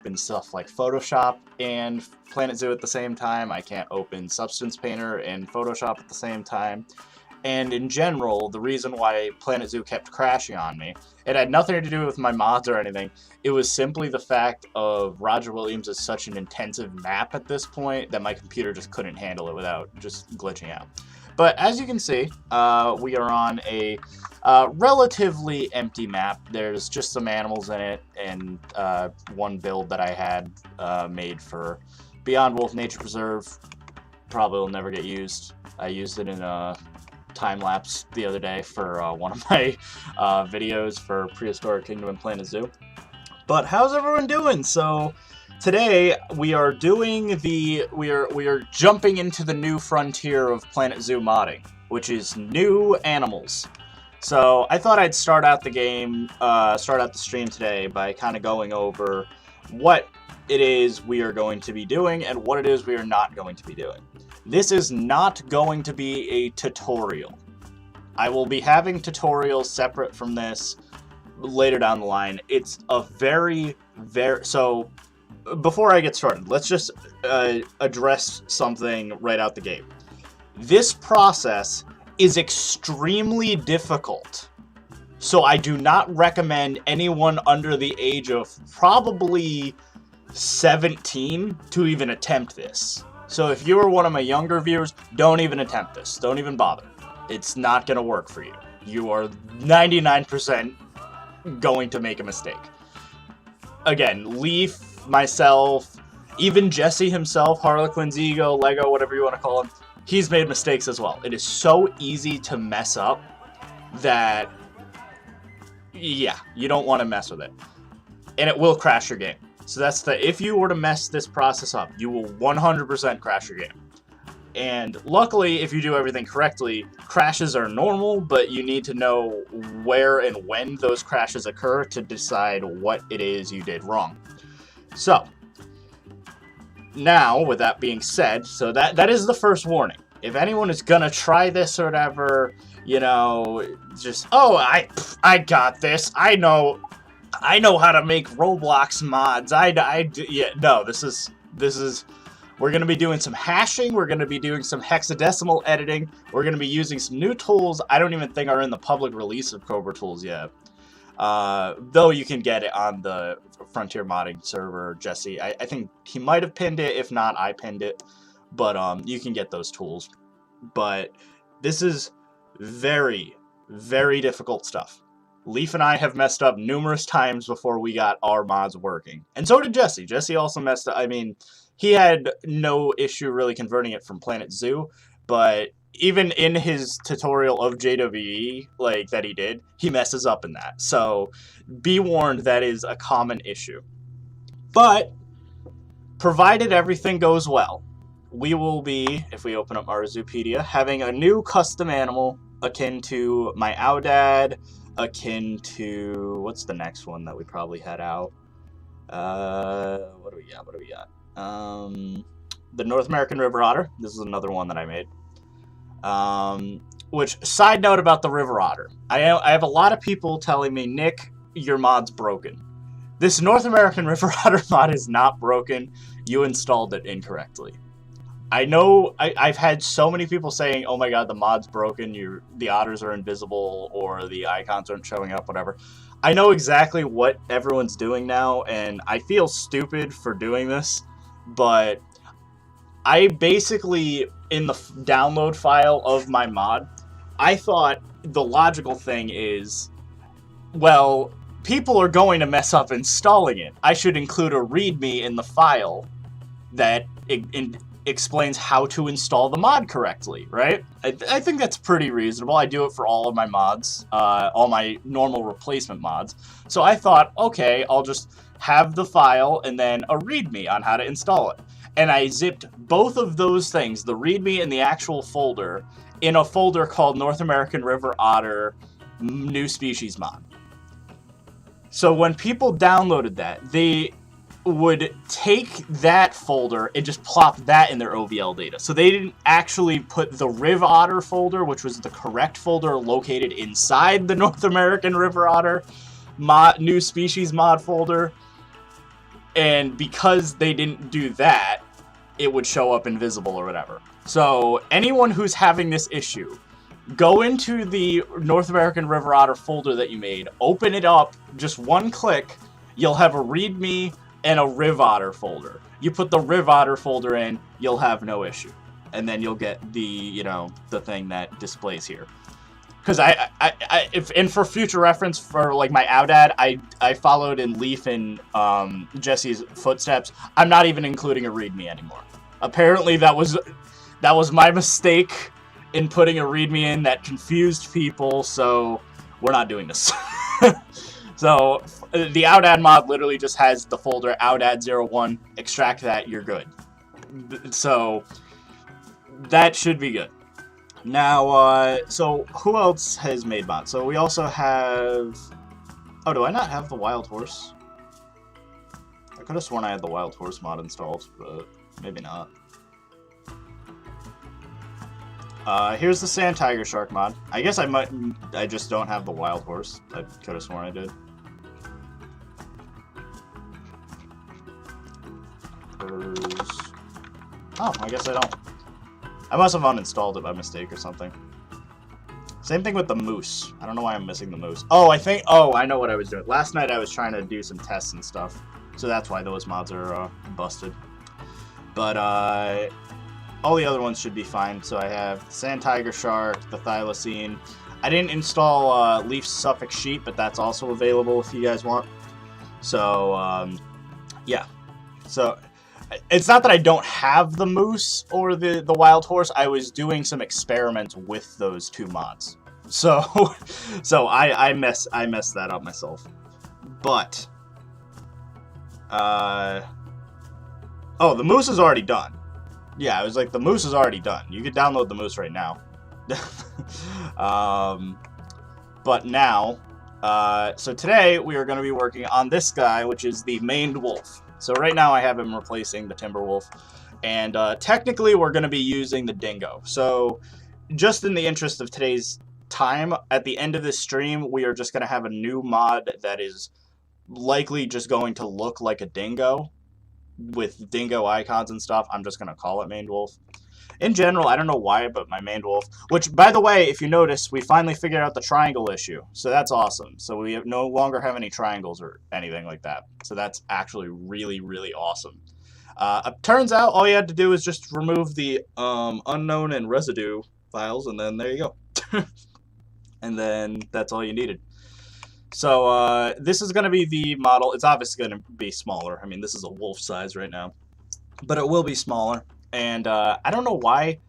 open stuff like Photoshop and Planet Zoo at the same time. I can't open Substance Painter and Photoshop at the same time. And in general, the reason why Planet Zoo kept crashing on me, it had nothing to do with my mods or anything. It was simply the fact of Roger Williams is such an intensive map at this point that my computer just couldn't handle it without just glitching out. But as you can see, we are on a relatively empty map. There's just some animals in it and one build that I had made for Beyond Wolf Nature Preserve. Probably will never get used. I used it in a time-lapse the other day for one of my videos for Prehistoric Kingdom and Planet Zoo. But how's everyone doing? So today we are doing we are jumping into the new frontier of Planet Zoo modding, which is new animals. So I thought I'd start out the stream today by kind of going over what it is we are going to be doing and what it is we are not going to be doing. This is not going to be a tutorial. I will be having tutorials separate from this later down the line. It's a so before I get started, let's just address something right out the gate. This process is extremely difficult. So I do not recommend anyone under the age of probably 17 to even attempt this. So if you are one of my younger viewers, don't even attempt this. Don't even bother. It's not going to work for you. You are 99% going to make a mistake. Again, Leaf, myself, even Jesse himself, Harlequin's Ego, Lego, whatever you want to call him, he's made mistakes as well. It is so easy to mess up that, yeah, you don't want to mess with it. And it will crash your game. So that's if you were to mess this process up, you will 100% crash your game. And luckily, if you do everything correctly, crashes are normal, but you need to know where and when those crashes occur to decide what it is you did wrong. So, now, with that being said, so that is the first warning. If anyone is gonna try this or whatever, you know, just, oh, I got this, I know how to make Roblox mods. Yeah, no, this is, we're going to be doing some hashing, we're going to be doing some hexadecimal editing, we're going to be using some new tools I don't even think are in the public release of Cobra Tools yet. Though you can get it on the Frontier Modding server, Jesse. I think he might have pinned it, if not, I pinned it. But you can get those tools. But this is very, very difficult stuff. Leaf and I have messed up numerous times before we got our mods working. And so did Jesse. Jesse also messed up. I mean, he had no issue really converting it from Planet Zoo, but even in his tutorial of JWE, like, that he did, he messes up in that. So, be warned, that is a common issue. But, provided everything goes well, we will be, if we open up our Zoopedia, having a new custom animal akin to my Owdad, akin to, what's the next one that we probably had out? What do we got? The North American River Otter. This is another one that I made. Which, side note about the River Otter. I have a lot of people telling me, Nick, your mod's broken. This North American River Otter mod is not broken. You installed it incorrectly. I know, I've had so many people saying, oh my god, the mod's broken, the otters are invisible, or the icons aren't showing up, whatever. I know exactly what everyone's doing now, and I feel stupid for doing this, but I basically, in the download file of my mod, I thought the logical thing is, well, people are going to mess up installing it. I should include a README in the file that explains how to install the mod correctly, right? I think that's pretty reasonable. I do it for all of my mods, all my normal replacement mods. So I thought, okay, I'll just have the file and then a README on how to install it. And I zipped both of those things, the README and the actual folder, in a folder called North American River Otter New Species Mod. So when people downloaded that, they would take that folder and just plop that in their OVL data. So they didn't actually put the Riv Otter folder, which was the correct folder located inside the North American River Otter New Species Mod folder. And because they didn't do that, it would show up invisible or whatever. So anyone who's having this issue, go into the North American River Otter folder that you made, open it up, just one click, you'll have a README and a Riv Otter folder. You put the Riv Otter folder in, you'll have no issue. And then you'll get the, you know, the thing that displays here. Because and for future reference, for like my Audad, I followed in Leaf and Jesse's footsteps. I'm not even including a README anymore. Apparently that was my mistake in putting a README in that confused people, so we're not doing this. So the Audad mod literally just has the folder Audad01, extract that, you're good. So that should be good. Now, so who else has made mods? So we also have... Oh, do I not have the Wild Horse? I could have sworn I had the Wild Horse mod installed, but maybe not. Here's the Sand Tiger Shark mod. I guess I just don't have the Wild Horse. I could have sworn I did. Oh, I guess I don't. I must have uninstalled it by mistake or something. Same thing with the moose. I don't know why I'm missing the moose. Oh, I know what I was doing. Last night I was trying to do some tests and stuff. So that's why those mods are busted. But all the other ones should be fine. So I have the Sand Tiger Shark, the Thylacine. I didn't install Leaf Suffolk Sheep, but that's also available if you guys want. So, yeah. So... It's not that I don't have the moose or the wild horse. I was doing some experiments with those two mods, so I messed that up myself. But oh, the moose is already done. Yeah, I was like, the moose is already done. You could download the moose right now. But now, so today we are going to be working on this guy, which is the maned wolf. So right now I have him replacing the timber wolf, and technically we're going to be using the dingo. So just in the interest of today's time, at the end of this stream, we are just going to have a new mod that is likely just going to look like a dingo with dingo icons and stuff. I'm just going to call it maned wolf. In general, I don't know why, but my maned wolf, which, by the way, if you notice, we finally figured out the triangle issue. So that's awesome. So we no longer have any triangles or anything like that. So that's actually really, really awesome. Turns out all you had to do is just remove the unknown and residue files, and then there you go. And then that's all you needed. So this is going to be the model. It's obviously going to be smaller. I mean, this is a wolf size right now. But it will be smaller. And I don't know why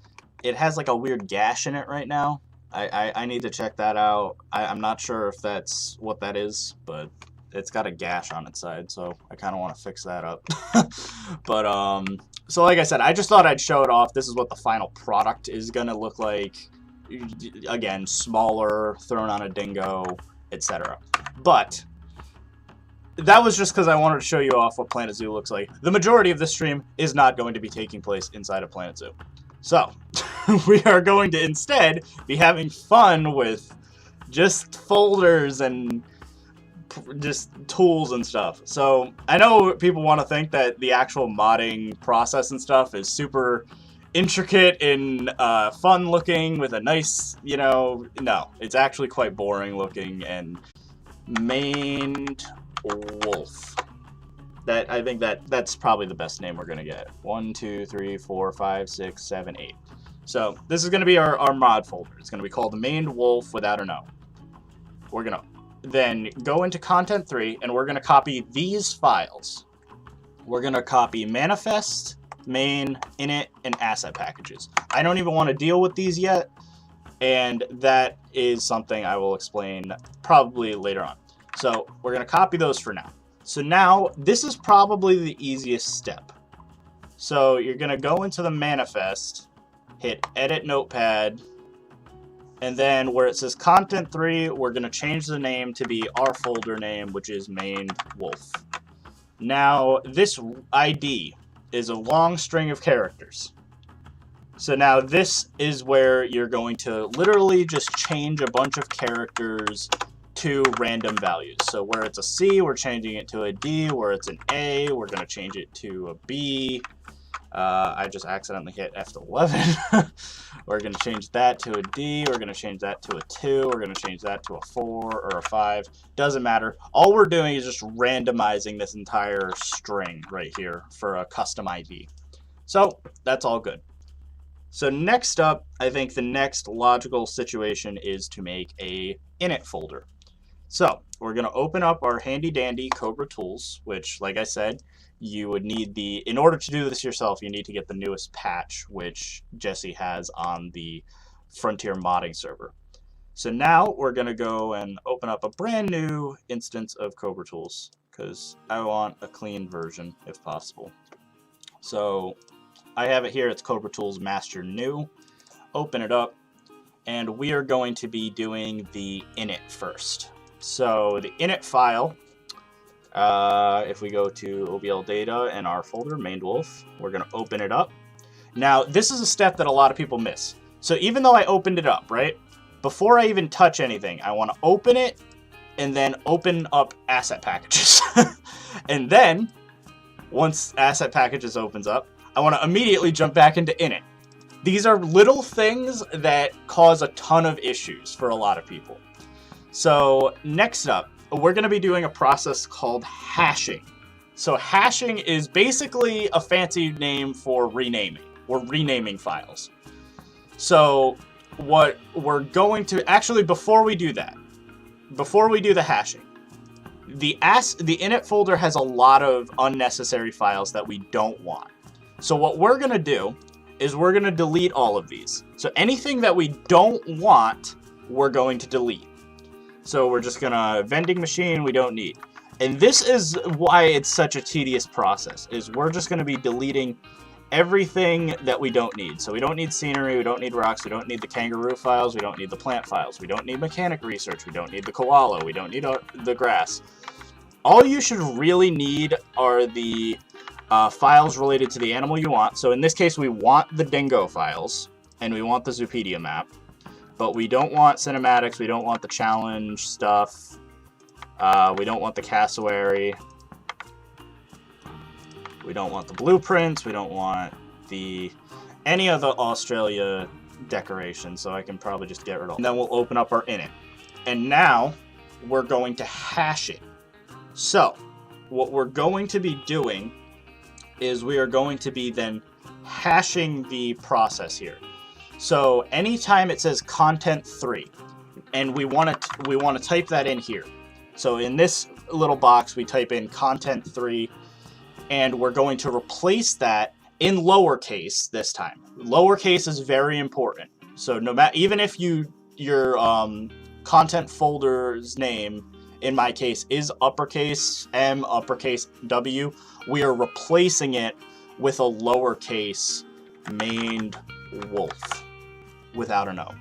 it has like a weird gash in it right now. I need to check that out. I'm not sure if that's what that is, but it's got a gash on its side, so I kind of want to fix that up. But so like I said, I just thought I'd show it off. This is what the final product is going to look like. Again, smaller, thrown on a dingo, etc. But that was just because I wanted to show you off what Planet Zoo looks like. The majority of this stream is not going to be taking place inside of Planet Zoo. So, we are going to instead be having fun with just folders and just tools and stuff. So, I know people want to think that the actual modding process and stuff is super intricate and fun looking with a nice, you know, no. It's actually quite boring looking and maned wolf. That I think that's probably the best name we're gonna get. 1, 2, 3, 4, 5, 6, 7, 8. So this is gonna be our mod folder. It's gonna be called the maned wolf without an O. We're gonna then go into content 3 and we're gonna copy these files. We're gonna copy manifest, main, init, and asset packages. I don't even want to deal with these yet, and that is something I will explain probably later on. So we're going to copy those for now. So now this is probably the easiest step. So you're going to go into the manifest, hit edit notepad, and then where it says content 3, we're going to change the name to be our folder name, which is maned wolf. Now this ID is a long string of characters. So now this is where you're going to literally just change a bunch of characters two random values. So where it's a C, we're changing it to a D. Where it's an A, we're going to change it to a B. I just accidentally hit F11. We're going to change that to a D. We're going to change that to a 2. We're going to change that to a 4 or a 5. Doesn't matter. All we're doing is just randomizing this entire string right here for a custom ID. So that's all good. So next up, I think the next logical situation is to make a init folder. So we're going to open up our handy dandy Cobra tools, which, like I said, you would need in order to do this yourself, you need to get the newest patch, which Jesse has on the Frontier modding server. So now we're going to go and open up a brand new instance of Cobra tools, because I want a clean version if possible. So I have it here, it's Cobra Tools Master New. Open it up, and we are going to be doing the init first. So the init file, if we go to OBL data and our folder, main wolf, we're going to open it up. Now, this is a step that a lot of people miss. So even though I opened it up, right, before I even touch anything, I want to open it and then open up asset packages. And then, once asset packages opens up, I want to immediately jump back into init. These are little things that cause a ton of issues for a lot of people. So next up, we're going to be doing a process called hashing. So hashing is basically a fancy name for renaming. We're renaming files. So what we're going to, actually before we do that, before we do the hashing, the init folder has a lot of unnecessary files that we don't want. So what we're going to do is we're going to delete all of these. So anything that we don't want, we're going to delete. So we're just going to vending machine we don't need. And this is why it's such a tedious process, is we're just going to be deleting everything that we don't need. So we don't need scenery, we don't need rocks, we don't need the kangaroo files, we don't need the plant files, we don't need mechanic research, we don't need the koala, we don't need the grass. All you should really need are the files related to the animal you want. So in this case, we want the dingo files, and we want the Zoopedia map. But we don't want cinematics, we don't want the challenge stuff, we don't want the cassowary, we don't want the blueprints, we don't want any of the Australia decorations, so I can probably just get rid of them. And then we'll open up our init. And now, we're going to hash it. So, what we're going to be doing is we are going to be then hashing the process here. So anytime it says content 3, and we want to type that in here. So in this little box, we type in content 3, and we're going to replace that in lowercase this time. Lowercase is very important. So no matter, even if your content folder's name, in my case, is uppercase M, uppercase W, we are replacing it with a lowercase maned wolf without an O.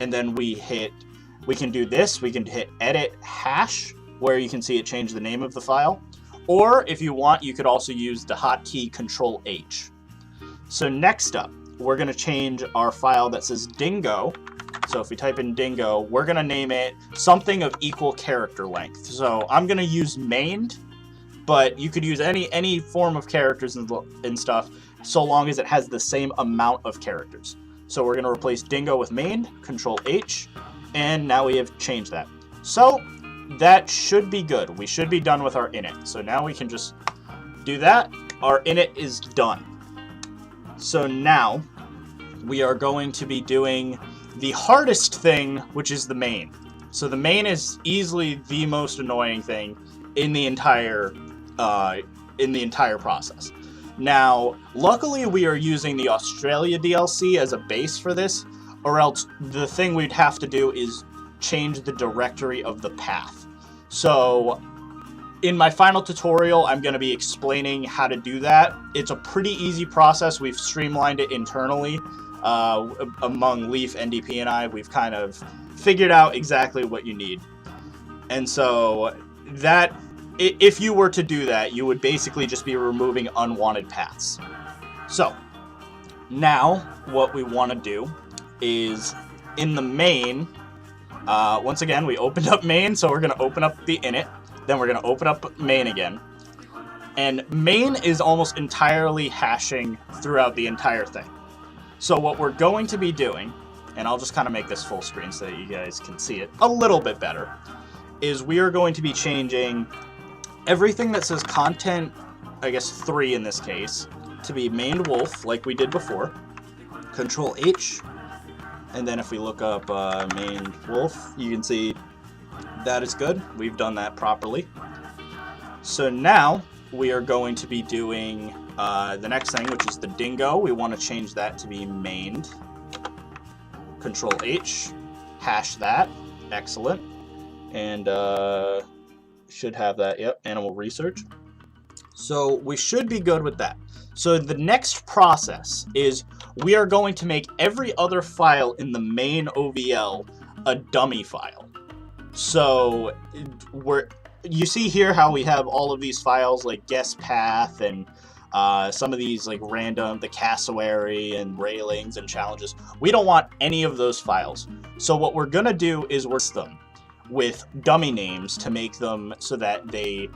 And then we can do this, we can hit edit hash, where you can see it change the name of the file. Or if you want, you could also use the hotkey Control H. So next up, we're going to change our file that says dingo. So if we type in dingo, we're going to name it something of equal character length. So I'm going to use maned, but you could use any form of characters and stuff, so long as it has the same amount of characters. So we're going to replace dingo with maned, Control H, and now we have changed that. So that should be good. We should be done with our init. So now we can just do that. Our init is done. So now we are going to be doing the hardest thing, which is the main. So the main is easily the most annoying thing in the entire process. Now, luckily we are using the Australia DLC as a base for this, or else the thing we'd have to do is change the directory of the path. So in my final tutorial, I'm going to be explaining how to do that. It's a pretty easy process. We've streamlined it internally among Leaf, NDP, and I. We've kind of figured out exactly what you need. And so that, if you were to do that, you would basically just be removing unwanted paths. So now what we want to do is in the main, Once again, we opened up main, so we're going to open up the init. Then we're going to open up main again. And main is almost entirely hashing throughout the entire thing. So what we're going to be doing, and I'll just kind of make this full screen so that you guys can see it a little bit better, is we are going to be changing everything that says content, I guess 3 in this case, to be mained wolf like we did before. Control H, and then if we look up mained wolf, you can see that is good. We've done that properly. So now we are going to be doing the next thing, which is the dingo. We want to change that to be mained. Control H, hash that. Excellent. And should have that, yep, animal research. So we should be good with that. So the next process is we are going to make every other file in the main OVL a dummy file. So you see here how we have all of these files like guest path and some of these like random, the cassowary and railings and challenges. We don't want any of those files. So what we're gonna do is we're them with dummy names to make them so that they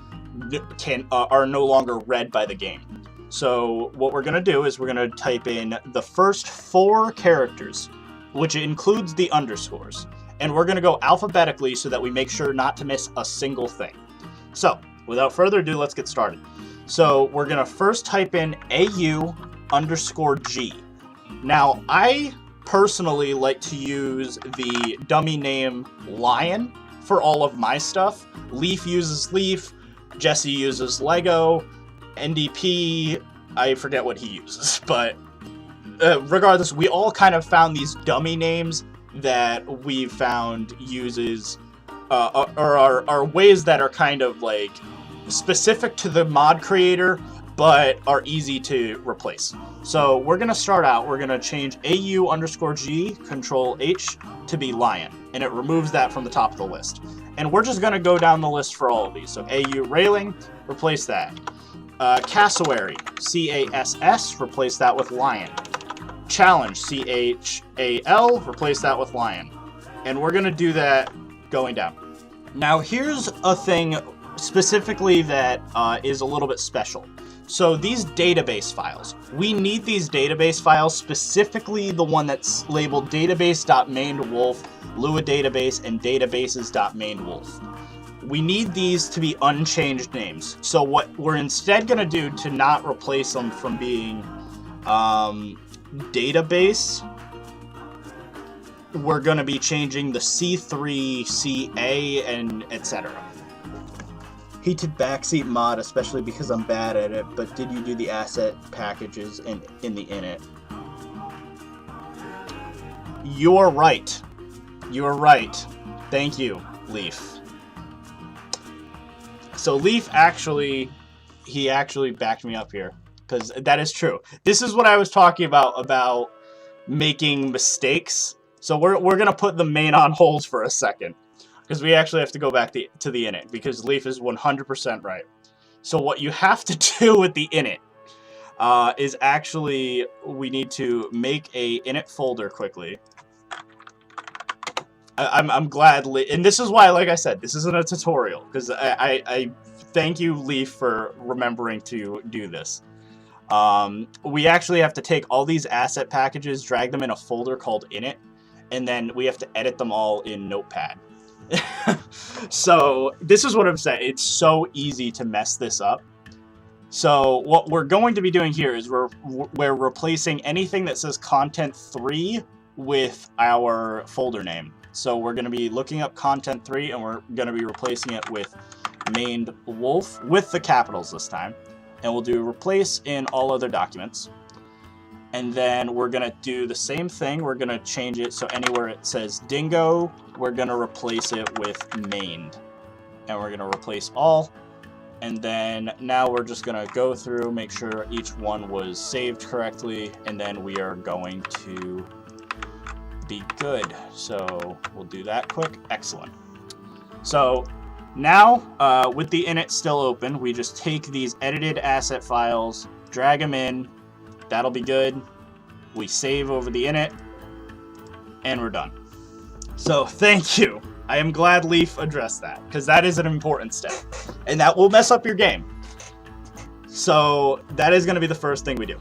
are no longer read by the game. So what we're gonna do is we're gonna type in the first 4 characters, which includes the underscores. And we're gonna go alphabetically so that we make sure not to miss a single thing. So without further ado, let's get started. So we're gonna first type in AU_G. Now I personally like to use the dummy name Lion for all of my stuff. Leaf uses Leaf, Jesse uses Lego, NDP, I forget what he uses, but regardless, we all kind of found these dummy names that we found uses or are ways that are kind of like specific to the mod creator but are easy to replace. So we're gonna start out, we're gonna change AU_G, Control H to be Lion, and it removes that from the top of the list. And we're just gonna go down the list for all of these. So AU Railing, replace that. Cassowary, CASS, replace that with Lion. Challenge, CHAL, replace that with Lion. And we're gonna do that going down. Now here's a thing specifically that is a little bit special. So these database files, we need these database files, specifically the one that's labeled database.mainedWolf, Lua database, and databases.mainedWolf. We need these to be unchanged names. So what we're instead going to do to not replace them from being database, we're going to be changing the C3, CA, and etc. Heated backseat mod, especially because I'm bad at it, but did you do the asset packages in the init? You're right. You're right. Thank you, Leaf. So Leaf actually backed me up here, because that is true. This is what I was talking about making mistakes. So we're gonna put the main on hold for a second, because we actually have to go back to the init, because Leaf is 100% right. So what you have to do with the init is actually, we need to make a init folder quickly. I'm glad, and this is why, like I said, this isn't a tutorial, because I thank you, Leaf, for remembering to do this. We actually have to take all these asset packages, drag them in a folder called init, and then we have to edit them all in Notepad. So this is what I'm saying. It's so easy to mess this up. So what we're going to be doing here is we're replacing anything that says content 3 with our folder name. So we're going to be looking up content 3 and we're going to be replacing it with mained wolf with the capitals this time. And we'll do replace in all other documents. And then we're going to do the same thing. We're going to change it so anywhere it says dingo, we're going to replace it with mained. And we're going to replace all. And then now we're just going to go through, make sure each one was saved correctly, and then we are going to be good. So we'll do that quick. Excellent. So now with the init still open, we just take these edited asset files, drag them in. That'll be good. We save over the init, and we're done. So thank you. I am glad Leaf addressed that, because that is an important step. And that will mess up your game. So that is going to be the first thing we do.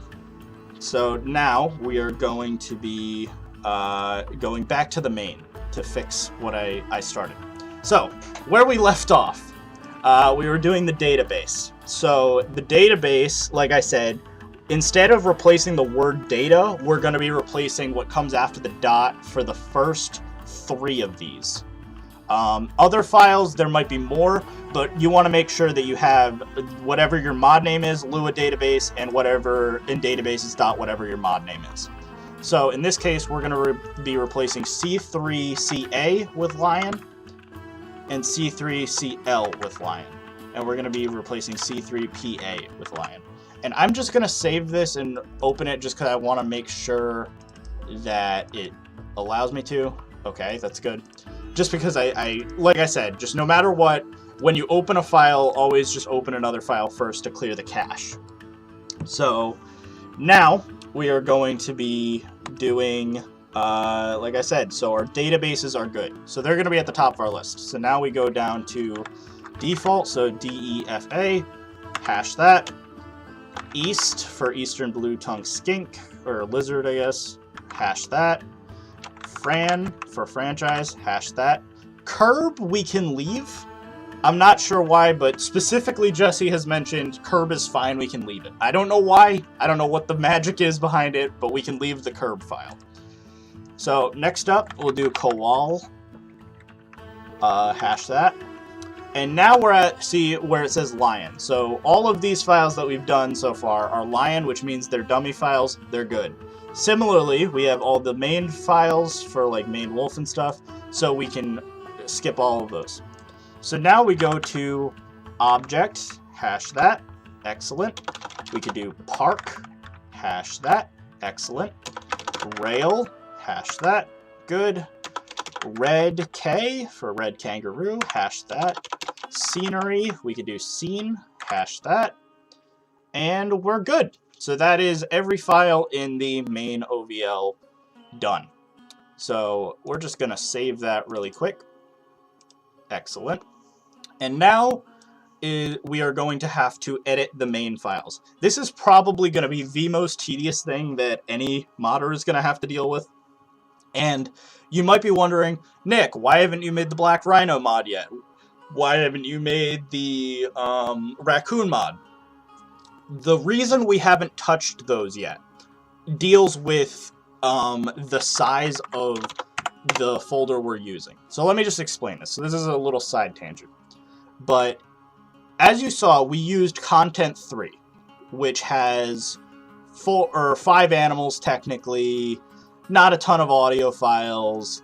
So now we are going to be going back to the main to fix what I started. So where we left off, we were doing the database. So the database, like I said, instead of replacing the word data, we're going to be replacing what comes after the dot for the first 3 of these. Other files, there might be more, but you want to make sure that you have whatever your mod name is, Lua database, and whatever in databases dot whatever your mod name is. So in this case, we're going to be replacing C3CA with lion and C3CL with lion. And we're going to be replacing C3PA with lion. And I'm just going to save this and open it just because I want to make sure that it allows me to. Okay, that's good. Just because I like I said, just no matter what, when you open a file, always just open another file first to clear the cache. So now we are going to be doing, like I said, so our databases are good. So they're going to be at the top of our list. So now we go down to default, so DEFA, hash that. East for Eastern Blue Tongue Skink, or Lizard, I guess, hash that. Fran for franchise, hash that. Curb we can leave. I'm not sure why, but specifically Jesse has mentioned curb is fine, we can leave it. I don't know why, I don't know what the magic is behind it, but we can leave the curb file. So next up, we'll do koal, hash that. And now we're at, see where it says lion. So all of these files that we've done so far are lion, which means they're dummy files, they're good. Similarly, we have all the main files for like main wolf and stuff, so we can skip all of those. So now we go to object, hash that, excellent. We could do park, hash that, excellent. Rail, hash that, good. Red K for red kangaroo, hash that. Scenery, we could do scene, hash that. And we're good. So that is every file in the main OVL done. So we're just going to save that really quick. Excellent. And now we are going to have to edit the main files. This is probably going to be the most tedious thing that any modder is going to have to deal with. And you might be wondering, Nick, why haven't you made the Black Rhino mod yet? Why haven't you made the Raccoon mod? The reason we haven't touched those yet deals with the size of the folder we're using. So let me just explain this. So this is a little side tangent. But as you saw, we used content 3, which has 4 or 5 animals technically, not a ton of audio files,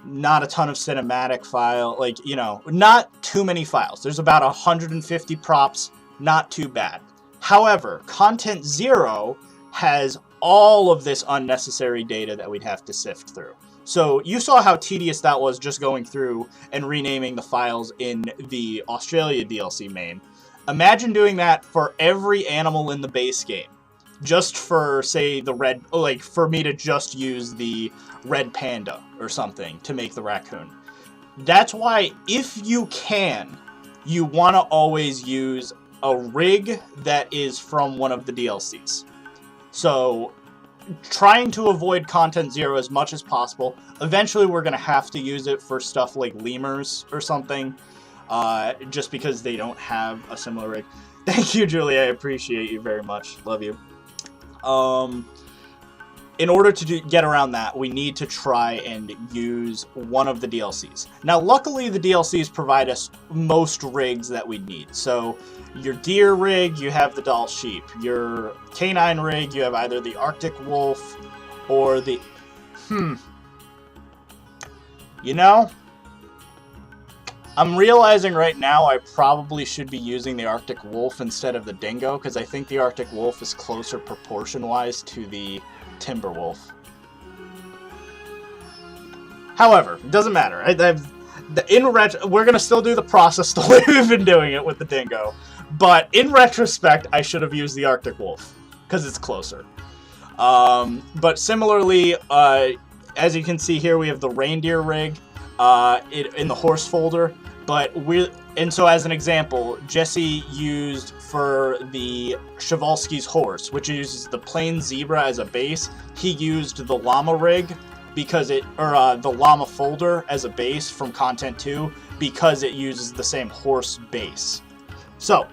not a ton of cinematic file, like, you know, not too many files. There's about 150 props, not too bad. However, content 0 has all of this unnecessary data that we'd have to sift through. So you saw how tedious that was just going through and renaming the files in the Australia DLC main. Imagine doing that for every animal in the base game. Just for, say, the red, like, for me to just use the red panda or something to make the raccoon. That's why, if you can, you want to always use a rig that is from one of the DLCs. So, trying to avoid content 0 as much as possible. Eventually, we're going to have to use it for stuff like lemurs or something, just because they don't have a similar rig. Thank you, Julie. I appreciate you very much. Love you. In order to get around that, we need to try and use one of the DLCs. Now, luckily, the DLCs provide us most rigs that we need. So, your deer rig, you have the doll sheep. Your canine rig, you have either the Arctic wolf or the... You know, I'm realizing right now I probably should be using the Arctic wolf instead of the dingo, because I think the Arctic wolf is closer proportion-wise to the timber wolf. However, it doesn't matter. We're going to still do the process the way we've been doing it with the dingo. But in retrospect, I should have used the Arctic wolf, because it's closer. But similarly, as you can see here, we have the reindeer rig. in the horse folder. And so as an example, Jesse used for the Przewalski's horse, which uses the plain zebra as a base. He used the llama rig because the llama folder as a base from content 2 because it uses the same horse base. So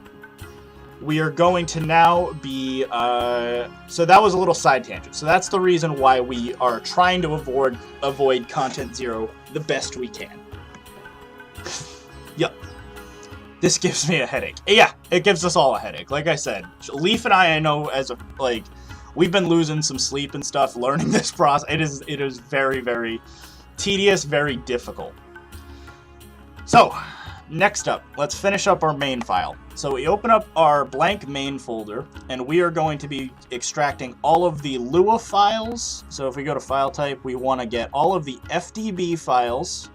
we are going to now be, so that was a little side tangent. So that's the reason why we are trying to avoid content 0 the best we can. Yep. This gives me a headache. Yeah, it gives us all a headache. Like I said, Leaf and I know we've been losing some sleep and stuff learning this process. It is very, very tedious, very difficult. So, next up, let's finish up our main file. So we open up our blank main folder, and we are going to be extracting all of the Lua files. So if we go to file type, we want to get all of the FDB files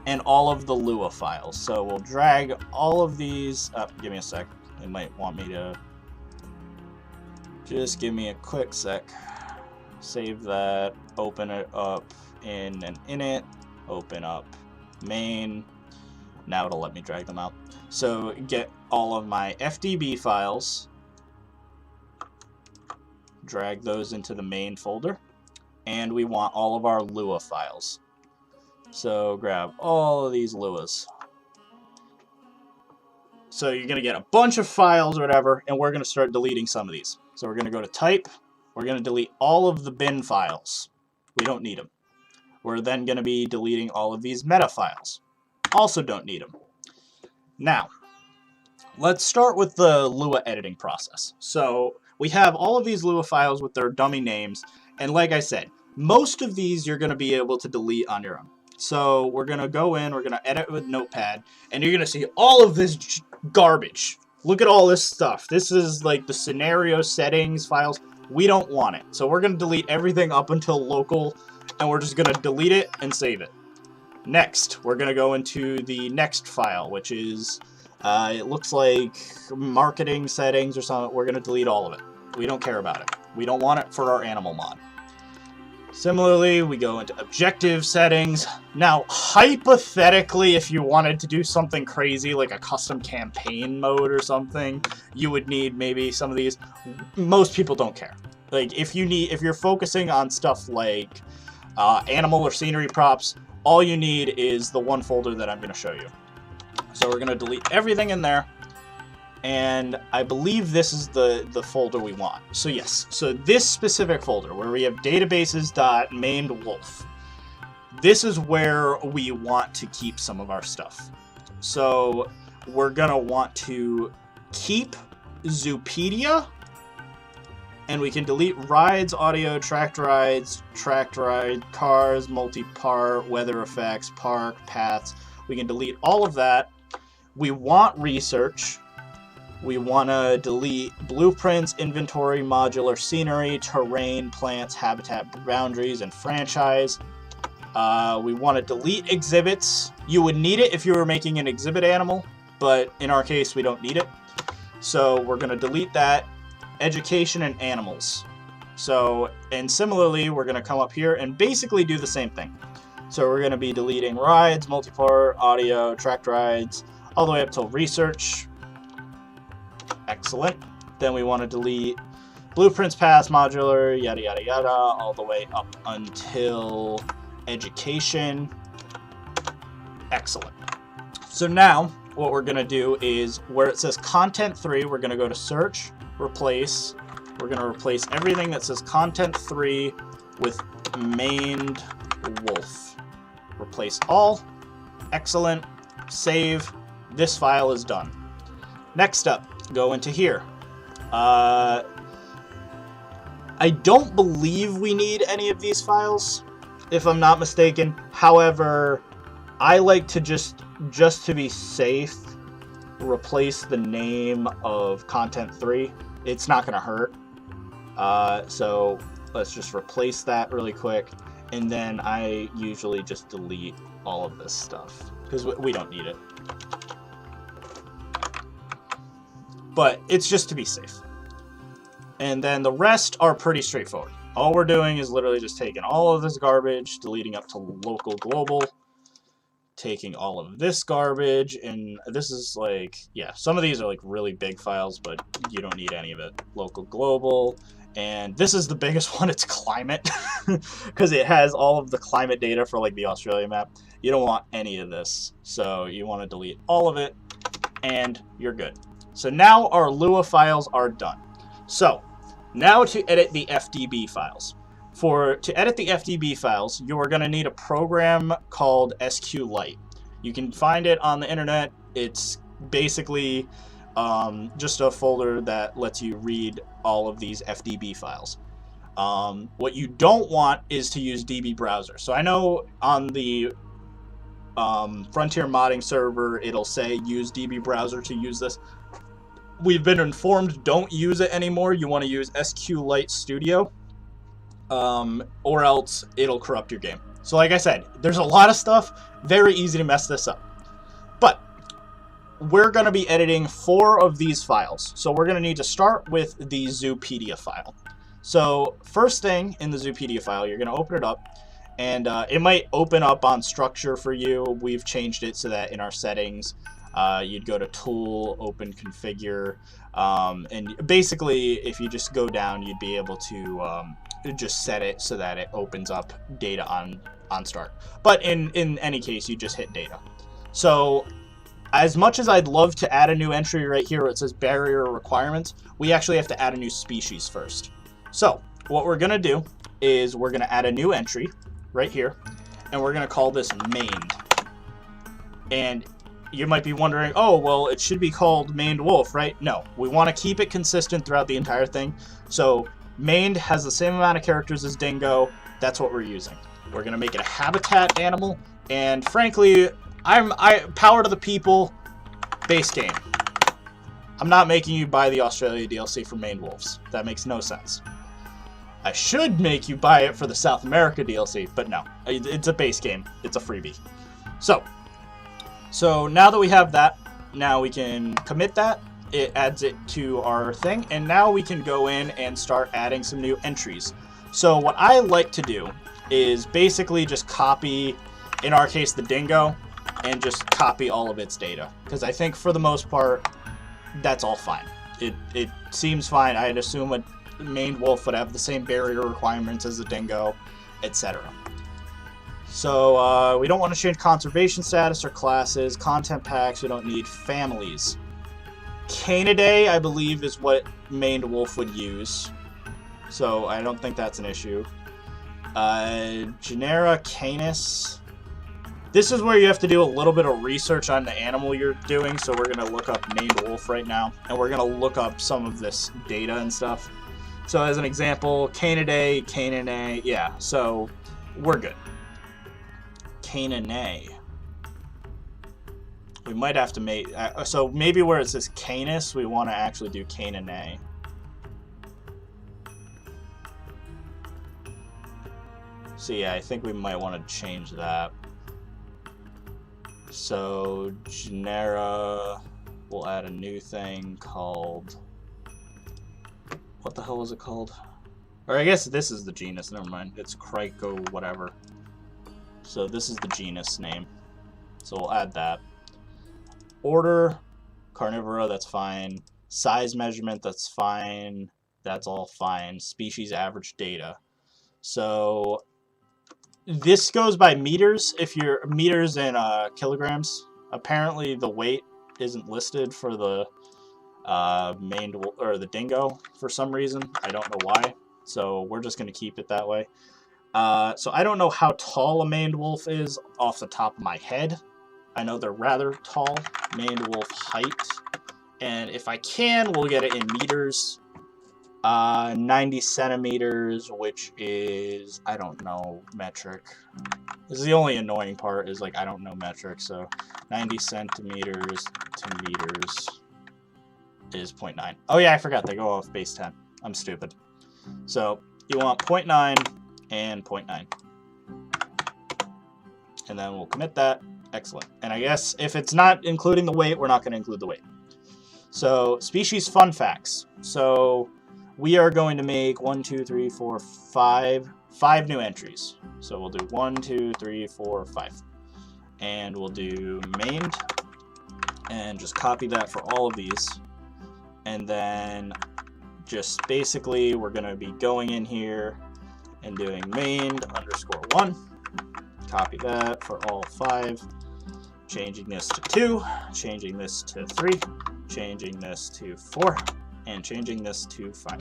and all of the Lua files. So we'll drag all of these up. Give me a sec. They might want me to... Just give me a quick sec. Save that. Open it up in an init. Open up main. Now it'll let me drag them out. So get all of my FDB files. Drag those into the main folder. And we want all of our Lua files. So grab all of these Luas. So you're going to get a bunch of files or whatever, and we're going to start deleting some of these. So we're going to go to type. We're going to delete all of the bin files. We don't need them. We're then going to be deleting all of these meta files. Also don't need them. Now, let's start with the Lua editing process. So we have all of these Lua files with their dummy names, and like I said, most of these you're going to be able to delete on your own. So we're going to go in, we're going to edit with Notepad, and you're going to see all of this garbage. Look at all this stuff. This is like the scenario settings files. We don't want it. So we're going to delete everything up until local, and we're just going to delete it and save it. Next, we're going to go into the next file, which is, it looks like marketing settings or something. We're going to delete all of it. We don't care about it. We don't want it for our animal mod. Similarly, we go into objective settings. Now, hypothetically, if you wanted to do something crazy like a custom campaign mode or something, you would need maybe some of these. Most people don't care. Like, if you're focusing on stuff like animal or scenery props, all you need is the one folder that I'm going to show you. So we're going to delete everything in there. And I believe this is the folder we want. So yes, so this specific folder where we have databases.mainedWolf, this is where we want to keep some of our stuff. So we're going to want to keep Zoopedia, and we can delete rides, audio, tracked ride, cars, multi-part, weather effects, park, paths. We can delete all of that. We want research. We want to delete blueprints, inventory, modular scenery, terrain, plants, habitat boundaries, and franchise. We want to delete exhibits. You would need it if you were making an exhibit animal, but in our case, we don't need it. So we're going to delete that. Education and animals. So, and similarly, we're going to come up here and basically do the same thing. So we're going to be deleting rides, multi-part, audio, tracked rides, all the way up till research. Excellent. Then we want to delete blueprints, paths, modular, yada yada yada, all the way up until education. Excellent. So now what we're going to do is where it says content 3, we're going to go to search, replace. We're going to replace everything that says content 3 with mained wolf. Replace all. Excellent. Save. This file is done. Next up, go into here. I don't believe we need any of these files, if I'm not mistaken. However, I like to just to be safe, replace the name of content 3. It's not going to hurt. So let's just replace that really quick. And then I usually just delete all of this stuff because we don't need it. But it's just to be safe. And then the rest are pretty straightforward. All we're doing is literally just taking all of this garbage, deleting up to local global. taking all of this garbage, and this is like, yeah, some of these are like really big files, but you don't need any of it. Local, global, and this is the biggest one. It's climate, because it has all of the climate data for like the Australia map. You don't want any of this, so you want to delete all of it, and you're good. So now our Lua files are done. So now to edit the FDB files. To edit the FDB files, you are going to need a program called SQLite. You can find it on the internet. It's basically just a folder that lets you read all of these FDB files. What you don't want is to use DB Browser. So I know on the Frontier modding server, it'll say use DB Browser to use this. We've been informed don't use it anymore. You want to use SQLite Studio. Or else it'll corrupt your game. So like I said, there's a lot of stuff, very easy to mess this up. But we're going to be editing 4 of these files. So we're going to need to start with the Zoopedia file. So first thing in the Zoopedia file, you're going to open it up, and it might open up on structure for you. We've changed it so that in our settings, you'd go to Tool, Open Configure, and basically if you just go down, you'd be able to just set it so that it opens up data on start. But in any case, you just hit data. So as much as I'd love to add a new entry right here where it says barrier requirements, we actually have to add a new species first. So what we're going to do is we're going to add a new entry right here, and we're going to call this mained. And you might be wondering, oh, well, it should be called mained wolf, right? No, we want to keep it consistent throughout the entire thing. So mained has the same amount of characters as dingo. That's what we're using. We're going to make it a habitat animal. And frankly, I power to the people, base game. I'm not making you buy the Australia DLC for mained wolves. That makes no sense. I should make you buy it for the South America DLC, but no. It's a base game. It's a freebie. So now that we have that, now we can commit that. It adds it to our thing, and now we can go in and start adding some new entries. So what I like to do is basically just copy, in our case, the dingo, and just copy all of its data. Because I think for the most part, that's all fine. It seems fine. I'd assume a mained wolf would have the same barrier requirements as a dingo, etc. So we don't want to change conservation status or classes, content packs, we don't need families. Canidae, I believe, is what mained wolf would use, so I don't think that's an issue. Genera, Canis. This is where you have to do a little bit of research on the animal you're doing, so we're going to look up mained wolf right now, and we're going to look up some of this data and stuff. So as an example, Canidae, Canaanae, yeah, so we're good. Canaanae. We might have to make, so maybe where it says Canis, we want to actually do Canaanae. So yeah, I think we might want to change that. So genera, we'll add a new thing called, what the hell is it called? Or I guess this is the genus, never mind. It's Crico whatever. So this is the genus name. So we'll add that. Order, carnivora, that's fine. Size measurement, that's fine. That's all fine. Species average data. So this goes by meters. If you're meters in kilograms, apparently the weight isn't listed for the mained or the dingo for some reason. I don't know why. So we're just going to keep it that way. So I don't know how tall a maned wolf is off the top of my head. I know they're rather tall. Maned wolf height. And if I can, we'll get it in meters. 90 centimeters, which is, I don't know, metric. This is the only annoying part, is like, I don't know metric, so 90 centimeters to meters is 0.9. Oh yeah, I forgot, they go off base 10. I'm stupid. So, you want 0.9 and 0.9. And then we'll commit that. Excellent. And I guess if it's not including the weight, we're not going to include the weight. So, species fun facts. So, we are going to make 5 new entries. So we'll do 1, 2, 3, 4, 5. and we'll do mained, and just copy that for all of these. And then just basically we're going to be going in here and doing mained _1. Copy that for all 5. Changing this to 2, changing this to 3, changing this to 4, and changing this to 5.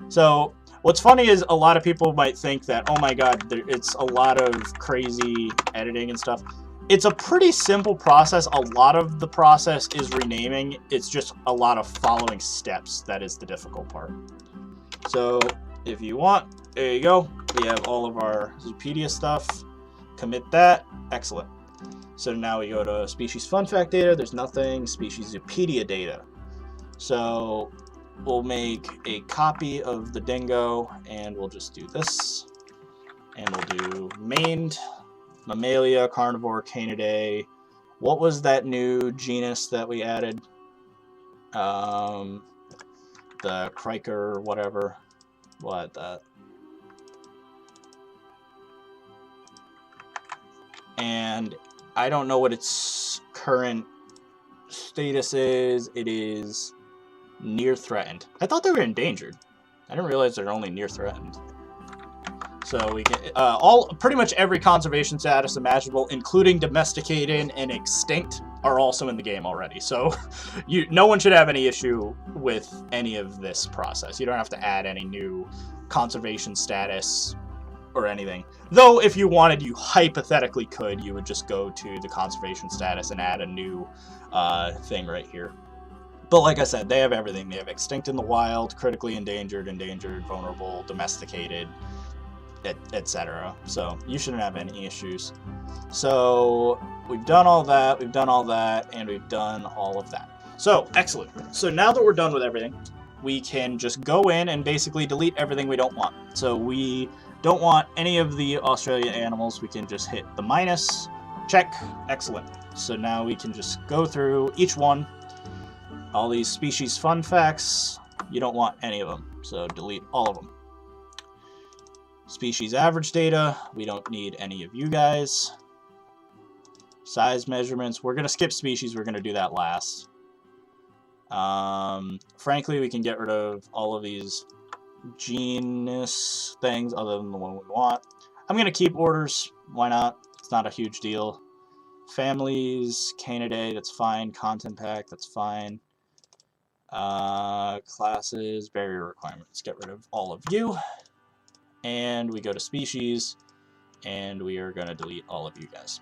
So what's funny is a lot of people might think that, oh my god, it's a lot of crazy editing and stuff. It's a pretty simple process. A lot of the process is renaming. It's just a lot of following steps that is the difficult part. So if you want, there you go. We have all of our Zoopedia stuff. Commit that. Excellent. So now we go to species fun fact data. There's nothing. Species Zoopedia data. So we'll make a copy of the dingo, and we'll just do this. And we'll do mained Mammalia, Carnivore, Canidae. What was that new genus that we added? The Criker, whatever. We'll add that. And I don't know what its current status is. It is near threatened. I thought they were endangered. I didn't realize they're only near threatened. So we get pretty much every conservation status imaginable, including domesticated and extinct, are also in the game already. So no one should have any issue with any of this process. You don't have to add any new conservation status or anything. Though if you wanted, you hypothetically could. You would just go to the conservation status and add a new thing right here. But like I said, they have everything. They have extinct in the wild, critically endangered, vulnerable, domesticated, etc. So you shouldn't have any issues. So we've done all that, and we've done all of that. So excellent. So now that we're done with everything, we can just go in and basically delete everything we don't want. So we don't want any of the Australia animals. We can just hit the minus, check, excellent. So now we can just go through each one. All these species fun facts, you don't want any of them, so delete all of them. Species average data, we don't need any of you guys. Size measurements, we're going to skip species, we're going to do that last. Frankly, we can get rid of all of these genus things other than the one we want. I'm going to keep orders, why not? It's not a huge deal. Families, Canidae, that's fine. Content pack, that's fine. Classes, barrier requirements, get rid of all of you. And we go to species, and we are going to delete all of you guys.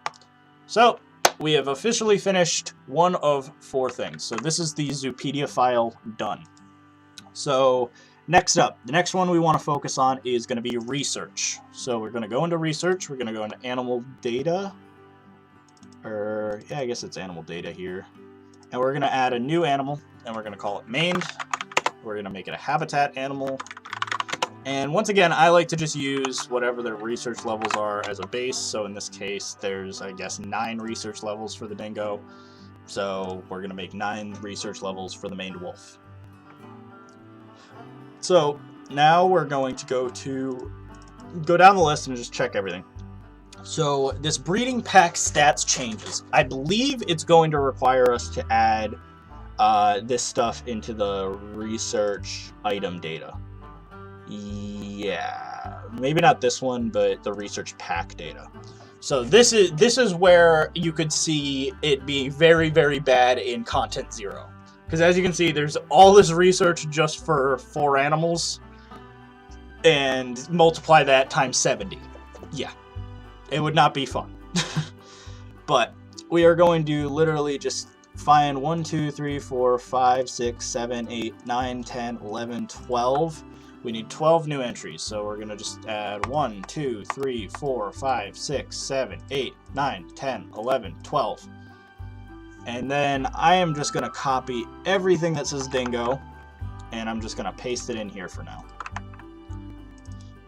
So we have officially finished one of 4 things. So this is the Zoopedia file done. So next up, the next one we want to focus on is going to be research. So we're going to go into research. We're going to go into animal data. Or, yeah, I guess it's animal data here. And we're going to add a new animal, and we're going to call it mained. We're going to make it a habitat animal. And once again, I like to just use whatever their research levels are as a base. So in this case, there's, I guess, 9 research levels for the dingo. So we're going to make 9 research levels for the maned wolf. So now we're going to go down the list and just check everything. So this breeding pack stats changes. I believe it's going to require us to add this stuff into the research item data. Yeah, maybe not this one, but the research pack data. So this is where you could see it being very, very bad in content 0. Because as you can see, there's all this research just for 4 animals, and multiply that times 70. Yeah, it would not be fun. But we are going to literally just find 1, 2, 3, 4, 5, 6, 7, 8, 9, 10, 11, 12. We need 12 new entries, so we're going to just add 1, 2, 3, 4, 5, 6, 7, 8, 9, 10, 11, 12. And then I am just going to copy everything that says dingo, and I'm just going to paste it in here for now.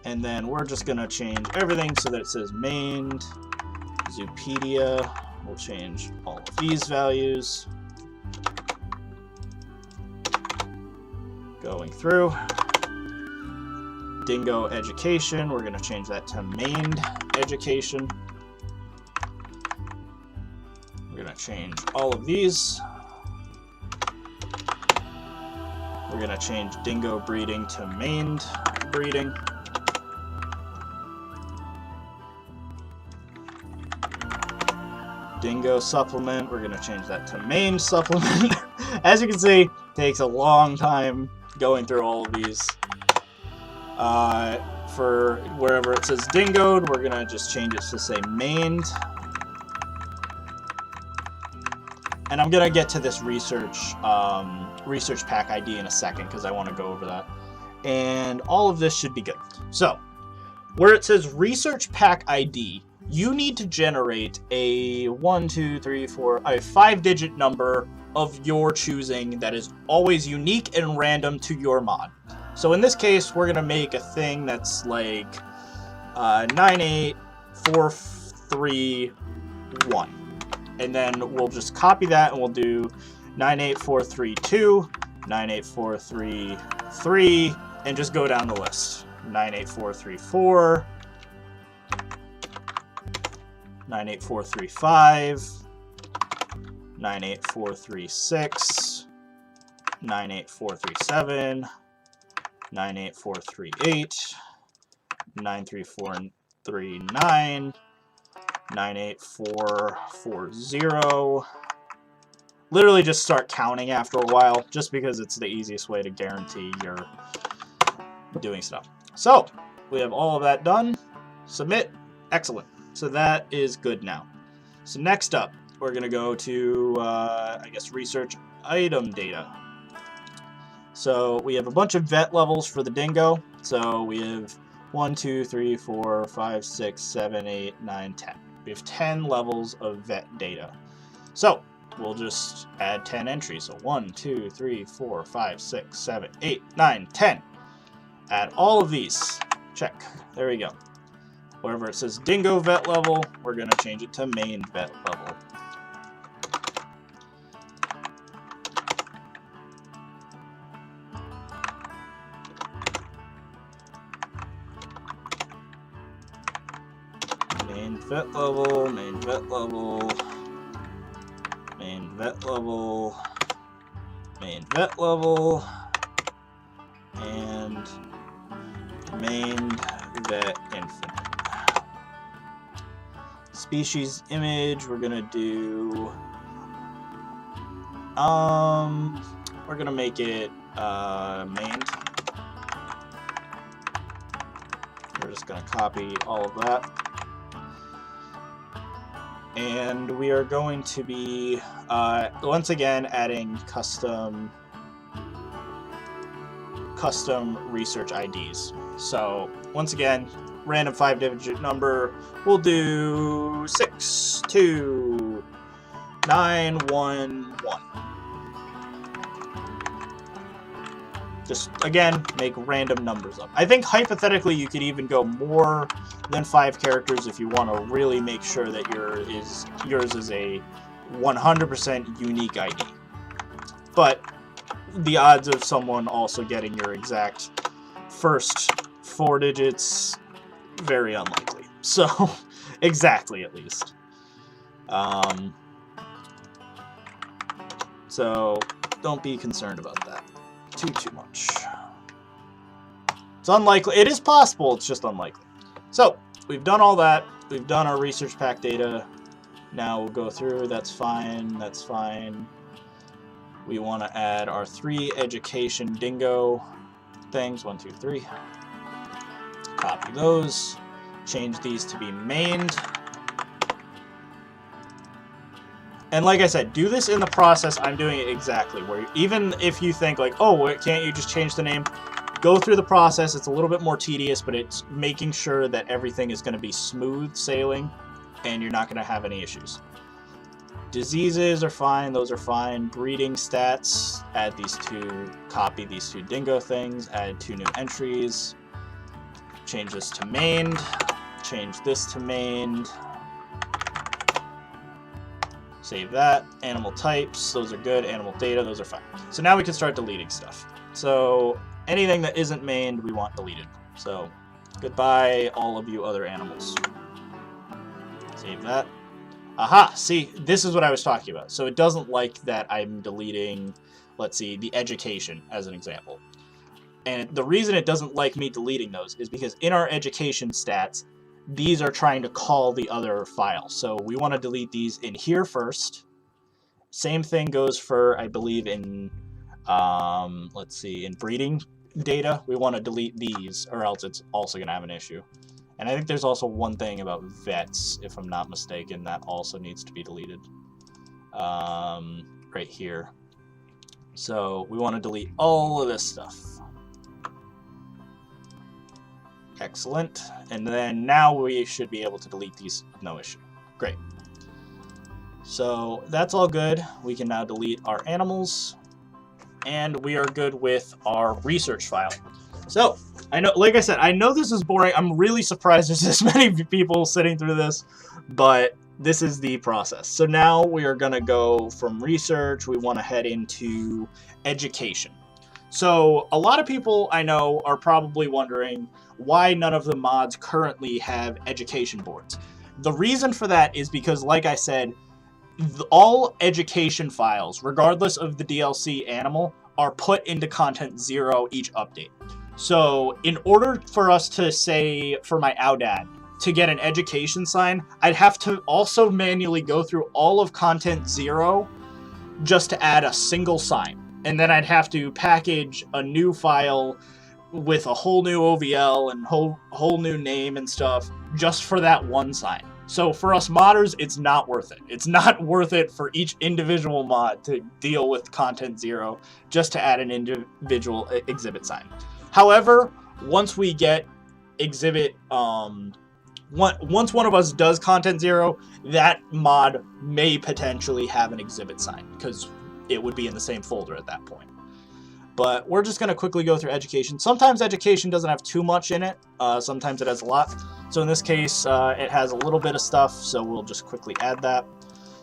And then we're just going to change everything so that it says mained, Zoopedia. We'll change all of these values. Going through. Dingo education, we're going to change that to mained education. change all of these. We're going to change dingo breeding to maned breeding. Dingo supplement, we're going to change that to maned supplement. As you can see, it takes a long time going through all of these. For wherever it says dingoed, we're going to just change it to say maned. And I'm going to get to this research pack ID in a second because I want to go over that. And all of this should be good. So, where it says research pack ID, you need to generate a 5-digit number of your choosing that is always unique and random to your mod. So in this case, we're going to make a thing that's like 98431. And then we'll just copy that and we'll do 98432, 98433, and just go down the list. 98434, 98435, 98436, 98437, 98438, 93439, 98440. Literally just start counting after a while, just because it's the easiest way to guarantee you're doing stuff. So, we have all of that done. Submit. Excellent. So that is good now. So next up, we're going to go to, I guess, research item data. So we have a bunch of vet levels for the dingo. So we have 1, 2, 3, 4, 5, 6, 7, 8, 9, 10. We have 10 levels of vet data. So we'll just add 10 entries. So 1, 2, 3, 4, 5, 6, 7, 8, 9, 10. Add all of these. Check. There we go. Wherever it says dingo vet level, we're going to change it to main vet level. Main vet level, main vet level, main vet level, main vet level, and main vet infinite. Species image, we're gonna do, we're gonna make it maned. We're just gonna copy all of that. And we are going to be, once again, adding custom research IDs. So, once again, random 5-digit number, we'll do 62911. Just, again, make random numbers up. I think, hypothetically, you could even go more than 5 characters if you want to really make sure that yours is a 100% unique ID. But the odds of someone also getting your exact first 4 digits, very unlikely. So, exactly, at least. So, don't be concerned about that too much. It's unlikely. It is possible, it's just unlikely. So, we've done all that. We've done our research pack data. Now we'll go through. That's fine. That's fine. We want to add our 3 education dingo things. 1, 2, 3. Copy those. Change these to be maned. And like I said, do this in the process. I'm doing it exactly. Where even if you think like, oh, can't you just change the name? Go through the process. It's a little bit more tedious, but it's making sure that everything is going to be smooth sailing and you're not going to have any issues. Diseases are fine. Those are fine. Breeding stats. Add these 2. Copy these 2 dingo things. Add 2 new entries. Change this to maned. Change this to maned. Save that. Animal types. Those are good. Animal data. Those are fine. So now we can start deleting stuff. So anything that isn't maned, we want deleted. So goodbye, all of you other animals. Save that. Aha, see, this is what I was talking about. So it doesn't like that I'm deleting, let's see, the education as an example. And the reason it doesn't like me deleting those is because in our education stats, these are trying to call the other file. So we want to delete these in here first. Same thing goes for, I believe, in, let's see, in breeding data. We want to delete these, or else it's also going to have an issue. And I think there's also one thing about vets, if I'm not mistaken, that also needs to be deleted. Right here. So we want to delete all of this stuff. Excellent. And then now we should be able to delete these with no issue. Great. So that's all good. We can now delete our animals. And we are good with our research file. So, I know, like I said, I know this is boring. I'm really surprised there's this many people sitting through this, but this is the process. So now we are going to go from research, we want to head into education. So a lot of people I know are probably wondering why none of the mods currently have education boards. The reason for that is because, like I said, all education files, regardless of the DLC animal, are put into content 0 each update. So in order for us to say, for my Audad, to get an education sign, I'd have to also manually go through all of content 0 just to add a single sign. And then I'd have to package a new file with a whole new OVL and whole new name and stuff just for that one sign. So for us modders, it's not worth it. It's not worth it for each individual mod to deal with content 0 just to add an individual exhibit sign. However, once we get exhibit, once one of us does content 0, that mod may potentially have an exhibit sign because it would be in the same folder at that point. But we're just going to quickly go through education. Sometimes education doesn't have too much in it. Sometimes it has a lot. So in this case, it has a little bit of stuff, so we'll just quickly add that.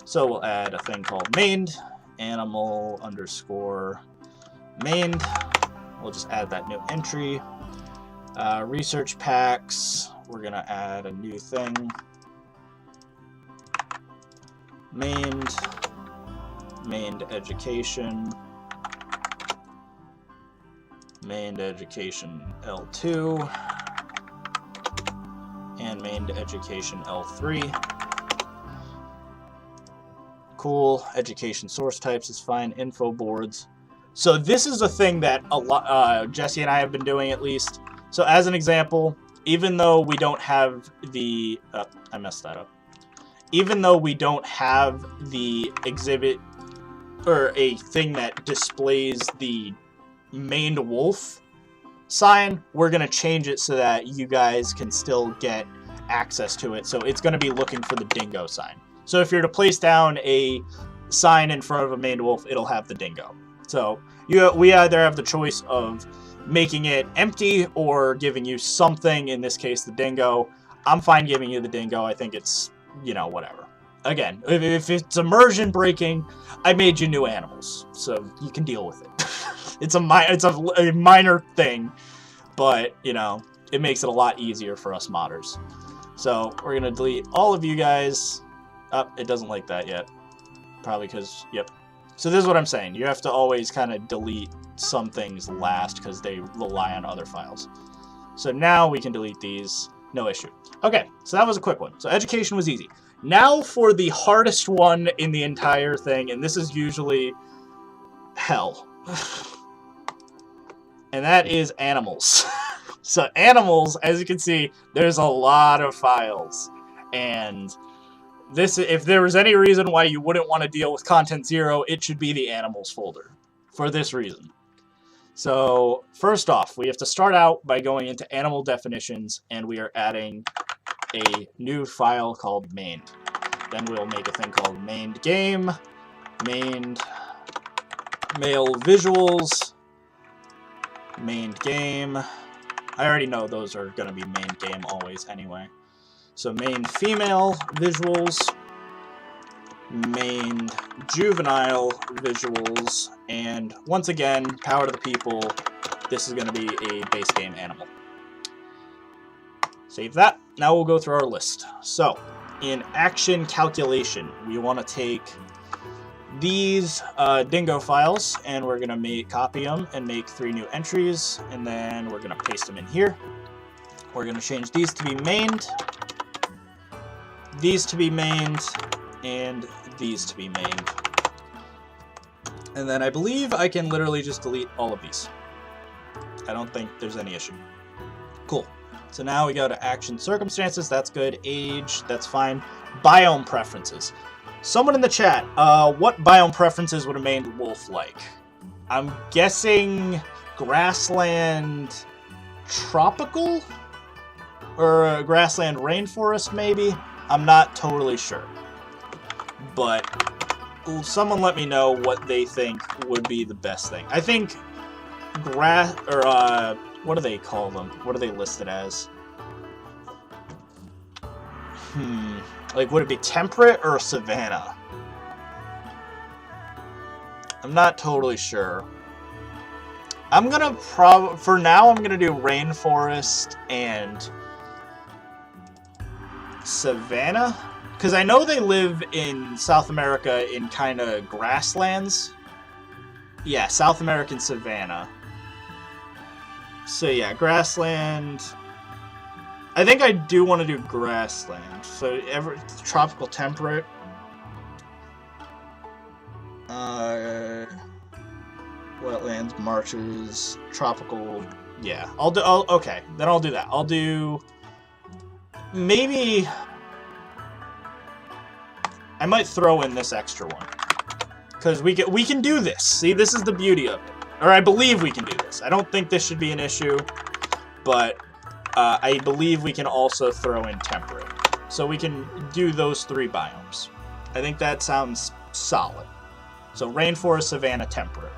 So we'll add a thing called mained, animal underscore mained. We'll just add that new entry. Research packs, we're going to add a new thing. Mained education. Mained education L2. And mained education L3. Cool. Education source types is fine. Info boards. So this is a thing that a lot, Jesse and I have been doing at least. So as an example, even though we don't have the, I messed that up. Even though we don't have the exhibit or a thing that displays the mained wolf sign, we're going to change it so that you guys can still get access to it. So it's going to be looking for the dingo sign. So if you're to place down a sign in front of a mained wolf, it'll have the dingo. So we either have the choice of making it empty or giving you something, in this case the dingo. I'm fine giving you the dingo. I think it's, you know, whatever. Again, if it's immersion breaking, I made you new animals, so you can deal with it. It's a minor thing, but, you know, it makes it a lot easier for us modders. So we're going to delete all of you guys. Oh, it doesn't like that yet. Probably because, yep. So this is what I'm saying. You have to always kind of delete some things last because they rely on other files. So now we can delete these. No issue. Okay, so that was a quick one. So education was easy. Now for the hardest one in the entire thing, and this is usually hell. And that is animals. So animals, as you can see, there's a lot of files. And this, if there was any reason why you wouldn't want to deal with content 0, it should be the animals folder. For this reason. So first off, we have to start out by going into animal definitions, and we are adding a new file called mained. Then we'll make a thing called mained game, mained male visuals, mained game. I already know those are going to be mained game always anyway. So mained female visuals, mained juvenile visuals, and once again, power to the people, this is going to be a base game animal. Save that. Now we'll go through our list. So, in action calculation, we want to take these dingo files, and we're going to copy them and make 3 new entries, and then we're going to paste them in here. We're going to change these to be mained, these to be mained, and these to be mained. And then I believe I can literally just delete all of these. I don't think there's any issue. Cool. So now we go to action circumstances, that's good. Age, that's fine. Biome preferences. Someone in the chat, what biome preferences would a maned wolf like? I'm guessing grassland tropical? Or grassland rainforest, maybe? I'm not totally sure. But someone let me know what they think would be the best thing. I think what do they call them? What are they listed as? Like, would it be temperate or savanna? I'm not totally sure. I'm gonna for now, I'm gonna do rainforest and savanna, because I know they live in South America in kind of grasslands. Yeah, South American savanna. So yeah, grassland. I think I do want to do grassland. So tropical temperate. Wetlands, marshes, tropical. Yeah, okay, then I'll do that. I'll do maybe. I might throw in this extra one because we can do this. See, this is the beauty of it. Or I believe we can do this. I don't think this should be an issue, but I believe we can also throw in temperate. So we can do those 3 biomes. I think that sounds solid. So rainforest, savanna, temperate.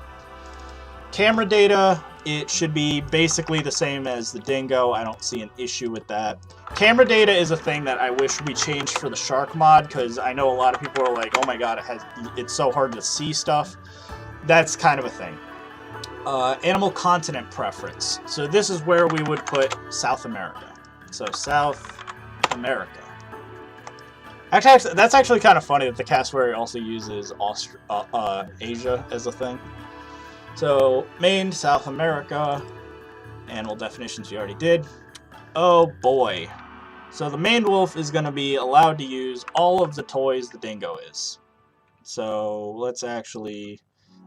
Camera data, it should be basically the same as the dingo. I don't see an issue with that. Camera data is a thing that I wish we changed for the shark mod, because I know a lot of people are like, oh my god, it's so hard to see stuff. That's kind of a thing. Animal continent preference. So this is where we would put South America. So South America. Actually, that's actually kind of funny that the cassowary also uses Asia as a thing. So mained South America. Animal definitions we already did. Oh boy. So the maned wolf is going to be allowed to use all of the toys the dingo is. So let's actually...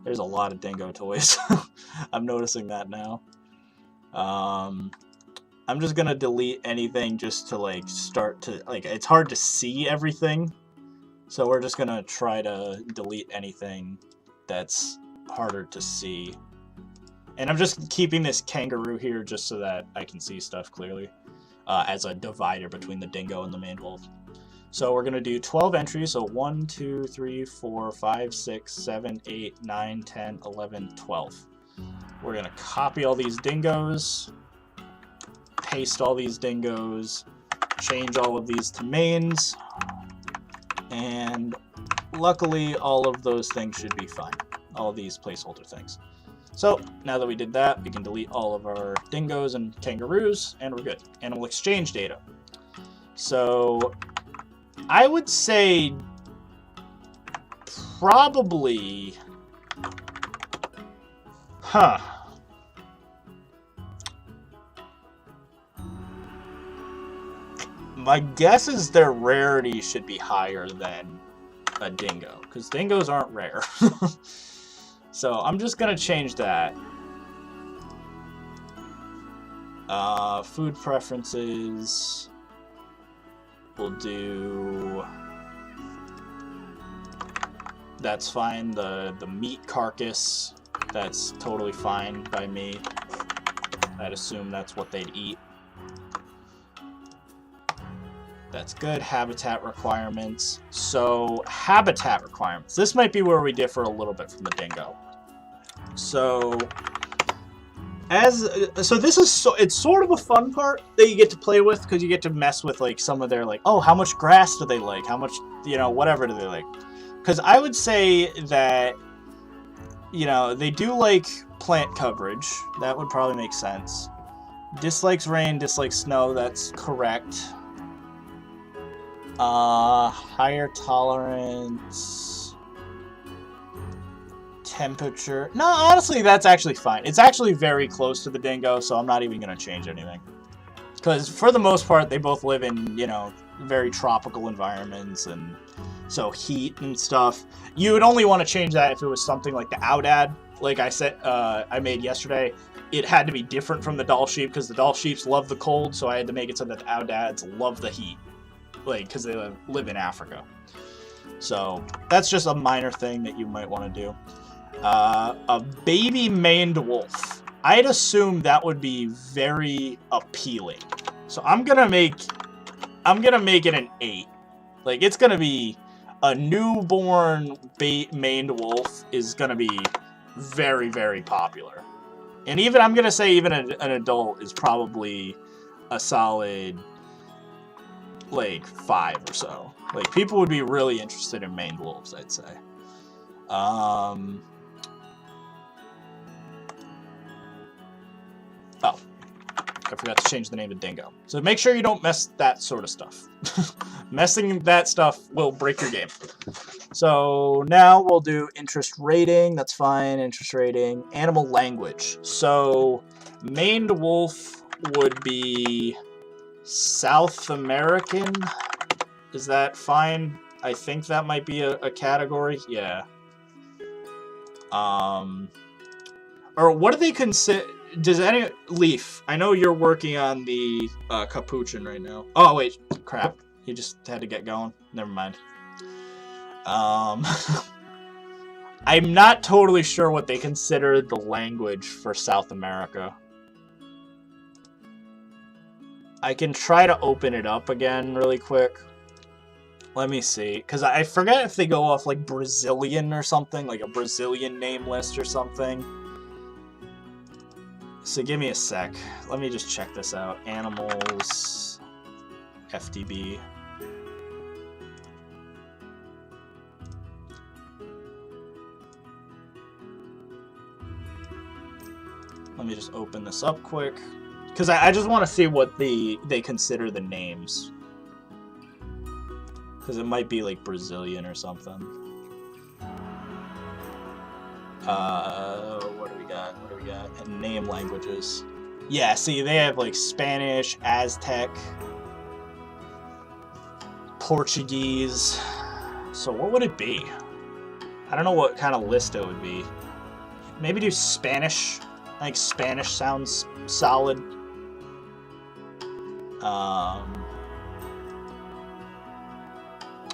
There's a lot of dingo toys. I'm noticing that now. I'm just gonna delete anything just to like start to like, it's hard to see everything. So we're just gonna try to delete anything that's harder to see. And I'm just keeping this kangaroo here just so that I can see stuff clearly as a divider between the dingo and the maned wolf. So we're going to do 12 entries, so 1, 2, 3, 4, 5, 6, 7, 8, 9, 10, 11, 12. We're going to copy all these dingoes, paste all these dingoes, change all of these to mains, and luckily all of those things should be fine, all these placeholder things. So now that we did that, we can delete all of our dingoes and kangaroos, and we're good. Animal exchange data. So I would say probably, my guess is their rarity should be higher than a dingo, because dingoes aren't rare. So I'm just gonna change that. Food preferences. We'll do... That's fine. The meat carcass, that's totally fine by me. I'd assume that's what they'd eat. That's good. Habitat requirements. So, habitat requirements. This might be where we differ a little bit from the dingo. So, this is it's sort of a fun part that you get to play with, because you get to mess with like some of their like, oh, how much grass do they like? How much, you know, whatever do they like? Because I would say that, you know, they do like plant coverage. That would probably make sense. Dislikes rain, dislikes snow. That's correct. Higher tolerance. Temperature. No, honestly, that's actually fine. It's actually very close to the dingo, so I'm not even going to change anything. Because for the most part, they both live in, you know, very tropical environments, and so heat and stuff. You would only want to change that if it was something like the Aoudad, like I said, I made yesterday. It had to be different from the Doll Sheep, because the Doll Sheeps love the cold, so I had to make it so that the Aoudads love the heat, like, because they live in Africa. So that's just a minor thing that you might want to do. A baby maned wolf. I'd assume that would be very appealing. So I'm gonna make it an 8. Like, it's gonna be a newborn maned wolf is gonna be very, very popular. And even, I'm gonna say even an adult is probably a solid, like, 5 or so. Like, people would be really interested in maned wolves, I'd say. Oh, I forgot to change the name to Dingo. So make sure you don't mess that sort of stuff. Messing that stuff will break your game. So now we'll do interest rating. That's fine. Interest rating. Animal language. So maned wolf would be South American. Is that fine? I think that might be a category. Yeah. Or what do they consider? Does any Leaf? I know you're working on the capuchin right now. Oh wait, crap! You just had to get going. Never mind. I'm not totally sure what they consider the language for South America. I can try to open it up again really quick. Let me see, because I forget if they go off like Brazilian or something, like a Brazilian name list or something. So give me a sec. Let me just check this out. Animals, FDB. Let me just open this up quick, because I just want to see what they consider the names. Because it might be like Brazilian or something. What do we got? What do we got? And name languages. Yeah, see, they have like Spanish, Aztec, Portuguese. So what would it be? I don't know what kind of list it would be. Maybe do Spanish. I think Spanish sounds solid.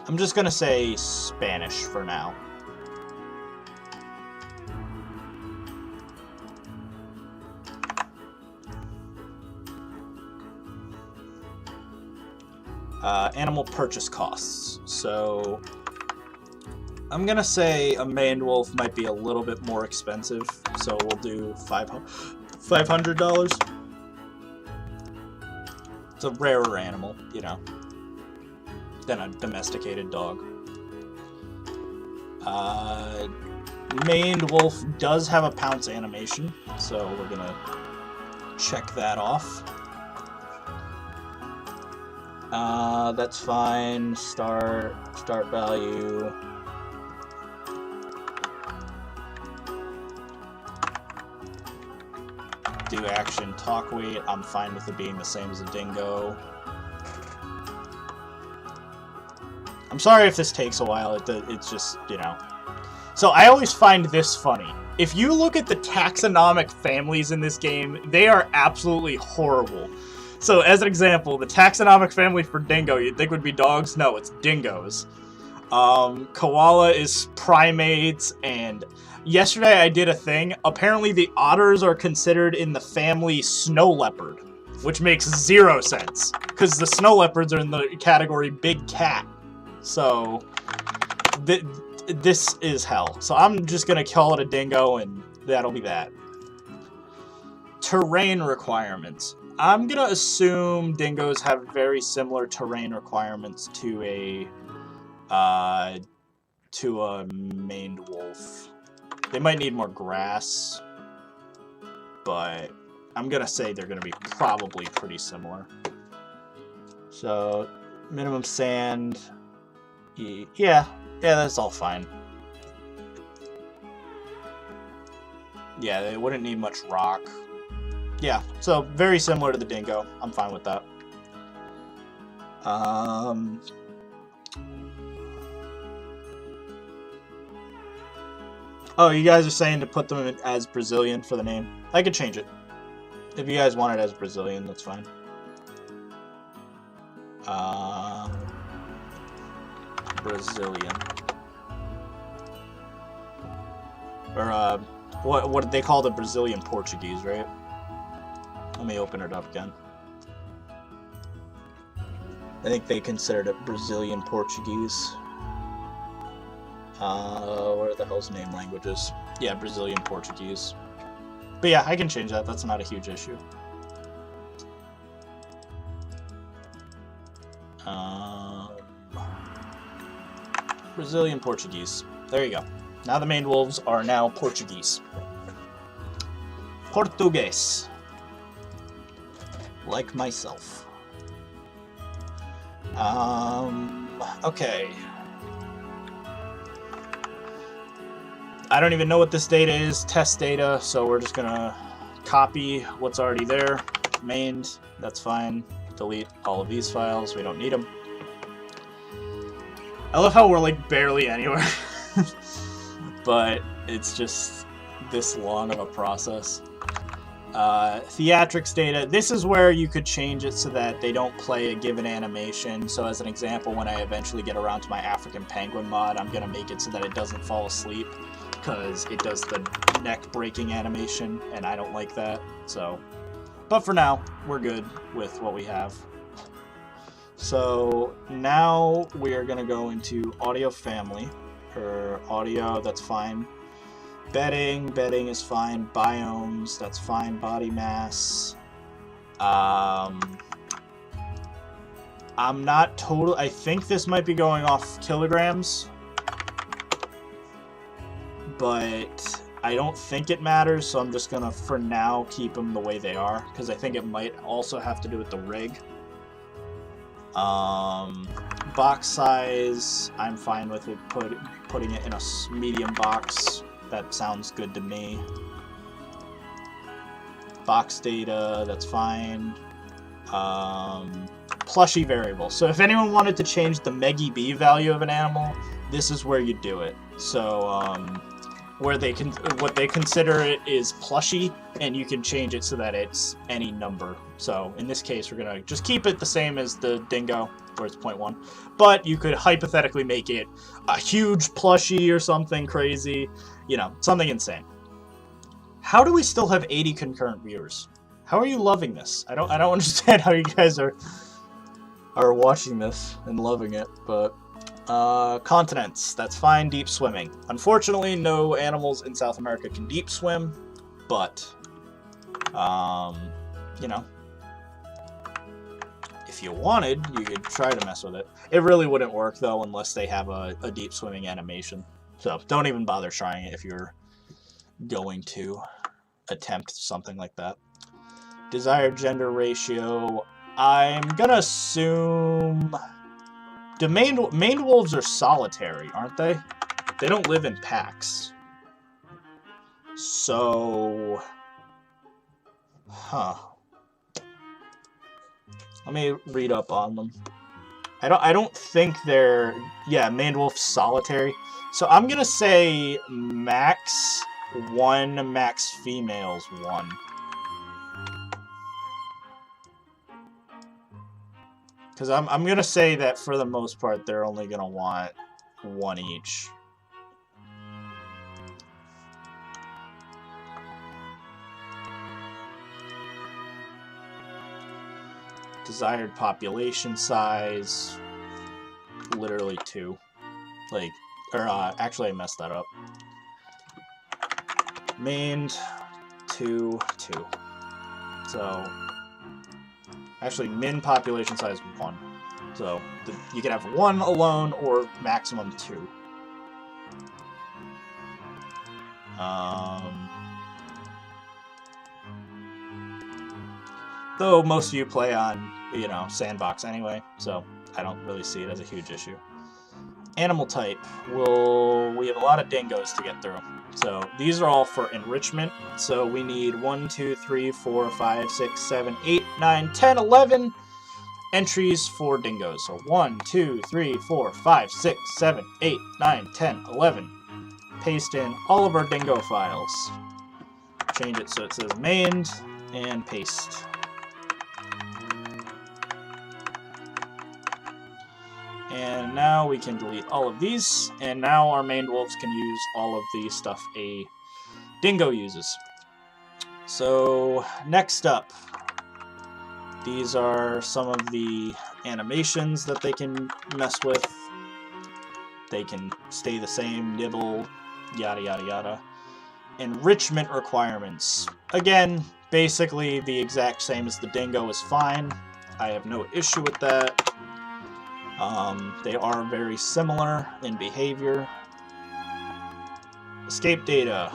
I'm just gonna say Spanish for now. Animal purchase costs. So I'm gonna say a maned wolf might be a little bit more expensive, so we'll do $500. It's a rarer animal, you know, than a domesticated dog. Maned wolf does have a pounce animation, so we're gonna check that off. That's fine. Start value. Do action, talk weight. I'm fine with it being the same as a dingo. I'm sorry if this takes a while. It's just, you know. So I always find this funny. If you look at the taxonomic families in this game, they are absolutely horrible. So as an example, the taxonomic family for dingo, you'd think would be dogs. No, it's dingoes. Koala is primates, and yesterday I did a thing. Apparently the otters are considered in the family snow leopard, which makes 0 sense, because the snow leopards are in the category big cat. So this is hell. So I'm just gonna call it a dingo, and that'll be that. Terrain requirements. I'm gonna assume dingoes have very similar terrain requirements to a maned wolf. They might need more grass, but I'm gonna say they're gonna be probably pretty similar. So Minimum sand. Yeah, that's all fine. Yeah, they wouldn't need much rock. Yeah, so very similar to the dingo. I'm fine with that. Oh, you guys are saying to put them as Brazilian for the name. I could change it. If you guys want it as Brazilian, that's fine. Brazilian. Or, what did they call the Brazilian Portuguese, right? Let me open it up again. I think they considered it Brazilian Portuguese. Where the hell's name languages? Yeah, Brazilian Portuguese. But yeah, I can change that. That's not a huge issue. Brazilian Portuguese. There you go. Now the main wolves are now Portuguese. Portuguese. Like myself. Okay. I don't even know what this data is, test data, so we're just gonna copy what's already there. Mained, that's fine. Delete all of these files, we don't need them. I love how we're like barely anywhere. But it's just this long of a process. Theatrics data, this is where you could change it so that they don't play a given animation. So as an example, when I eventually get around to my African penguin mod, I'm gonna make it so that it doesn't fall asleep, because it does the neck breaking animation and I don't like that. So, but for now we're good with what we have. So now we are going to go into audio family, or audio, that's fine. Bedding is fine. Biomes, that's fine. Body mass. I'm not total. I think this might be going off kilograms, but I don't think it matters, so I'm just gonna, for now, keep them the way they are, because I think it might also have to do with the rig. Box size, I'm fine with it, putting it in a medium box. That sounds good to me. Box data, that's fine. Plushie variable. So if anyone wanted to change the MegiB value of an animal, this is where you do it. So, where what they consider it is plushie, and you can change it so that it's any number. So in this case, we're gonna just keep it the same as the dingo, where it's 0.1. But you could hypothetically make it a huge plushie or something crazy, you know, something insane. How do we still have 80 concurrent viewers? How are you loving this? I don't understand how you guys are watching this and loving it, but. Continents, that's fine. Deep swimming. Unfortunately, no animals in South America can deep swim, but, you know, if you wanted, you could try to mess with it. It really wouldn't work, though, unless they have a deep swimming animation. So, don't even bother trying it if you're going to attempt something like that. Desired gender ratio, I'm gonna assume... The maned wolves are solitary, aren't they? They don't live in packs. So... Huh. Let me read up on them. I don't think they're... Yeah, maned wolf solitary. So I'm gonna say max 1, max females 1. Because I'm going to say that for the most part, they're only going to want 1 each. Desired population size, literally 2. Like, or actually I messed that up. Mained 2, 2. So... Actually, min population size 1. So, you can have 1 alone or maximum 2. Though most of you play on, you know, Sandbox anyway, so I don't really see it as a huge issue. Animal type, we have a lot of dingoes to get through. So these are all for enrichment. So we need 1, 2, 3, 4, 5, 6, 7, 8, 9, 10, 11 entries for dingoes. So 1, 2, 3, 4, 5, 6, 7, 8, 9, 10, 11. Paste in all of our dingo files. Change it so it says mained and paste. And now we can delete all of these, and now our maned wolves can use all of the stuff a dingo uses. So next up, these are some of the animations that they can mess with. They can stay the same, nibble, yada yada yada. Enrichment requirements. Again, basically the exact same as the dingo is fine. I have no issue with that. They are very similar in behavior. Escape data.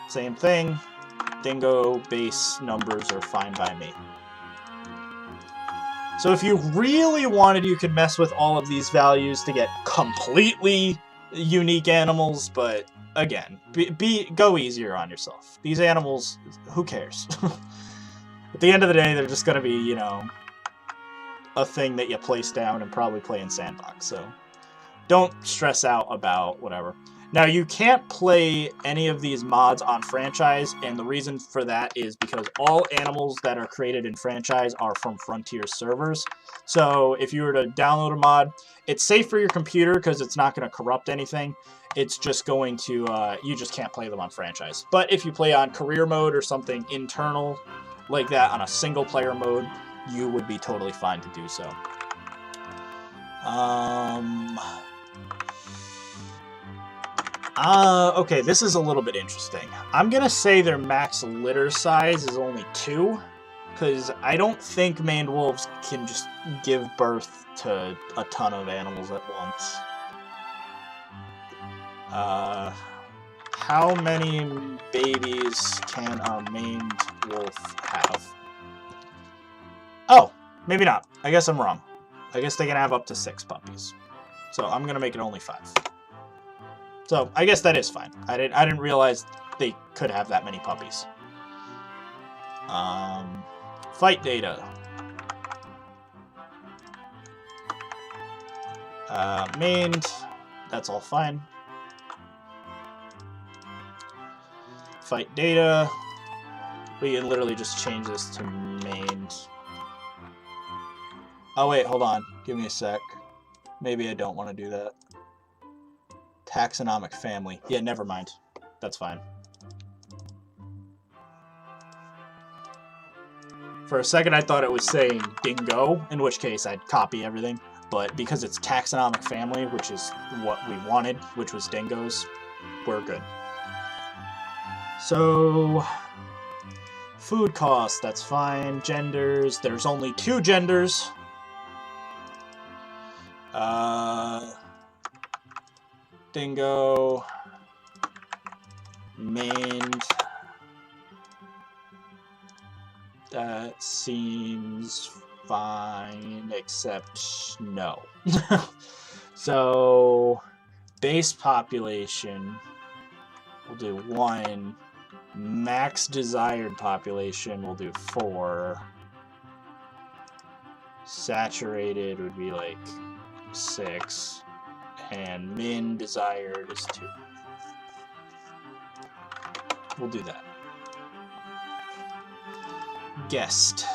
Same thing. Dingo base numbers are fine by me. So if you really wanted, you could mess with all of these values to get completely unique animals, but again, go easier on yourself. These animals, who cares? At the end of the day, they're just going to be, you know, a thing that you place down and probably play in Sandbox, so don't stress out about whatever. Now, you can't play any of these mods on Franchise, and the reason for that is because all animals that are created in Franchise are from Frontier servers. So if you were to download a mod, it's safe for your computer because it's not going to corrupt anything. It's just going to, you just can't play them on Franchise. But if you play on career mode or something internal like that on a single player mode, you would be totally fine to do so. Okay, this is a little bit interesting. I'm gonna say their max litter size is only 2, because I don't think maned wolves can just give birth to a ton of animals at once. How many babies can a maned wolf have? Oh, maybe not. I guess I'm wrong. I guess they can have up to 6 puppies. So I'm gonna make it only 5. So I guess that is fine. I didn't realize they could have that many puppies. Fight data. Maned. That's all fine. Fight data. We can literally just change this to maned. Oh wait, hold on. Give me a sec. Maybe I don't want to do that. Taxonomic family. Yeah, never mind. That's fine. For a second I thought it was saying dingo, in which case I'd copy everything. But because it's taxonomic family, which is what we wanted, which was dingoes, we're good. So, food costs, that's fine. Genders, there's only 2 genders. Dingo, maned, that seems fine, except no. So, base population, we'll do 1, max desired population, we'll do 4, saturated would be like 6, and min desired is 2. We'll do that. Guessed.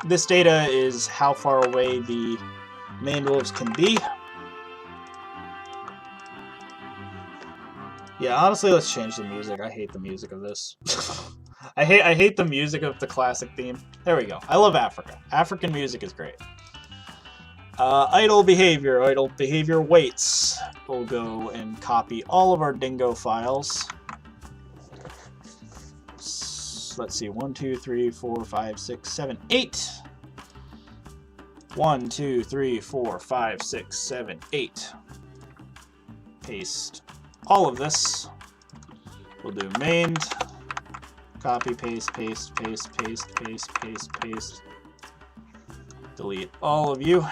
This data is how far away the maned wolves can be. Yeah, honestly, let's change the music. I hate the music of this. I hate the music of the classic theme. There we go. I love Africa. African music is great. Idle behavior. Idle behavior weights. We'll go and copy all of our dingo files. Let's see. 1, 2, 3, 4, 5, 6, 7, 8. 1, 2, 3, 4, 5, 6, 7, 8. Paste all of this. We'll do maned. Copy, paste, paste, paste, paste, paste, paste, paste. Delete all of you.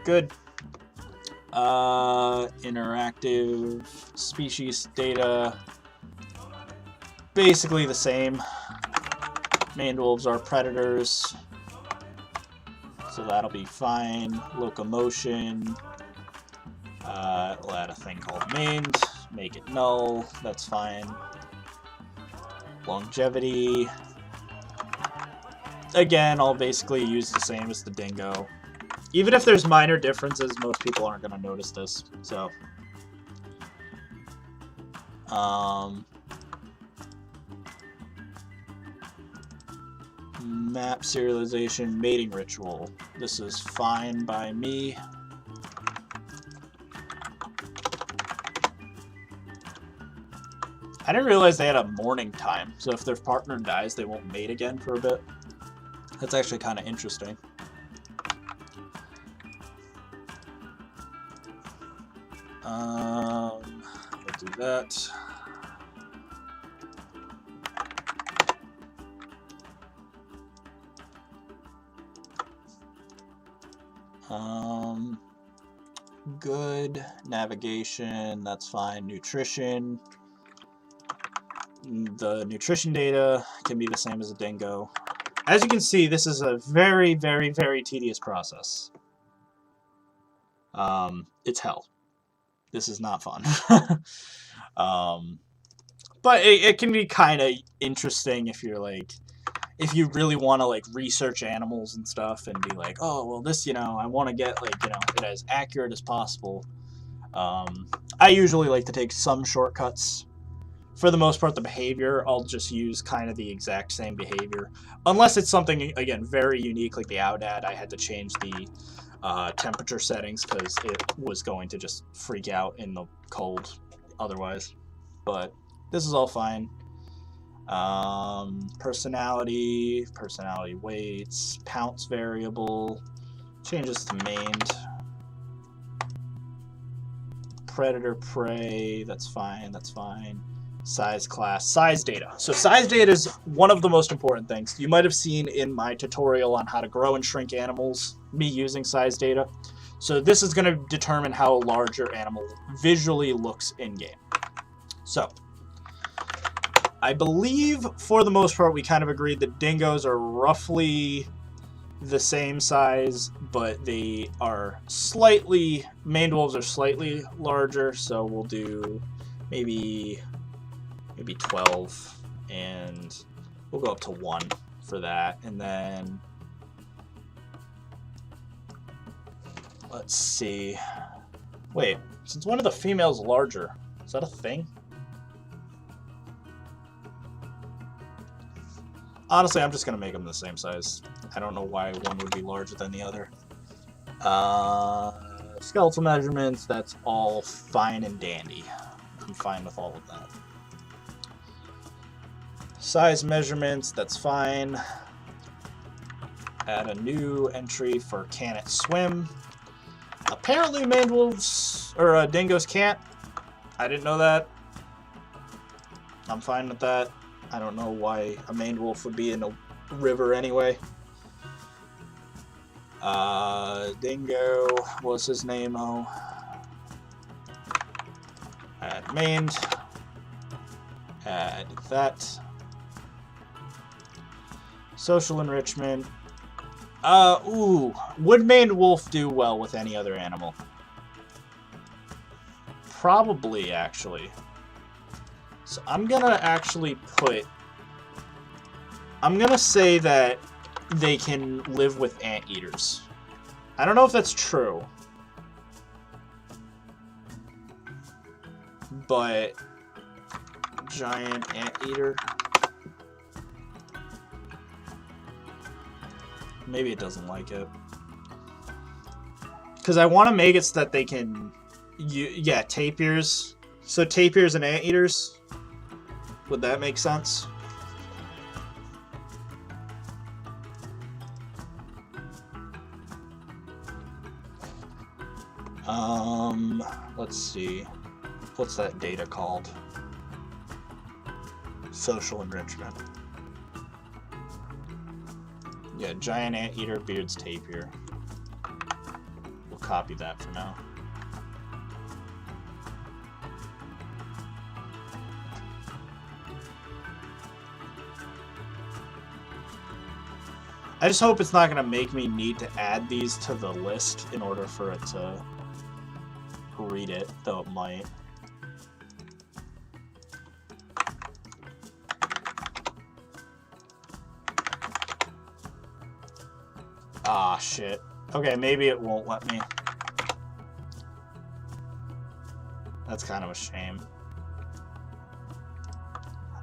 Good. Interactive species data. Basically the same. Maned wolves are predators. So that'll be fine. Locomotion. We'll add a thing called maned. Make it null. That's fine. Longevity. Again, I'll basically use the same as the dingo. Even if there's minor differences, most people aren't going to notice this. So, map serialization, mating ritual. This is fine by me. I didn't realize they had a morning time, so if their partner dies, they won't mate again for a bit. That's actually kind of interesting. We'll do that. Good. Navigation, that's fine. Nutrition. The nutrition data can be the same as a dingo. As you can see, this is a very, very, very tedious process. It's hell. This is not fun. But it can be kind of interesting if you're like, if you really want to like research animals and stuff and be like, oh, well, this, you know, I want to get like, you know, it as accurate as possible. I usually like to take some shortcuts. For the most part, the behavior, I'll just use kind of the exact same behavior. Unless it's something, again, very unique, like the Aoudad, I had to change the temperature settings because it was going to just freak out in the cold otherwise. But this is all fine. Personality weights, pounce variable, changes to maned. Predator, prey, that's fine, that's fine. Size class, size data. So size data is one of the most important things. You might have seen in my tutorial on how to grow and shrink animals, me using size data. So this is going to determine how a larger animal visually looks in-game. So, I believe for the most part we kind of agreed that dingoes are roughly the same size, but they are slightly, maned wolves are slightly larger, so we'll do maybe 12, and we'll go up to 1 for that, and then let's see. Wait, since one of the females larger, is that a thing? Honestly, I'm just gonna make them the same size. I don't know why one would be larger than the other. Skeletal measurements, that's all fine and dandy. I'm fine with all of that. Size measurements, that's fine. Add a new entry for can it swim. Apparently maned wolves, or dingoes can't. I didn't know that. I'm fine with that. I don't know why a maned wolf would be in a river anyway. Dingo, what's his name? Oh. Add maned. Add that. Social enrichment. Would maned wolf do well with any other animal? Probably, actually. So I'm gonna actually I'm gonna say that they can live with anteaters. I don't know if that's true, but giant anteater. Maybe it doesn't like it. Because I want to make it so that they can... yeah, tapirs. So tapirs and anteaters. Would that make sense? Let's see. What's that data called? Social enrichment. Yeah, giant anteater, Beard's tapir. We'll copy that for now. I just hope it's not going to make me need to add these to the list in order for it to read it, though it might. Ah, shit. Okay, maybe it won't let me. That's kind of a shame.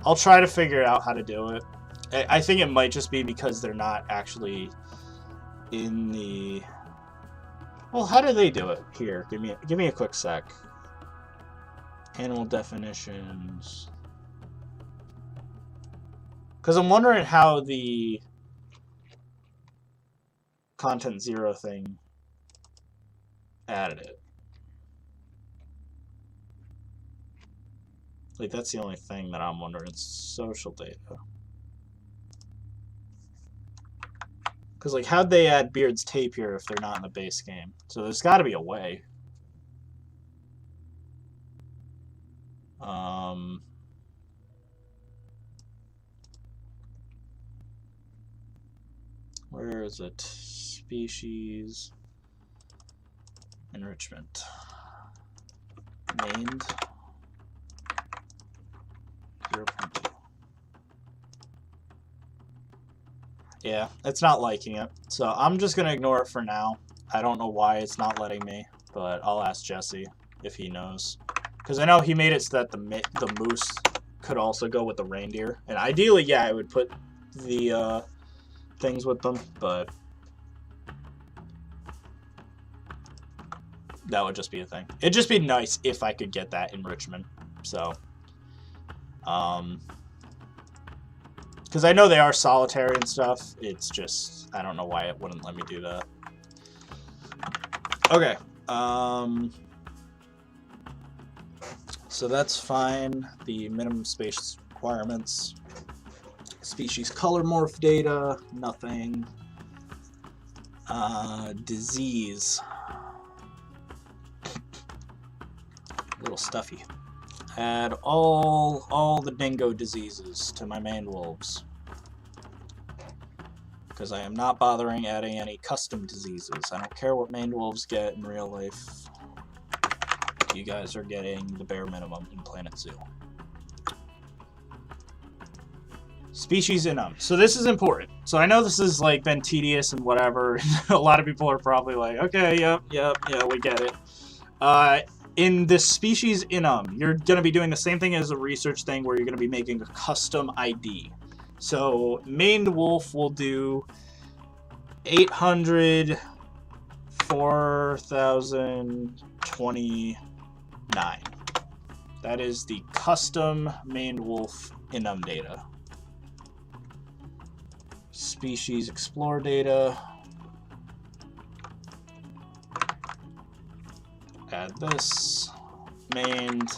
I'll try to figure out how to do it. I think it might just be because they're not actually in the... Well, how do they do it? Here, give me a quick sec. Animal definitions. Because I'm wondering how the content 0 thing added it. Like, that's the only thing that I'm wondering. It's social data. Because, like, how'd they add Beard's tapir if they're not in the base game? So there's got to be a way. Where is it? Species enrichment. Named 0.2. Yeah, it's not liking it. So I'm just going to ignore it for now. I don't know why it's not letting me, but I'll ask Jesse if he knows. Because I know he made it so that the moose could also go with the reindeer. And ideally, yeah, I would put the things with them, but that would just be a thing. It'd just be nice if I could get that enrichment. So, because I know they are solitary and stuff. It's just, I don't know why it wouldn't let me do that. Okay. So that's fine. The minimum space requirements. Species color morph data, nothing. Disease. A little stuffy. Add all the dingo diseases to my maned wolves. Because I am not bothering adding any custom diseases. I don't care what maned wolves get in real life. You guys are getting the bare minimum in Planet Zoo. Species in them. So this is important. So I know this has like been tedious and whatever. A lot of people are probably like, okay, yep, we get it. In this species in them, you're going to be doing the same thing as a research thing where you're going to be making a custom ID. So maned wolf will do 800 4029. That is the custom maned wolf in them data. Species explore data. Add this. Maned.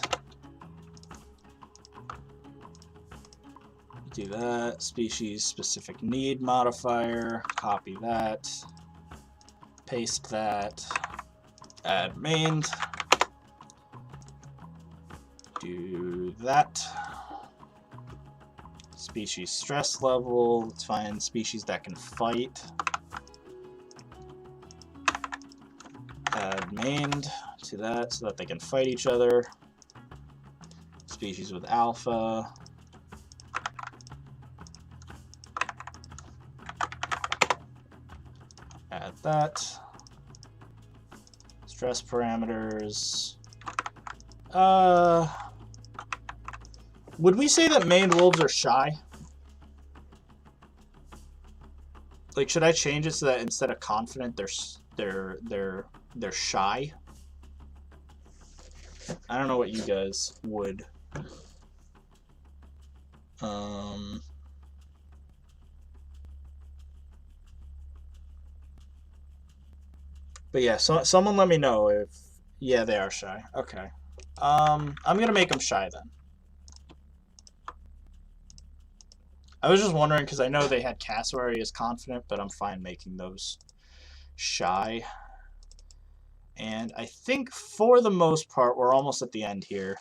Do that. Species specific need modifier. Copy that. Paste that. Add maned. Do that. Species stress level. Let's find species that can fight. Add maned to that so that they can fight each other. Species with alpha. Add that. Stress parameters. Would we say that maned wolves are shy? Like, should I change it so that instead of confident, they're shy? I don't know what you guys would. But yeah, so someone let me know if yeah, they are shy. Okay. I'm gonna make them shy then. I was just wondering because I know they had cassowary as confident, but I'm fine making those shy. And I think for the most part, we're almost at the end here.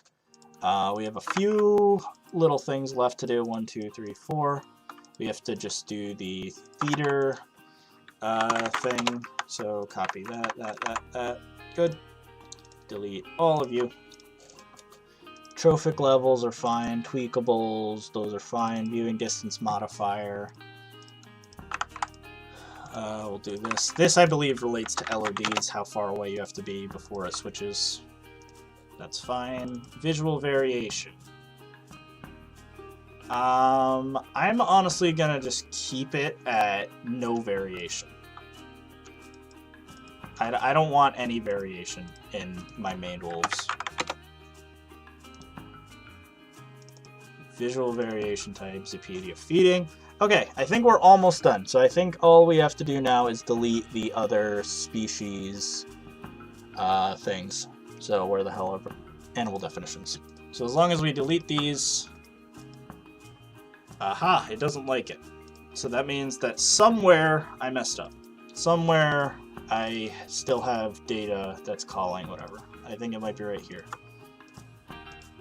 We have a few little things left to do. 1, 2, 3, 4. We have to just do the theater thing. So copy that. Good. Delete all of you. Trophic levels are fine. Tweakables, those are fine. Viewing distance modifier. We'll do this. This, I believe, relates to LODs, how far away you have to be before it switches. That's fine. Visual variation. I'm honestly gonna just keep it at no variation. I don't want any variation in my main wolves. Visual variation type, Zoopedia feeding. Okay, I think we're almost done. So I think all we have to do now is delete the other species things. So where the hell are animal definitions? So as long as we delete these, aha, it doesn't like it. So that means that somewhere I messed up. Somewhere I still have data that's calling whatever. I think it might be right here.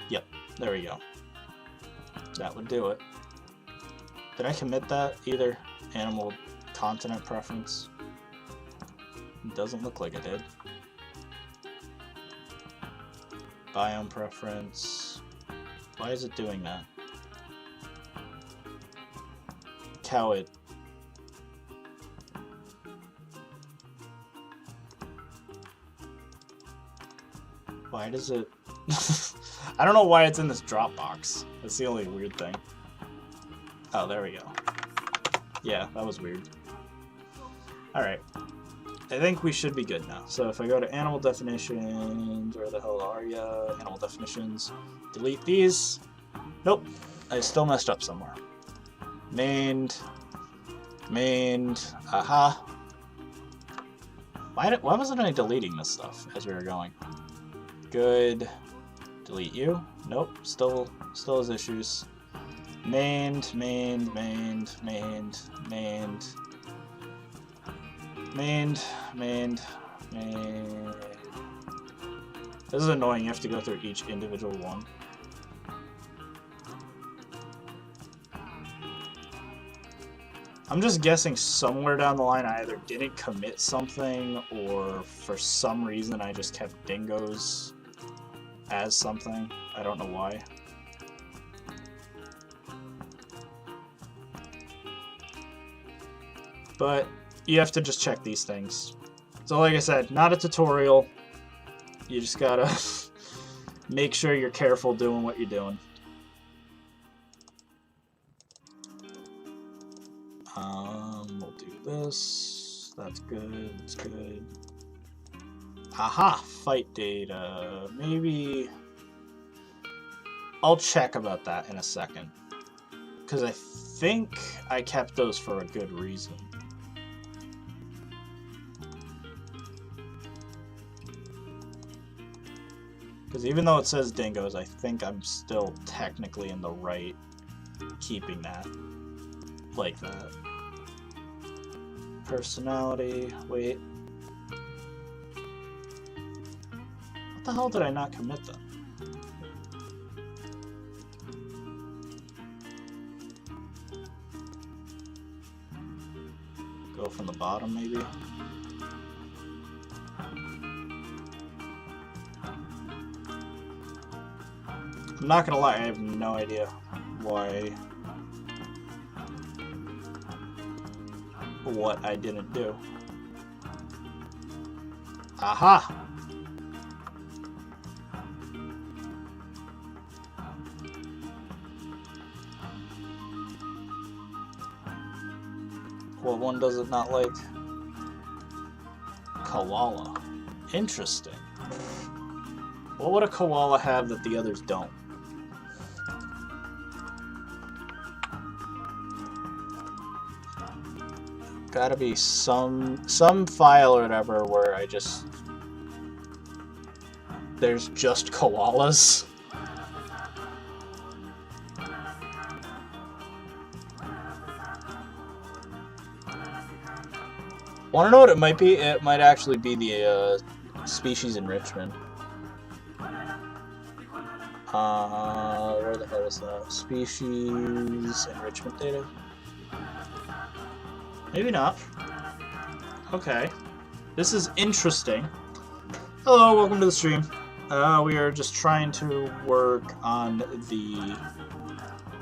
Yep, there we go. That would do it. Did I commit that either? Animal continent preference? It doesn't look like I did. Biome preference. Why is it doing that? Cow it. Why does it... I don't know why it's in this Dropbox. That's the only weird thing. Oh, there we go. Yeah, that was weird. Alright. I think we should be good now. So if I go to animal definitions, where the hell are ya? Animal definitions. Delete these. Nope. I still messed up somewhere. Mained. Aha. Why wasn't I deleting this stuff as we were going? Good. Delete you. Nope. Still has issues. Mained. This is annoying. You have to go through each individual one. I'm just guessing somewhere down the line I either didn't commit something or for some reason I just kept dingoes as something. I don't know why. But you have to just check these things. So like I said, not a tutorial. You just gotta make sure you're careful doing what you're doing. We'll do this. That's good. That's good. Aha! Fight data. Maybe... I'll check about that in a second. Because I think I kept those for a good reason. Because even though it says dingoes, I think I'm still technically in the right keeping that like that. Personality, wait. What the hell did I not commit then? Go from the bottom, maybe? I'm not gonna lie, I have no idea why... what I didn't do. Aha! What one does it not like? Koala. Interesting. What would a koala have that the others don't? Gotta be some file or whatever where I just... there's just koalas. Want to know what it might be? It might actually be the species enrichment. Where the hell is that? Species enrichment data? Maybe not. Okay. This is interesting. Hello, welcome to the stream. We are just trying to work on the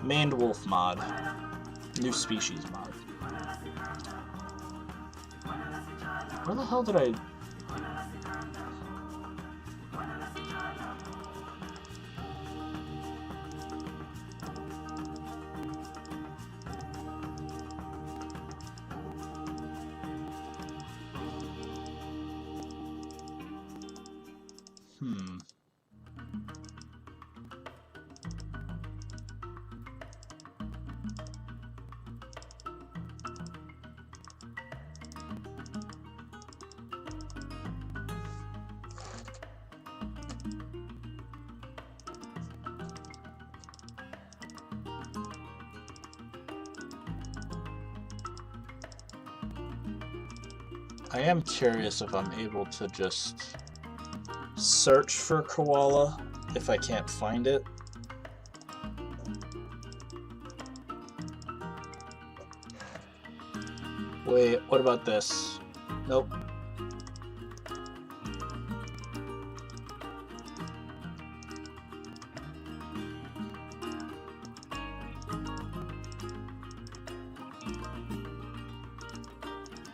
maned wolf mod. New species mod. Where the hell did I... I am curious if I'm able to just search for koala if I can't find it. Wait, what about this? Nope.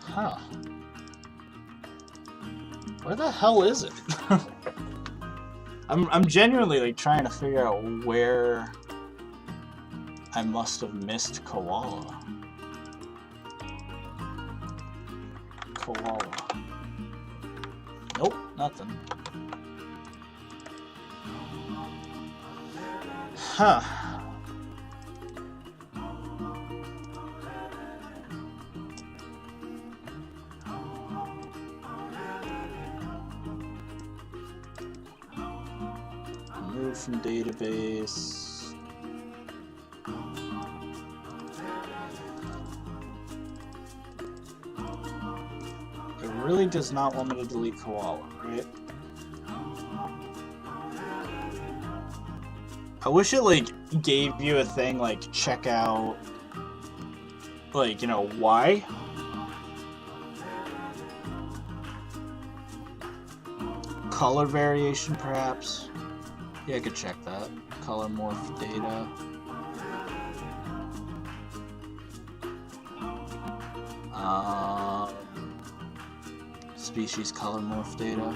Huh. Where the hell is it? I'm genuinely like trying to figure out where I must have missed koala. Koala. Nope, nothing. Huh. Remove from database. It really does not want me to delete koala, right? I wish it like gave you a thing like check out, like, you know, why? Color variation, perhaps? Yeah, I could check that. Color morph data. Species color morph data.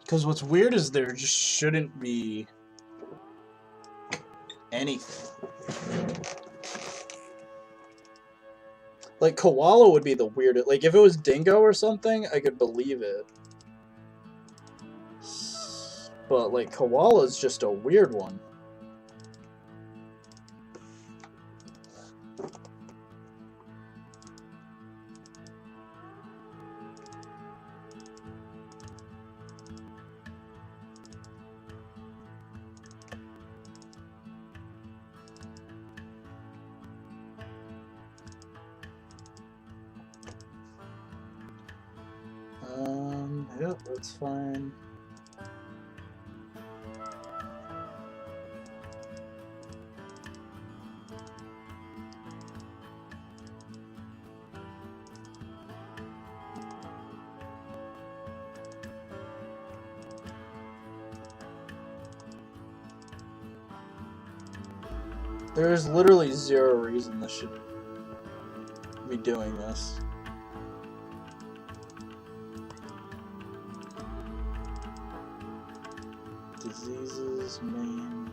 Because what's weird is there just shouldn't be anything. Like, koala would be the weirdest. Like, if it was dingo or something, I could believe it. But, like, koala is just a weird one. Yep, that's fine. There is literally zero reason this should be doing this. Diseases named.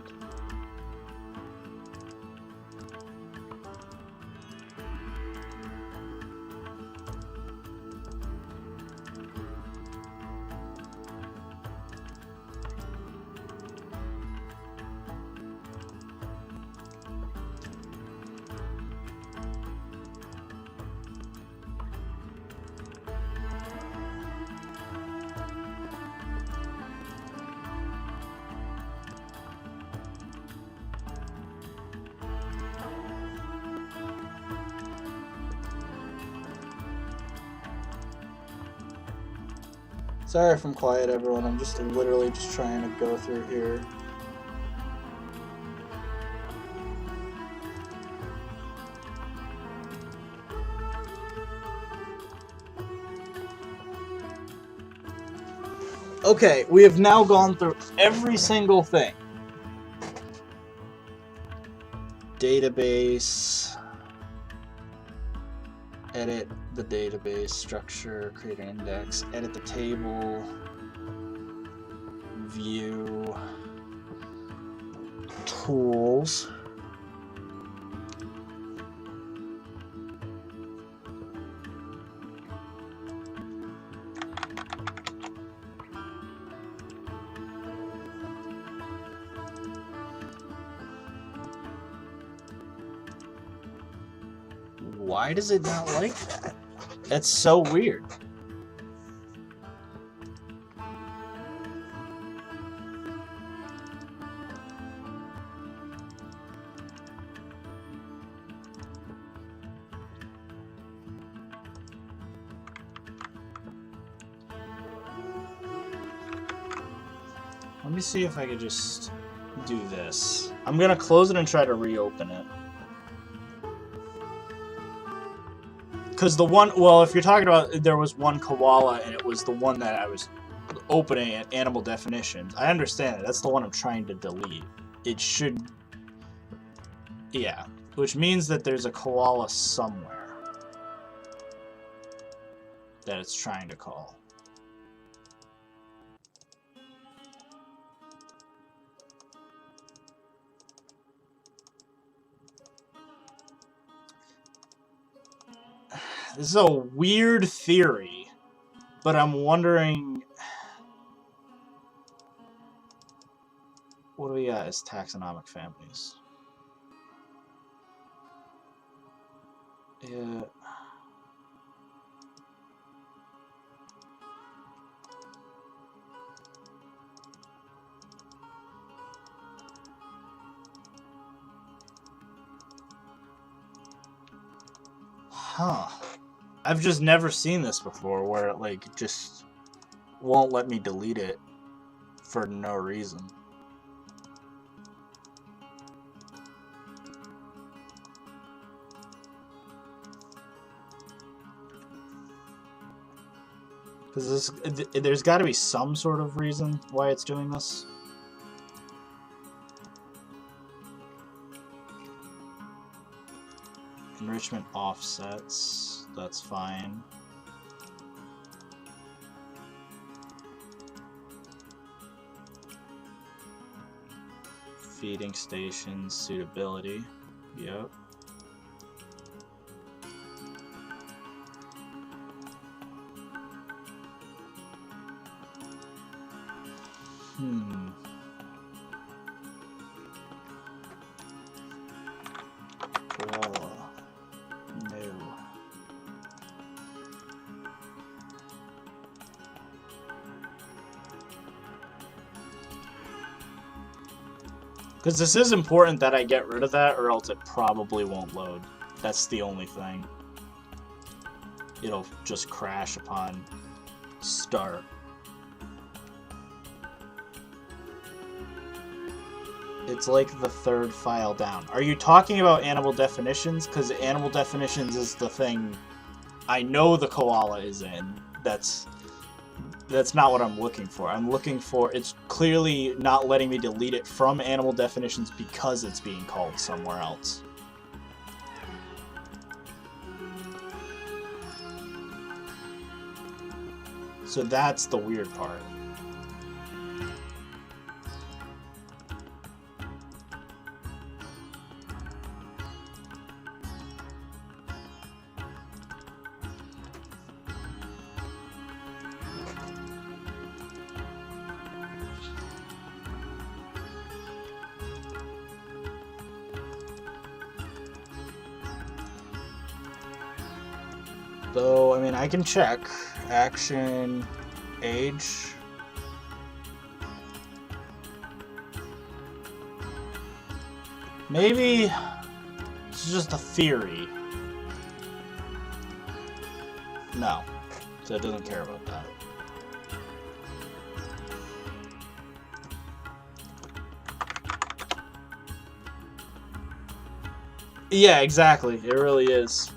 Sorry if I'm quiet, everyone. I'm just literally just trying to go through here. Okay, we have now gone through every single thing. Database. Edit the database structure, create an index, edit the table, view, tools. Why does it not like that? That's so weird. Let me see if I could just do this. I'm gonna close it and try to reopen it. Because the one, well, if you're talking about, there was one koala and it was the one that I was opening at animal definitions. I understand it. That's the one I'm trying to delete. It should, yeah. Which means that there's a koala somewhere that it's trying to call. This is a weird theory, but I'm wondering, what do we got as taxonomic families? Yeah. Huh. I've just never seen this before, where it, like, just won't let me delete it for no reason. Because there's got to be some sort of reason why it's doing this. Enrichment offsets, that's fine. Feeding stations, suitability, yep. Koala. No. Because this is important that I get rid of that, or else it probably won't load. That's the only thing. It'll just crash upon start. It's like the third file down. Are you talking about animal definitions? Because animal definitions is the thing I know the koala is in. That's not what I'm looking for. I'm looking for, it's clearly not letting me delete it from animal definitions because it's being called somewhere else. So that's the weird part. So, I mean, I can check. Action, age. Maybe it's just a theory. No. So it doesn't care about that. Yeah, exactly. It really is.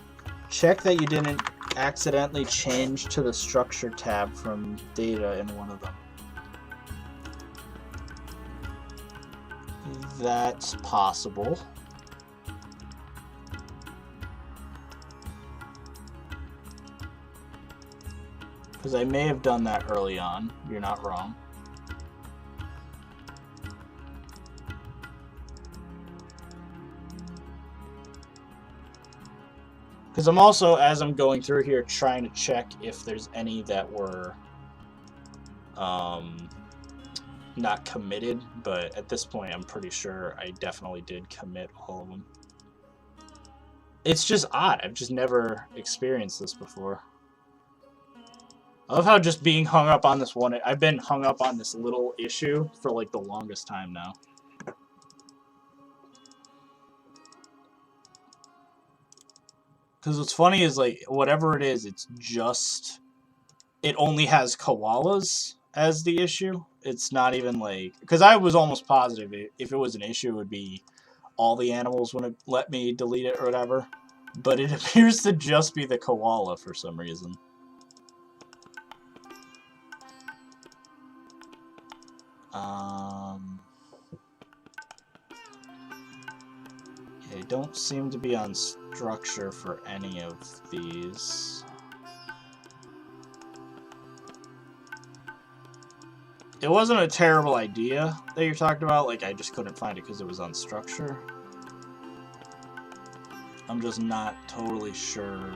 Check that you didn't accidentally change to the structure tab from data in one of them. That's possible. Because I may have done that early on. You're not wrong. Because I'm also, as I'm going through here, trying to check if there's any that were not committed, but at this point I'm pretty sure I definitely did commit all of them. It's just odd. I've just never experienced this before. I love how just being hung up on this one... I've been hung up on this little issue for like the longest time now. Because what's funny is, like, whatever it is, it's just... It only has koalas as the issue. It's not even, like... Because I was almost positive if it was an issue, it would be all the animals wouldn't let me delete it or whatever. But it appears to just be the koala for some reason. They don't seem to be on structure for any of these. It wasn't a terrible idea that you're talking about, like I just couldn't find it because it was on structure. I'm just not totally sure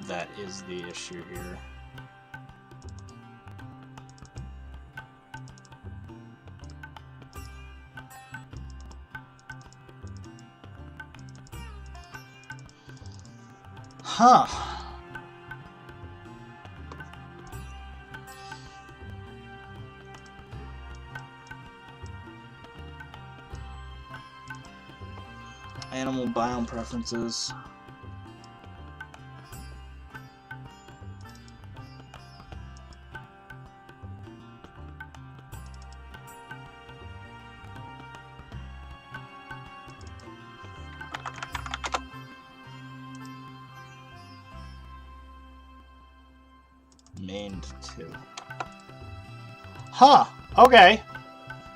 that is the issue here. Huh. Animal biome preferences. Named 2. Huh. Okay.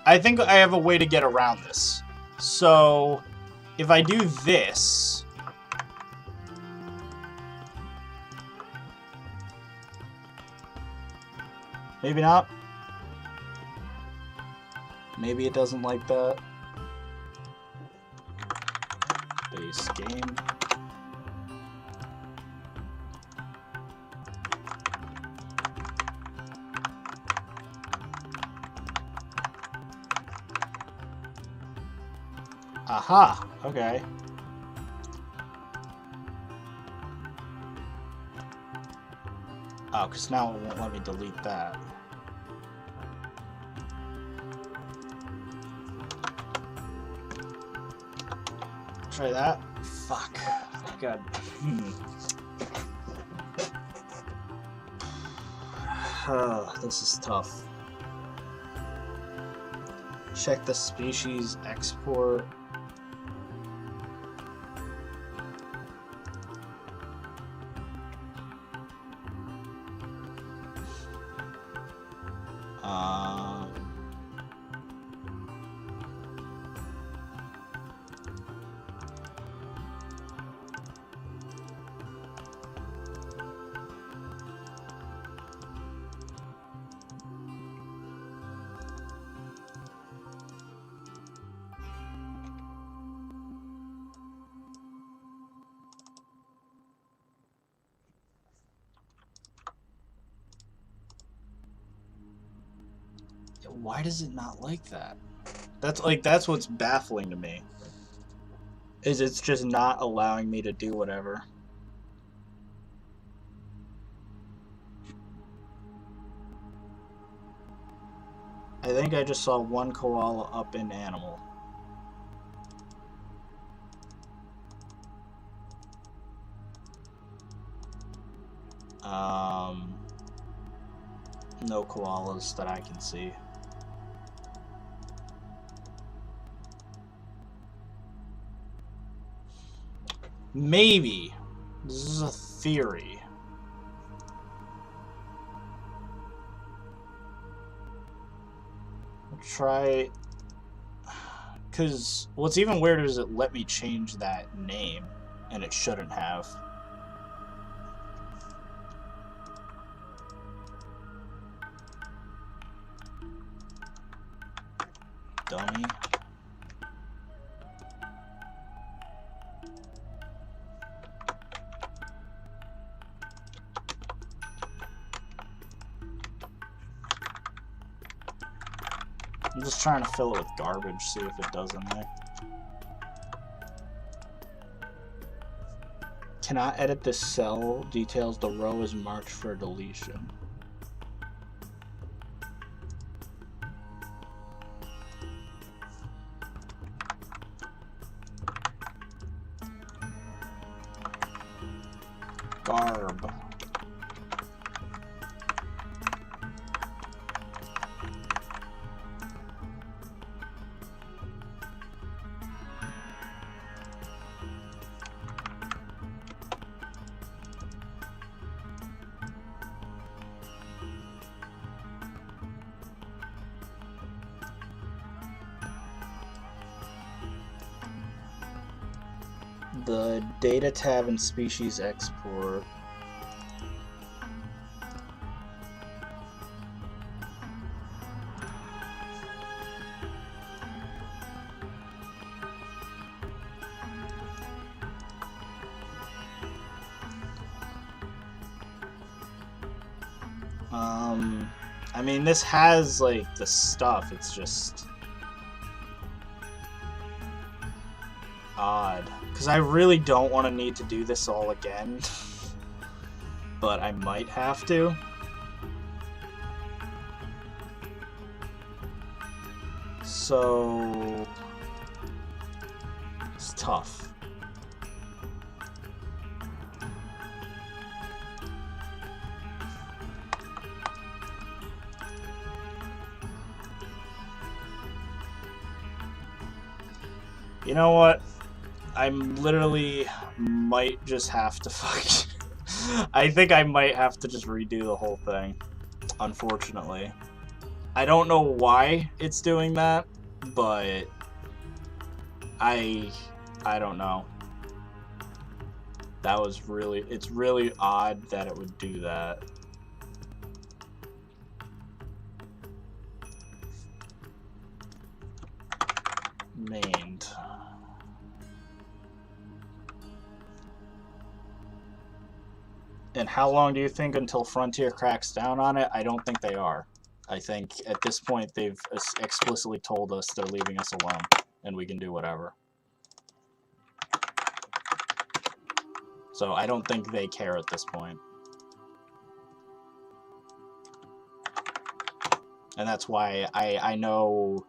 I think I have a way to get around this. So, if I do this... Maybe not. Maybe it doesn't like that. Base game. Aha! Okay. Oh, because now it won't let me delete that. Try that? Fuck. God. This is tough. Check the species export. Why does it not like that? That's what's baffling to me. Is it's just not allowing me to do whatever. I think I just saw one koala up in animal. No koalas that I can see. Maybe. This is a theory. Try... Because what's even weirder is it let me change that name, and it shouldn't have. Dummy. I'm just trying to fill it with garbage, see if it does anything. Cannot edit this cell details. The row is marked for deletion. Garb. The data tab and species export. I mean, this has like the stuff, it's just odd. Because I really don't want to need to do this all again. But I might have to. So... it's tough. You know what? I literally might just have to I think I might have to just redo the whole thing, unfortunately. I don't know why it's doing that, but I don't know. That was really, it's really odd that it would do that. Mained. And how long do you think until Frontier cracks down on it? I don't think they are. I think at this point they've explicitly told us they're leaving us alone and we can do whatever. So I don't think they care at this point. And that's why I know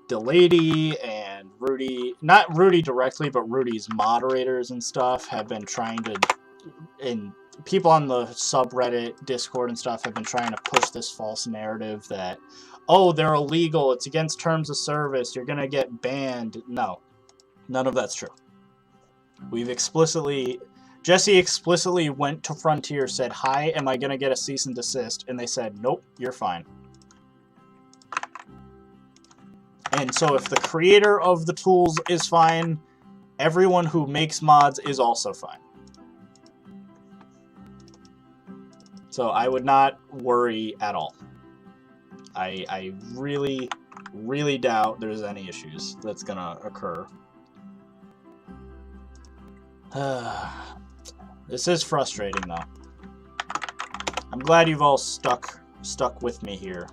Delady and Rudy, not Rudy directly, but Rudy's moderators and stuff have been trying to, and people on the subreddit, Discord and stuff have been trying to push this false narrative that, oh, they're illegal, it's against terms of service, you're gonna get banned. No, none of that's true. We've explicitly, Jesse explicitly went to Frontier, said, hi, am I gonna get a cease and desist? And they said, nope, you're fine. And so if the creator of the tools is fine, everyone who makes mods is also fine. So I would not worry at all. I really, really doubt there's any issues that's gonna occur. This is frustrating though. I'm glad you've all stuck with me here.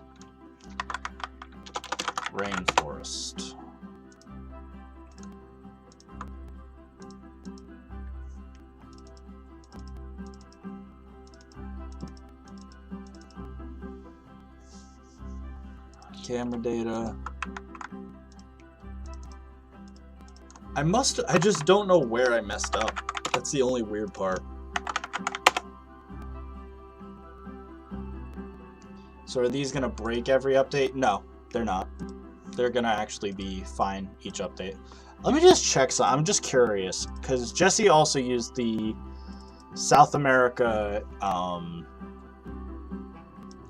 Rainforest. Camera data. I just don't know where I messed up. That's the only weird part. So are these gonna break every update? No, they're not. they're gonna actually be fine each update. Let me just check some. I'm just curious because Jesse also used the South America.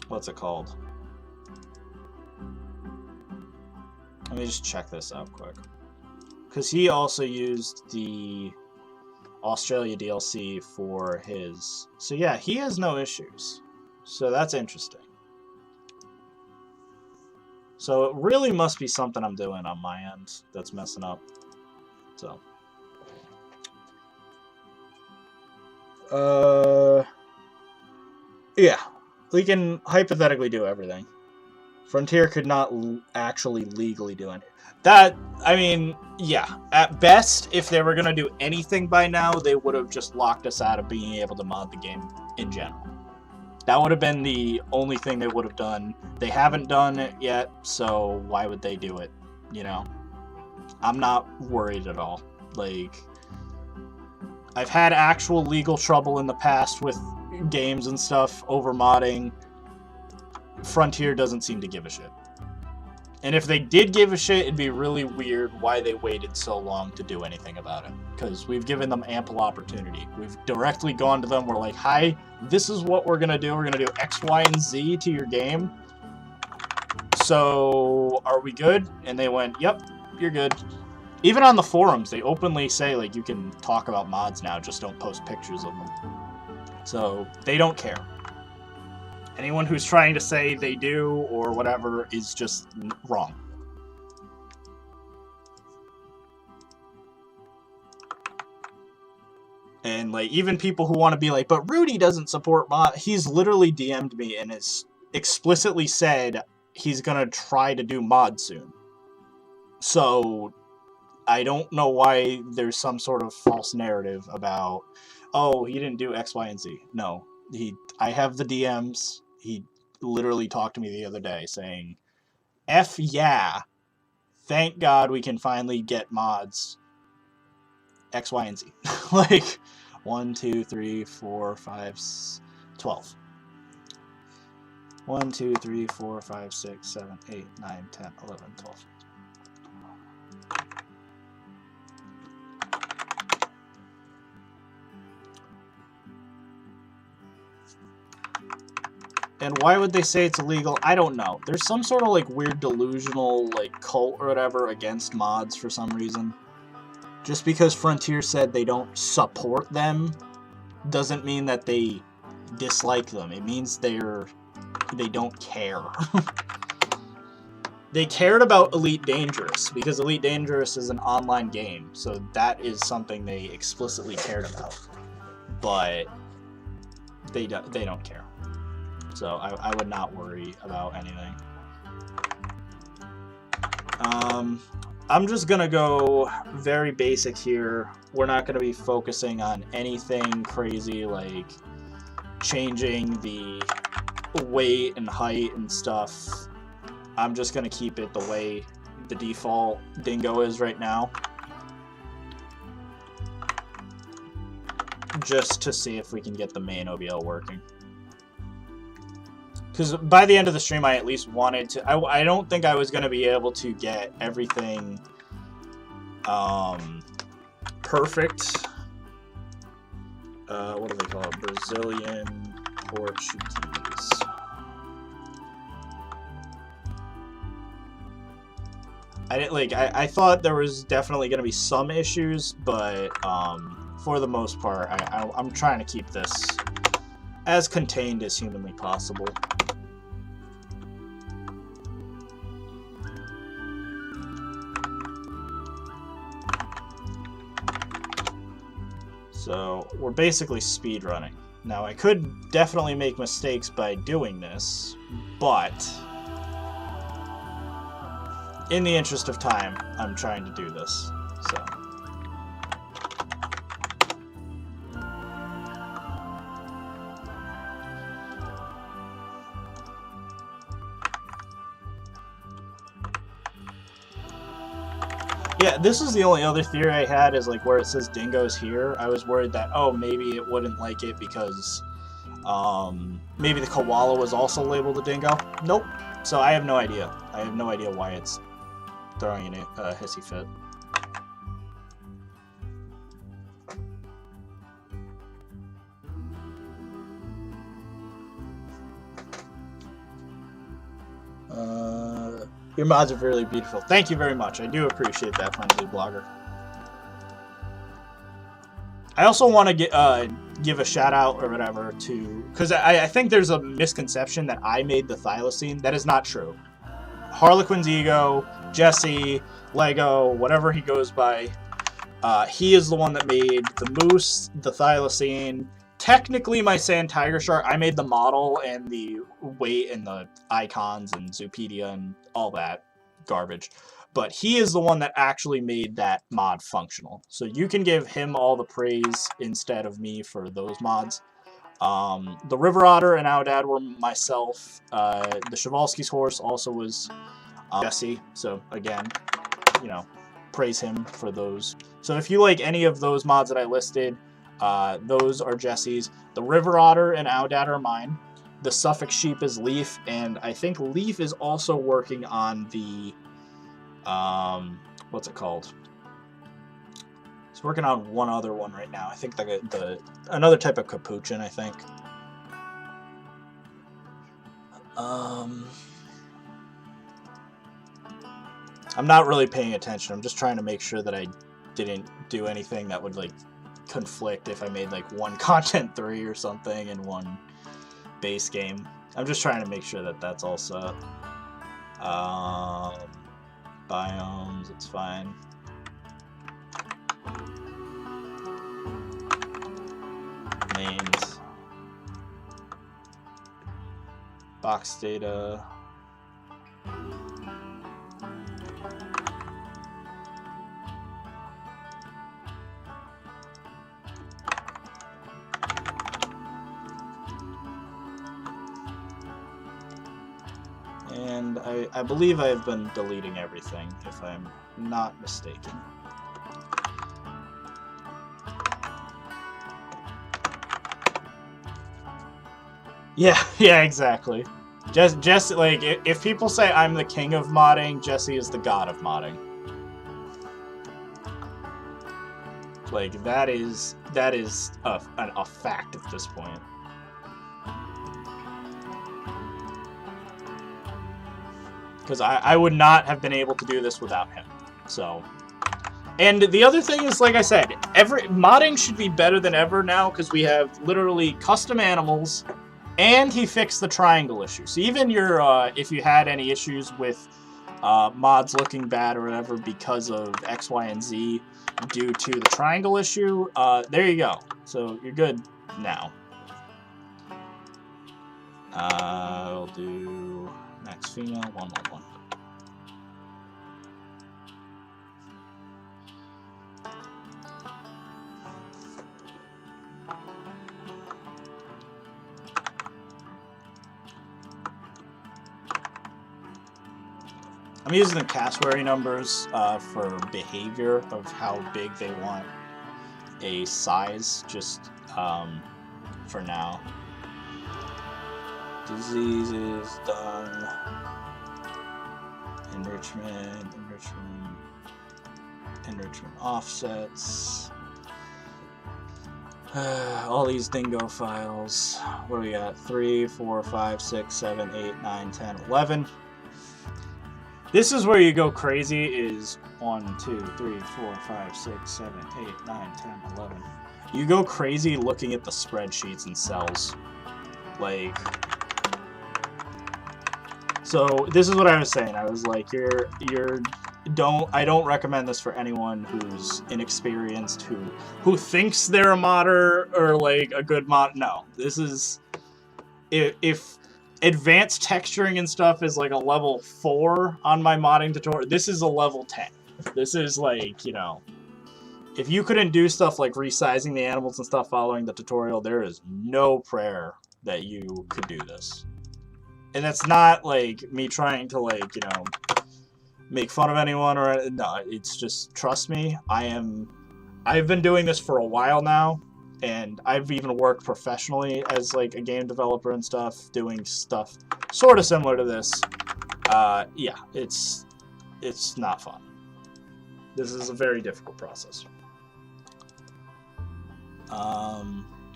What's it called? Let me just check this out quick. Because he also used the Australia DLC for his. So yeah, he has no issues. So that's interesting. So it really must be something I'm doing on my end that's messing up. So. Yeah. We can hypothetically do everything. Frontier could not actually legally do it. That, I mean, yeah. At best, if they were going to do anything by now, they would have just locked us out of being able to mod the game in general. That would have been the only thing they would have done. They haven't done it yet, so why would they do it? You know? I'm not worried at all. Like, I've had actual legal trouble in the past with games and stuff over modding. Frontier doesn't seem to give a shit. And if they did give a shit, it'd be really weird why they waited so long to do anything about it. Because we've given them ample opportunity. We've directly gone to them. We're like, hi, this is what we're going to do. We're going to do X, Y, and Z to your game. So, are we good? And they went, yep, you're good. Even on the forums, they openly say, like, you can talk about mods now, just don't post pictures of them. So, they don't care. Anyone who's trying to say they do or whatever is just wrong. And, like, even people who want to be like, but Rudy doesn't support mod. He's literally DM'd me and has explicitly said he's going to try to do mod soon. So, I don't know why there's some sort of false narrative about, oh, he didn't do X, Y, and Z. No. I have the DMs. He literally talked to me the other day saying, F yeah, thank God we can finally get mods X, Y, and Z. Like, 1, 2, 3, 4, 5, 12. 1, 2, 3, 4, 5, 6, 7, 8, 9, 10, 11, 12. And why would they say it's illegal? I don't know. There's some sort of, like, weird delusional, like, cult or whatever against mods for some reason. Just because Frontier said they don't support them doesn't mean that they dislike them. It means they don't care. They cared about Elite Dangerous, because Elite Dangerous is an online game, so that is something they explicitly cared about. But they don't care. So I would not worry about anything. I'm just gonna go very basic here. We're not gonna be focusing on anything crazy like changing the weight and height and stuff. I'm just gonna keep it the way the default Dingo is right now. Just to see if we can get the main OBL working. Because by the end of the stream, I at least wanted to... I don't think I was going to be able to get everything perfect. What do they call it? Brazilian Portuguese. I thought there was definitely going to be some issues, but for the most part, I'm trying to keep this as contained as humanly possible. So, we're basically speedrunning. Now, I could definitely make mistakes by doing this, but in the interest of time, I'm trying to do this, so. Yeah, this is the only other theory I had, is like where it says Dingo's here. I was worried that, oh, maybe it wouldn't like it because maybe the koala was also labeled a dingo. Nope. So I have no idea. I have no idea why it's throwing in a hissy fit. Your mods are really beautiful. Thank you very much. I do appreciate that, friendly blogger. I also want to give a shout out or whatever to, because I think there's a misconception that I made the thylacine. That is not true. Harlequin's Ego, Jesse, Lego, whatever he goes by, he is the one that made the moose, the thylacine. Technically, my sand tiger shark, I made the model and the weight and the icons and Zoopedia and all that garbage. But he is the one that actually made that mod functional. So you can give him all the praise instead of me for those mods. The River Otter and Audad were myself. The Chevalsky's horse also was Jesse. So again, you know, praise him for those. So if you like any of those mods that I listed, those are Jesse's. The River Otter and Audad are mine. The Suffolk Sheep is Leaf, and I think Leaf is also working on the what's it called? He's working on one other one right now. I think the another type of capuchin, I think. I'm not really paying attention. I'm just trying to make sure that I didn't do anything that would like conflict if I made like one content 3 or something and one base game. I'm just trying to make sure that that's all set. Biomes, it's fine. Names. Box data. And I believe I've been deleting everything, if I'm not mistaken. Yeah, exactly. Jesse, like, if people say I'm the king of modding, Jesse is the god of modding. Like, that is a fact at this point. Because I would not have been able to do this without him. So, and the other thing is, like I said, modding should be better than ever now because we have literally custom animals, and he fixed the triangle issue. So even if you had any issues with mods looking bad or whatever because of X, Y, and Z due to the triangle issue, there you go. So you're good now. I'll do max female 111. I'm using the cassowary numbers for behavior of how big they want a size, just for now. Diseases done. Enrichment offsets. All these dingo files. What do we got? 3, 4, 5, 6, 7, 8, 9, 10, 11. This is where you go crazy, is 1, 2, 3, 4, 5, 6, 7, 8, 9, 10, 11. You go crazy looking at the spreadsheets and cells. Like, so this is what I was saying. I was like, I don't recommend this for anyone who's inexperienced, who thinks they're a modder or like a good mod. No, this is, if advanced texturing and stuff is like a level 4 on my modding tutorial, this is a level 10. This is like, you know, if you couldn't do stuff like resizing the animals and stuff following the tutorial, there is no prayer that you could do this. And that's not like me trying to, like, you know, make fun of anyone or no, it's just, trust me, I've been doing this for a while now, and I've even worked professionally as like a game developer and stuff, doing stuff sort of similar to this. Yeah, it's not fun. This is a very difficult process.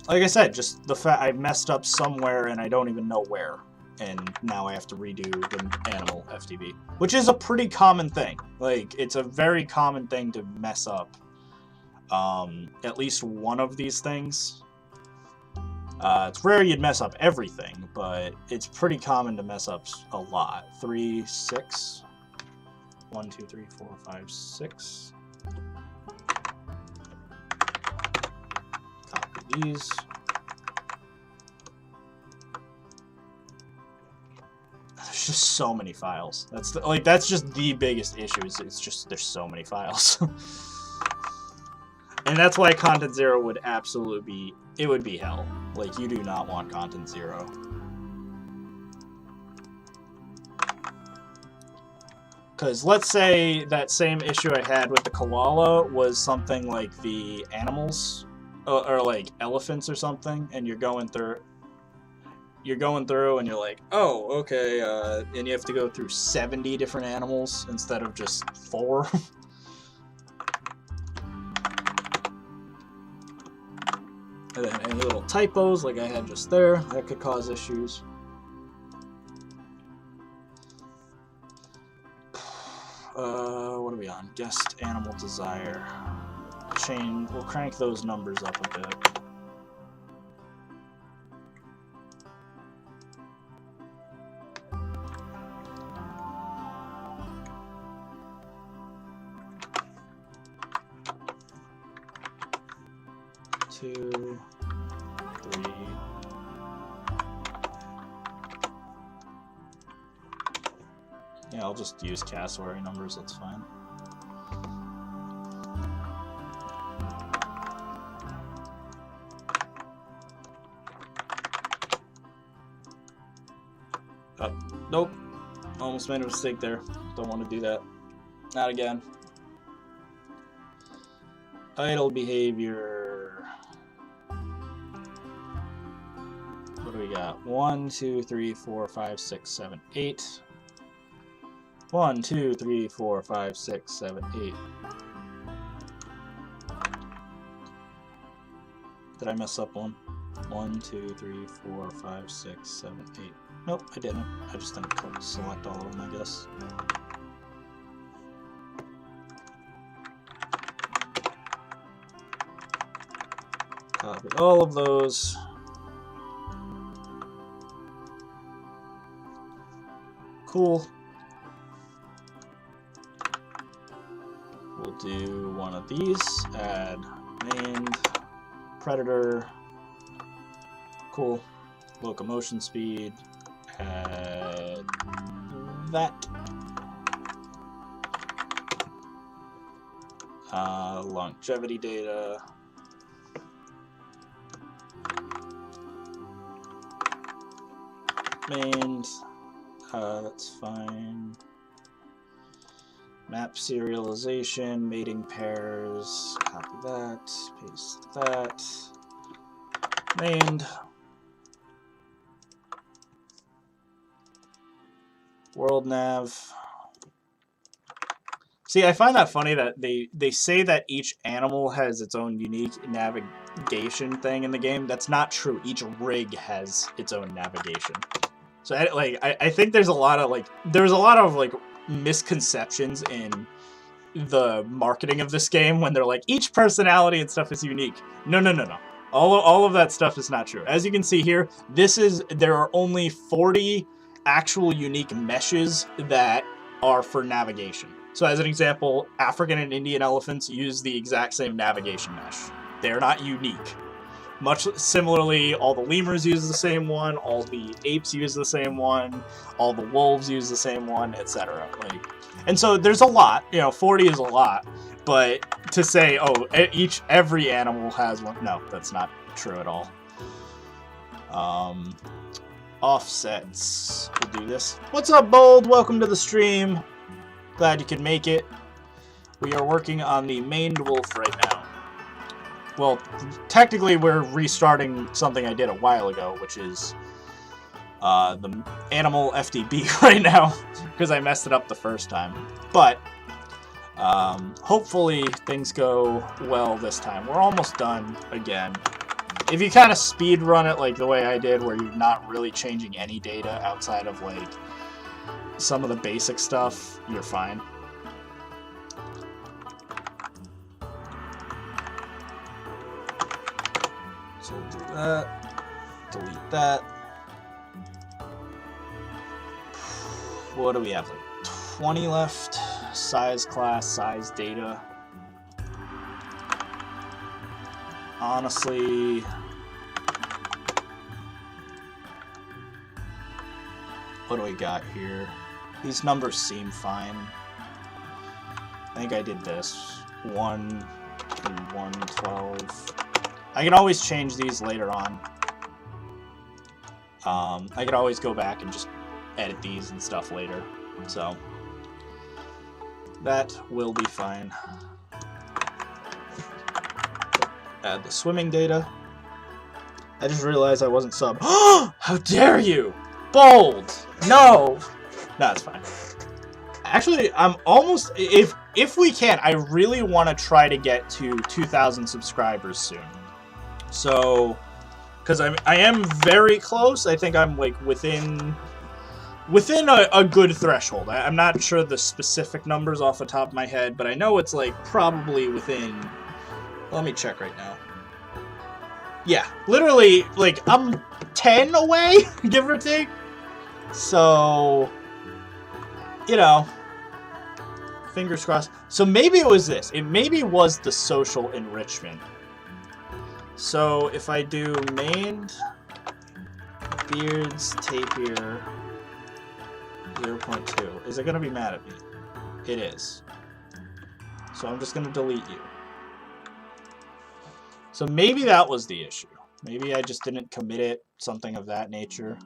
Like I said, just the fact I messed up somewhere and I don't even know where, and now I have to redo the animal FTB, which is a pretty common thing. Like, it's a very common thing to mess up at least one of these things. It's rare you'd mess up everything, but it's pretty common to mess up a lot. 3, 6. 1, 2, 3, 4, 5, 6. Copy these. There's just so many files. That's just the biggest issue. It's just there's so many files. And that's why content 0 would absolutely be, it would be hell. Like, you do not want content 0. Because let's say that same issue I had with the koala was something like the animals, or like elephants or something, and you're going through and you're like, oh, okay, and you have to go through 70 different animals instead of just 4. And then any little typos like I had just there, that could cause issues. What are we on? Guest animal desire. We'll crank those numbers up a bit. Two, 3. Yeah, I'll just use cassowary numbers, that's fine. Oh, nope. Almost made a mistake there. Don't want to do that. Not again. Idle behavior. What do we got? 1, 2, 3, 4, 5, 6, 7, 8. 1, 2, 3, 4, 5, 6, 7, 8. Did I mess up one? 1, 2, 3, 4, 5, 6, 7, 8. Nope, I didn't. I just didn't select all of them, I guess. Copy all of those. Cool. We'll do one of these. Add named predator. Cool. Locomotion speed. Add that. Longevity data. Named. That's fine. Map serialization, mating pairs. Copy that. Paste that. Named. World nav. See, I find that funny that they say that each animal has its own unique navigation thing in the game. That's not true. Each rig has its own navigation. So I think there's a lot of misconceptions in the marketing of this game when they're like each personality and stuff is unique. No. All of that stuff is not true. As you can see here, there are only 40 actual unique meshes that are for navigation. So as an example, African and Indian elephants use the exact same navigation mesh. They're not unique. Much similarly, all the lemurs use the same one, all the apes use the same one, all the wolves use the same one, etc. And so there's a lot, 40 is a lot, but to say, oh, every animal has one, no, that's not true at all. Offsets, we'll do this. What's up, Bold? Welcome to the stream. Glad you could make it. We are working on the maned wolf right now. Well, technically we're restarting something I did a while ago, which is the animal FDB right now because I messed it up the first time. But hopefully things go well this time. We're almost done again. If you kind of speed run it like the way I did, where you're not really changing any data outside of like some of the basic stuff, you're fine. So we'll do that, delete that. What do we have? Like 20 left. Size class, size data. Honestly, what do we got here? These numbers seem fine. I think I did this. 1 and 112. I can always change these later on. I could always go back and just edit these and stuff later. So that will be fine. Add the swimming data. I just realized I wasn't sub. How dare you! Bold! No! No, it's fine. Actually, I'm almost... If we can, I really want to try to get to 2,000 subscribers soon. So, because I am very close. I think I'm like within a good threshold. I'm not sure the specific numbers off the top of my head, but I know it's like probably within... Let me check right now. Yeah, literally, like, I'm 10 away, give or take. So, you know, fingers crossed. So maybe it was this. It maybe was the social enrichment. So if I do maned beards tapir 0.2, is it going to be mad at me? It is. So I'm just going to delete you. So maybe that was the issue. Maybe I just didn't commit it, something of that nature.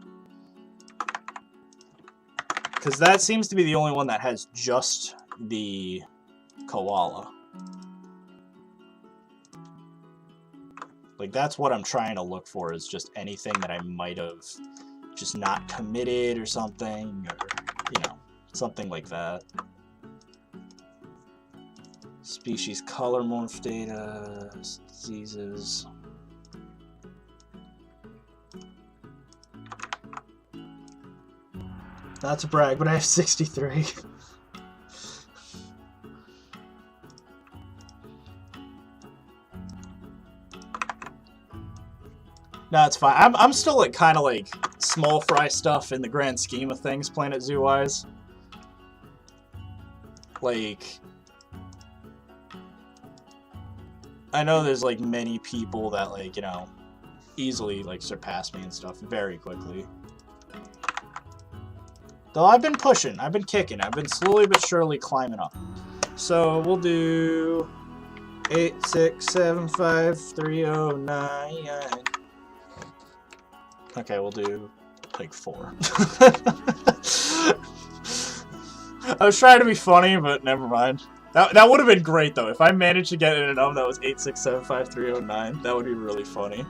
Because that seems to be the only one that has just the koala. Like, that's what I'm trying to look for, is just anything that I might have just not committed or something, or, you know, something like that. Species color morph data, diseases. Not to brag, but I have 63. No, it's fine. I'm still like kind of like small fry stuff in the grand scheme of things, Planet Zoo wise. Like, I know there's like many people that like, you know, easily like surpass me and stuff very quickly. Though I've been pushing, I've been kicking, I've been slowly but surely climbing up. So we'll do 8675309. Okay, we'll do like 4. I was trying to be funny, but never mind. That would have been great though. If I managed to get in a number that was 8675309, that would be really funny.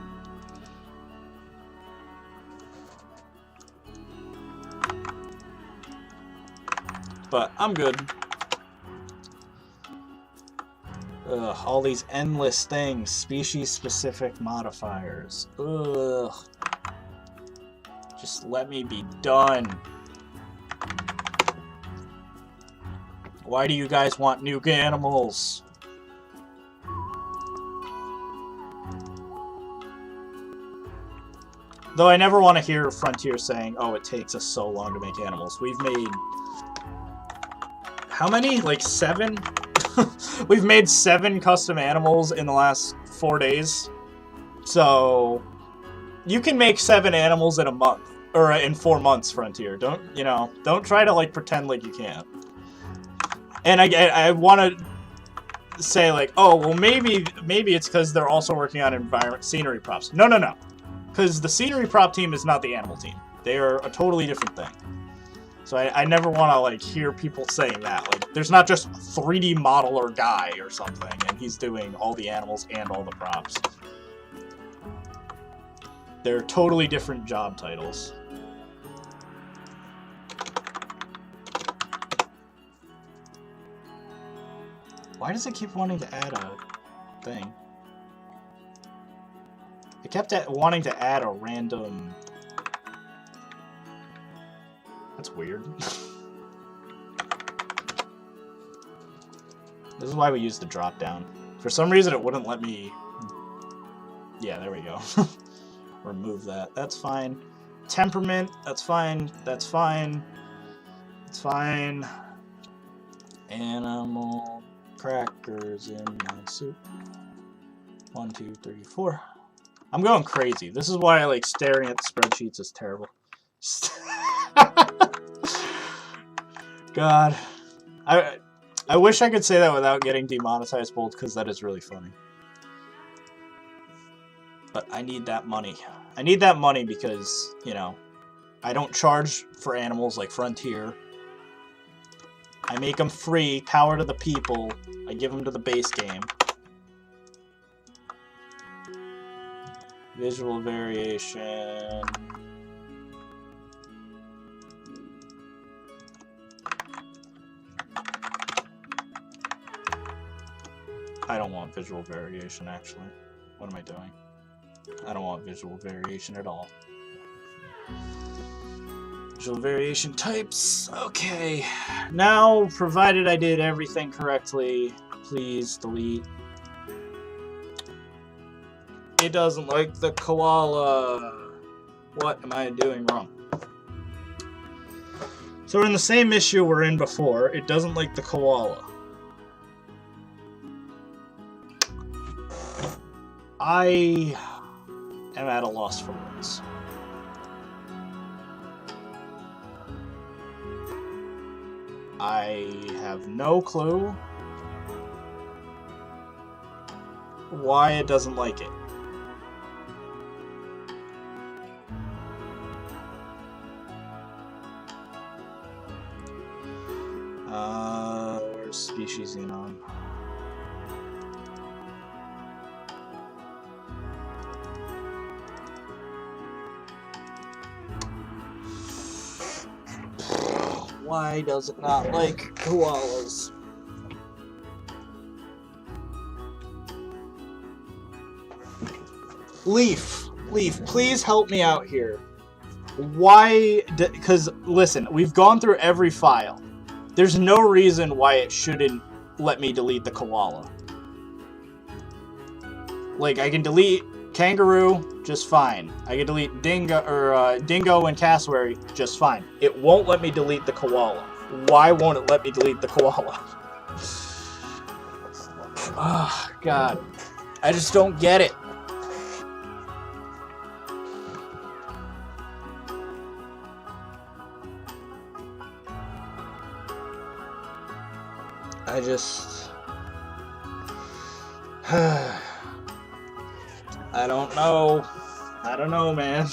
But I'm good. Ugh, all these endless things. Species-specific modifiers. Ugh. Just let me be done. Why do you guys want new animals? Though I never want to hear Frontier saying, oh, it takes us so long to make animals. We've made... How many? Like 7? We've made 7 custom animals in the last 4 days. So... You can make 7 animals in a month. Or in 4 months, Frontier. Don't, you know, don't try to, like, pretend like you can't. And I want to say, like, oh, well, maybe it's because they're also working on scenery props. No, no, no. Because the scenery prop team is not the animal team. They are a totally different thing. So I never want to, like, hear people saying that. Like, there's not just a 3D modeler guy or something, and he's doing all the animals and all the props. They're totally different job titles. Why does it keep wanting to add a thing? It kept wanting to add a random... That's weird. This is why we use the drop down. For some reason it wouldn't let me... Yeah, there we go. Remove that. That's fine. Temperament, that's fine. That's fine. It's fine. Animal crackers in my soup. 1, 2, 3, 4. I'm going crazy. This is why I like staring at the spreadsheets is terrible. God. I wish I could say that without getting demonetized, Bolt, because that is really funny. But I need that money. I need that money because, you know, I don't charge for animals like Frontier. I make them free, power to the people. I give them to the base game. Visual variation. I don't want visual variation, actually. What am I doing? I don't want visual variation at all. Visual variation types. Okay. Now, provided I did everything correctly, please delete. It doesn't like the koala. What am I doing wrong? So we're in the same issue we're in before. It doesn't like the koala. I am at a loss for words. I have no clue why it doesn't like it. Where's species on? Why does it not like koalas? Leaf, please help me out here. Why? Because, listen, we've gone through every file. There's no reason why it shouldn't let me delete the koala. Like, I can delete kangaroo, just fine. I can delete dingo and cassowary, just fine. It won't let me delete the koala. Why won't it let me delete the koala? Oh, God. I just don't get it. I just... I don't know. I don't know, man.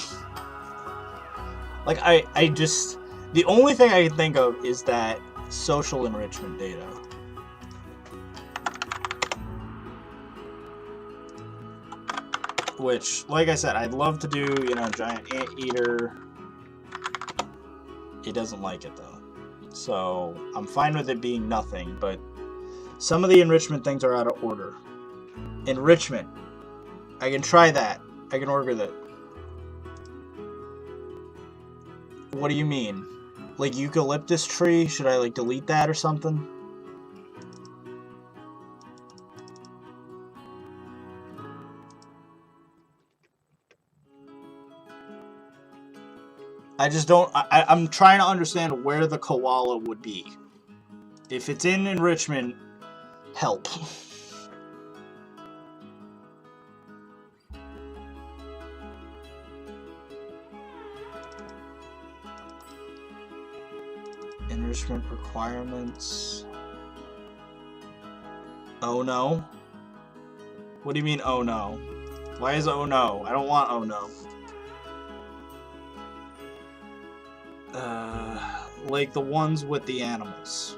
Like, I just... The only thing I can think of is that social enrichment data. Which, like I said, I'd love to do, you know, giant anteater. It doesn't like it, though. So, I'm fine with it being nothing, but some of the enrichment things are out of order. Enrichment. I can try that. I can order that. What do you mean? Like eucalyptus tree? Should I like delete that or something? I just don't... I'm trying to understand where the koala would be. If it's in enrichment, help. Enrichment requirements. Oh no? What do you mean, oh no? Why is oh no? I don't want oh no. Like the ones with the animals.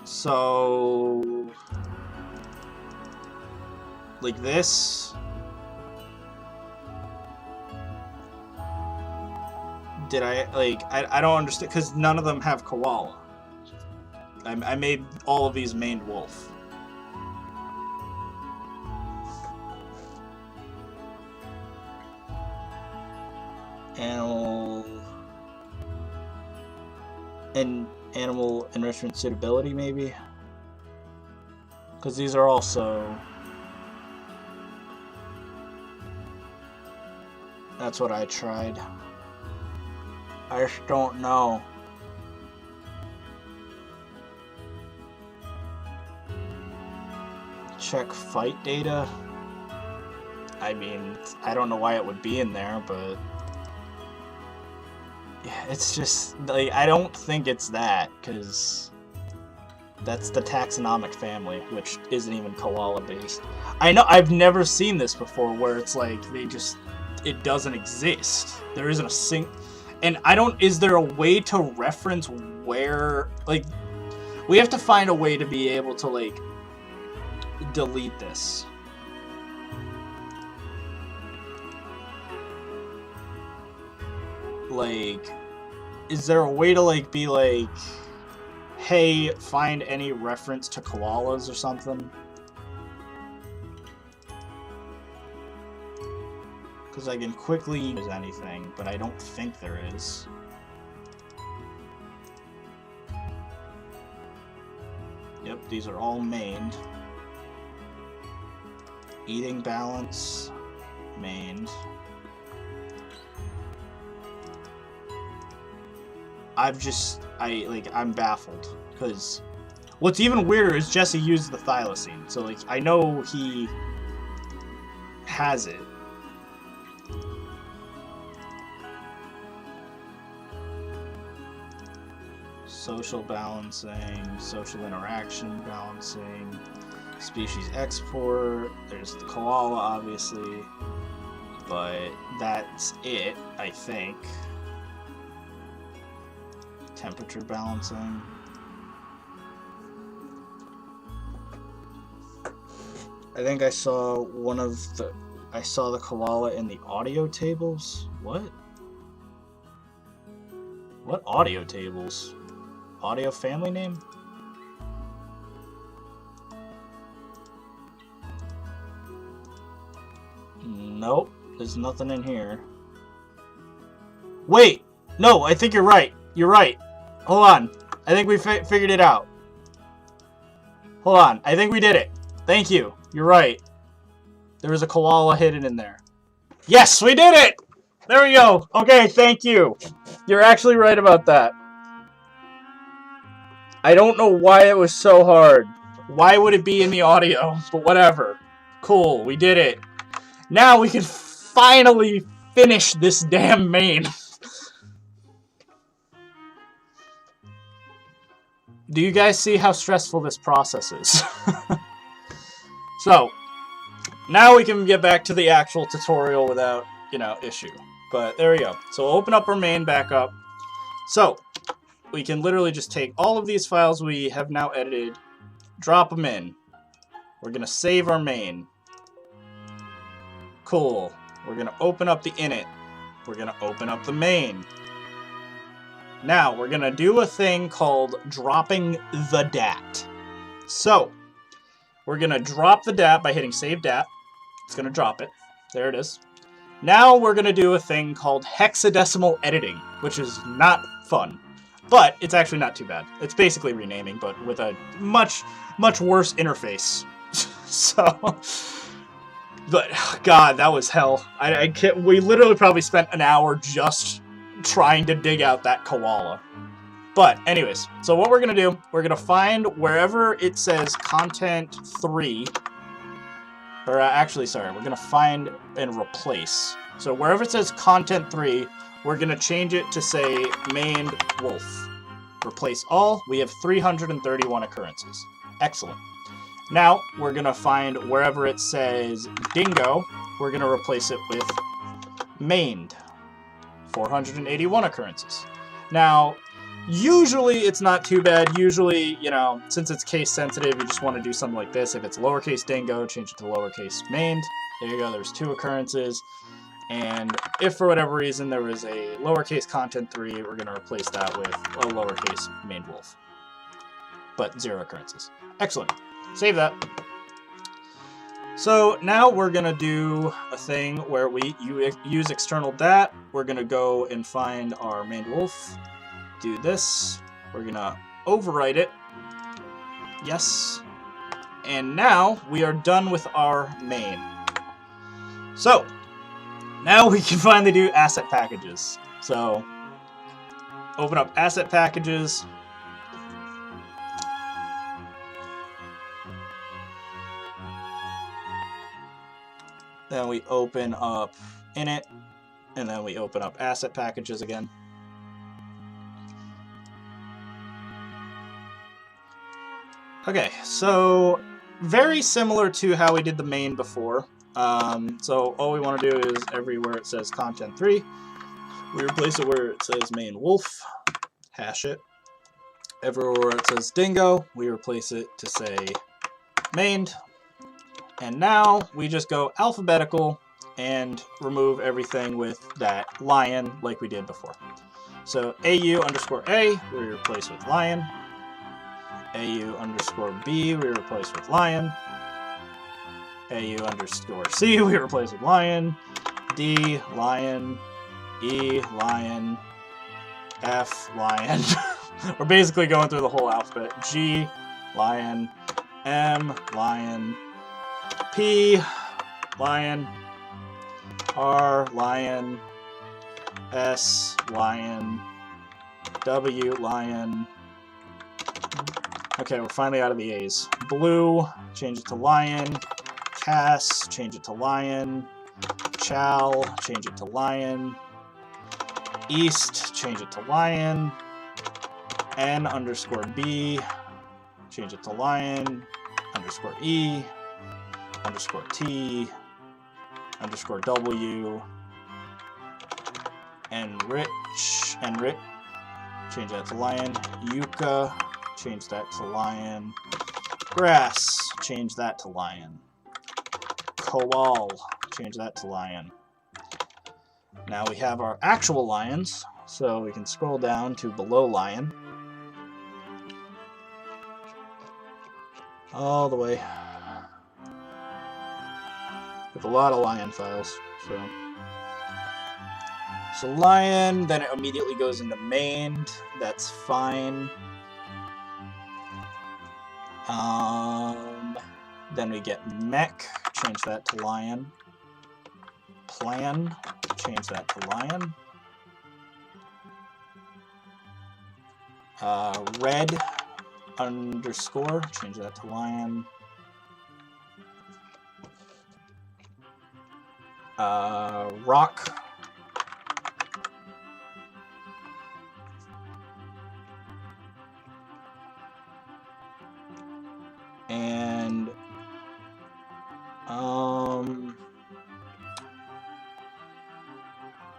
So... like this? Did I, like, I don't understand, because none of them have koala. I made all of these maned wolf. Animal enrichment suitability, maybe? Because these are also... That's what I tried. I just don't know. Check fight data. I mean, I don't know why it would be in there, but... Yeah, it's just, like, I don't think it's that, because that's the taxonomic family, which isn't even koala-based. I know, I've never seen this before, where it's like, it doesn't exist. There isn't a and I don't, is there a way to reference where, like, we have to find a way to be able to, like, delete this. Like, is there a way to, like, be like, hey, find any reference to koalas or something? Because I can quickly use anything, but I don't think there is. Yep, these are all maned. Eating balance, maned. I'm baffled, because what's even weirder is Jesse used the thylacine, so, like, I know he has it. Social balancing, social interaction balancing, species export, there's the koala, obviously, but that's it, I think. Temperature balancing. I think I saw the koala in the audio tables. What? What audio tables? Audio family name? Nope, there's nothing in here. Wait! No, I think you're right. You're right. Hold on. I think we figured it out. Hold on. I think we did it. Thank you. You're right. There was a koala hidden in there. Yes, we did it! There we go. Okay, thank you. You're actually right about that. I don't know why it was so hard. Why would it be in the audio? But whatever. Cool, we did it. Now we can finally finish this damn main. Do you guys see how stressful this process is? So, now we can get back to the actual tutorial without, issue. But there we go. So we'll open up our main back up. So, we can literally just take all of these files we have now edited, drop them in. We're going to save our main. Cool. We're going to open up the init. We're going to open up the main. Now, we're going to do a thing called dropping the DAT. So, we're going to drop the DAT by hitting Save DAT. It's going to drop it. There it is. Now, we're going to do a thing called hexadecimal editing, which is not fun. But it's actually not too bad. It's basically renaming, but with a much, much worse interface. So, but, God, that was hell. I can't, we literally probably spent an hour just trying to dig out that koala. But anyways, so what we're gonna do, we're gonna find wherever it says content 3, or actually, sorry, we're gonna find and replace. So wherever it says content 3, we're gonna change it to say maned wolf. Replace all. We have 331 occurrences. Excellent. Now we're gonna find wherever it says dingo, we're gonna replace it with maned. 481 occurrences. Now, usually it's not too bad. Usually, since it's case sensitive, you just want to do something like this. If it's lowercase dingo, change it to lowercase maned. There you go, there's 2 occurrences. And if for whatever reason there was a lowercase content 3, we're going to replace that with a lowercase maned wolf. but 0 occurrences. Excellent. Save that. So now we're going to do a thing where we use external dat. We're going to go and find our main wolf. Do this. We're going to overwrite it. Yes. And now we are done with our main. So now we can finally do asset packages. So open up asset packages. Then we open up init, and then we open up asset packages again. Okay, so very similar to how we did the main before. So all we want to do is everywhere it says content3, we replace it where it says main wolf, hash it. Everywhere it says dingo, we replace it to say mained. And now we just go alphabetical and remove everything with that lion like we did before. So AU_A, we replace with lion. AU_B, we replace with lion. AU_C, we replace with lion. D, lion. E, lion. F, lion. We're basically going through the whole alphabet. G, lion. M, lion. P, lion. R, lion. S, lion. W, lion. Okay, we're finally out of the A's. Blue, change it to lion. Cass, change it to lion. Chow, change it to lion. East, change it to lion. N_B, change it to lion. _E, _T, _W. Enrich, change that to lion. Yucca, change that to lion. Grass, change that to lion. Koal, change that to lion. Now we have our actual lions, so we can scroll down to below lion. All the way. With a lot of lion files, so lion, then it immediately goes into mained. That's fine. Then we get mech, change that to lion. Plan, change that to lion. Red _, change that to lion. Rock. And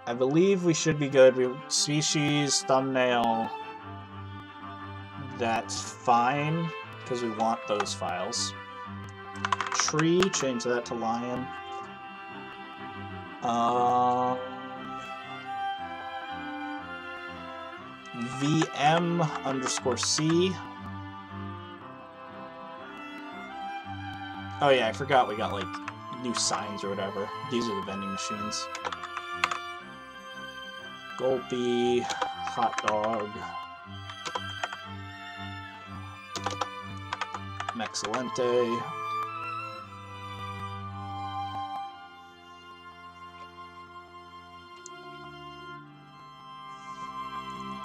I believe we should be good. Species, thumbnail, that's fine, because we want those files. Tree, change that to lion. VM_C. Oh yeah, I forgot we got like new signs or whatever. These are the vending machines. Gulpy, hot dog, Mexcellente.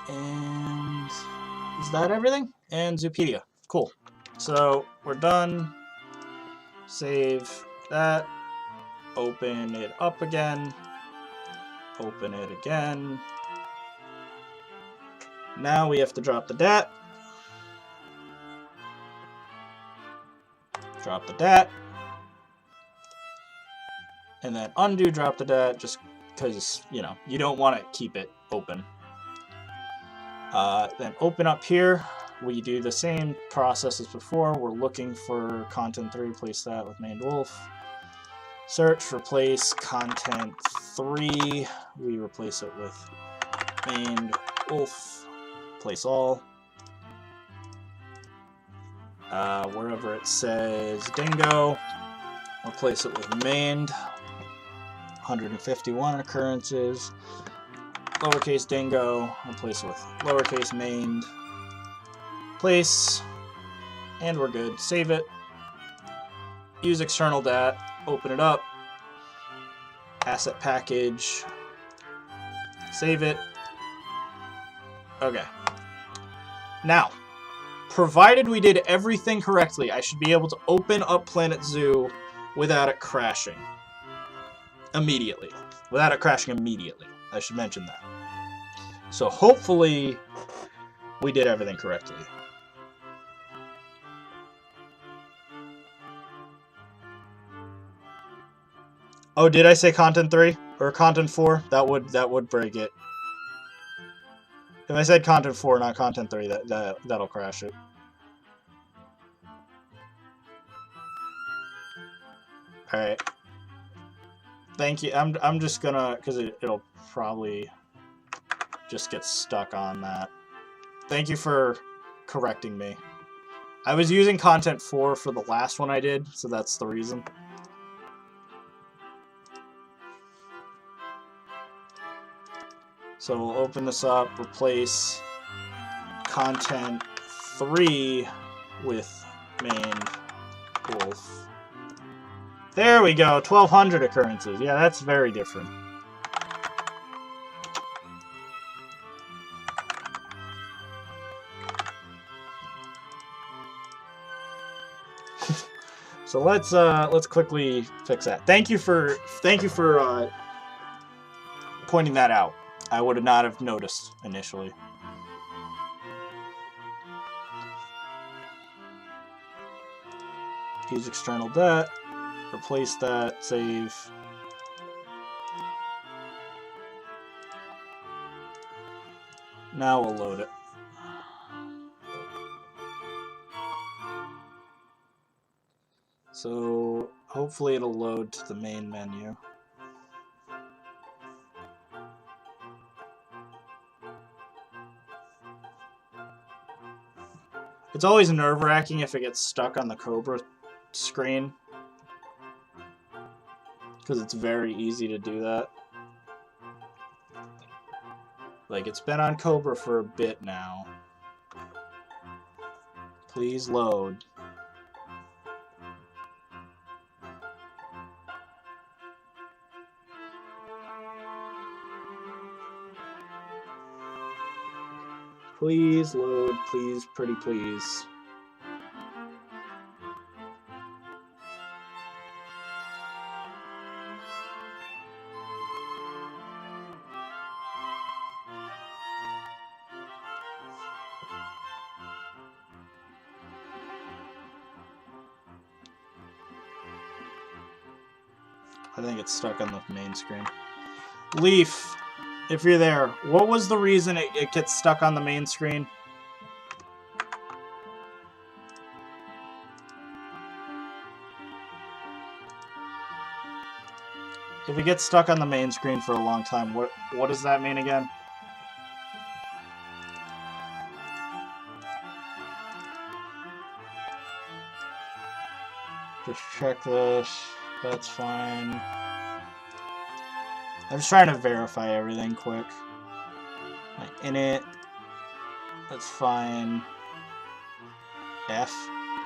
And is that everything? And Zoopedia. Cool. So we're done. Save that. Open it up again. Open it again. Now we have to drop the dat. Drop the dat. And then undo drop the dat, just because, you know, you don't want to keep it open. Then open up here. We do the same process as before. We're looking for content3, replace that with main wolf. Search, replace content3. We replace it with main wolf. Place all. wherever it says dingo, replace it with mained. 151 occurrences. Lowercase dingo, replace it with lowercase mained. Place, and we're good. Save it. Use external dat. Open it up. Asset package. Save it. Okay. Now, provided we did everything correctly, I should be able to open up Planet Zoo without it crashing. Immediately. Without it crashing immediately. I should mention that. So hopefully we did everything correctly. Oh, did I say content 3 or content 4? That would break it. If I said content 4, not content 3, that'll crash it. All right. Thank you. I'm just gonna, because it'll probably just get stuck on that. Thank you for correcting me. I was using content 4 for the last one I did, so that's the reason. So we'll open this up, replace content 3 with main wolf. There we go, 1200 occurrences. Yeah, that's very different. So let's quickly fix that. Thank you for pointing that out. I would not have noticed initially. Use external det. Replace that. Save. Now we'll load it. So hopefully it'll load to the main menu. It's always nerve-wracking if it gets stuck on the Cobra screen, because it's very easy to do that. Like, it's been on Cobra for a bit now. Please load. Please load, please, pretty please. I think it's stuck on the main screen. Leaf, if you're there, what was the reason it gets stuck on the main screen? If it gets stuck on the main screen for a long time, what does that mean again? Just check this. That's fine. I'm just trying to verify everything quick. Like init. That's fine. F.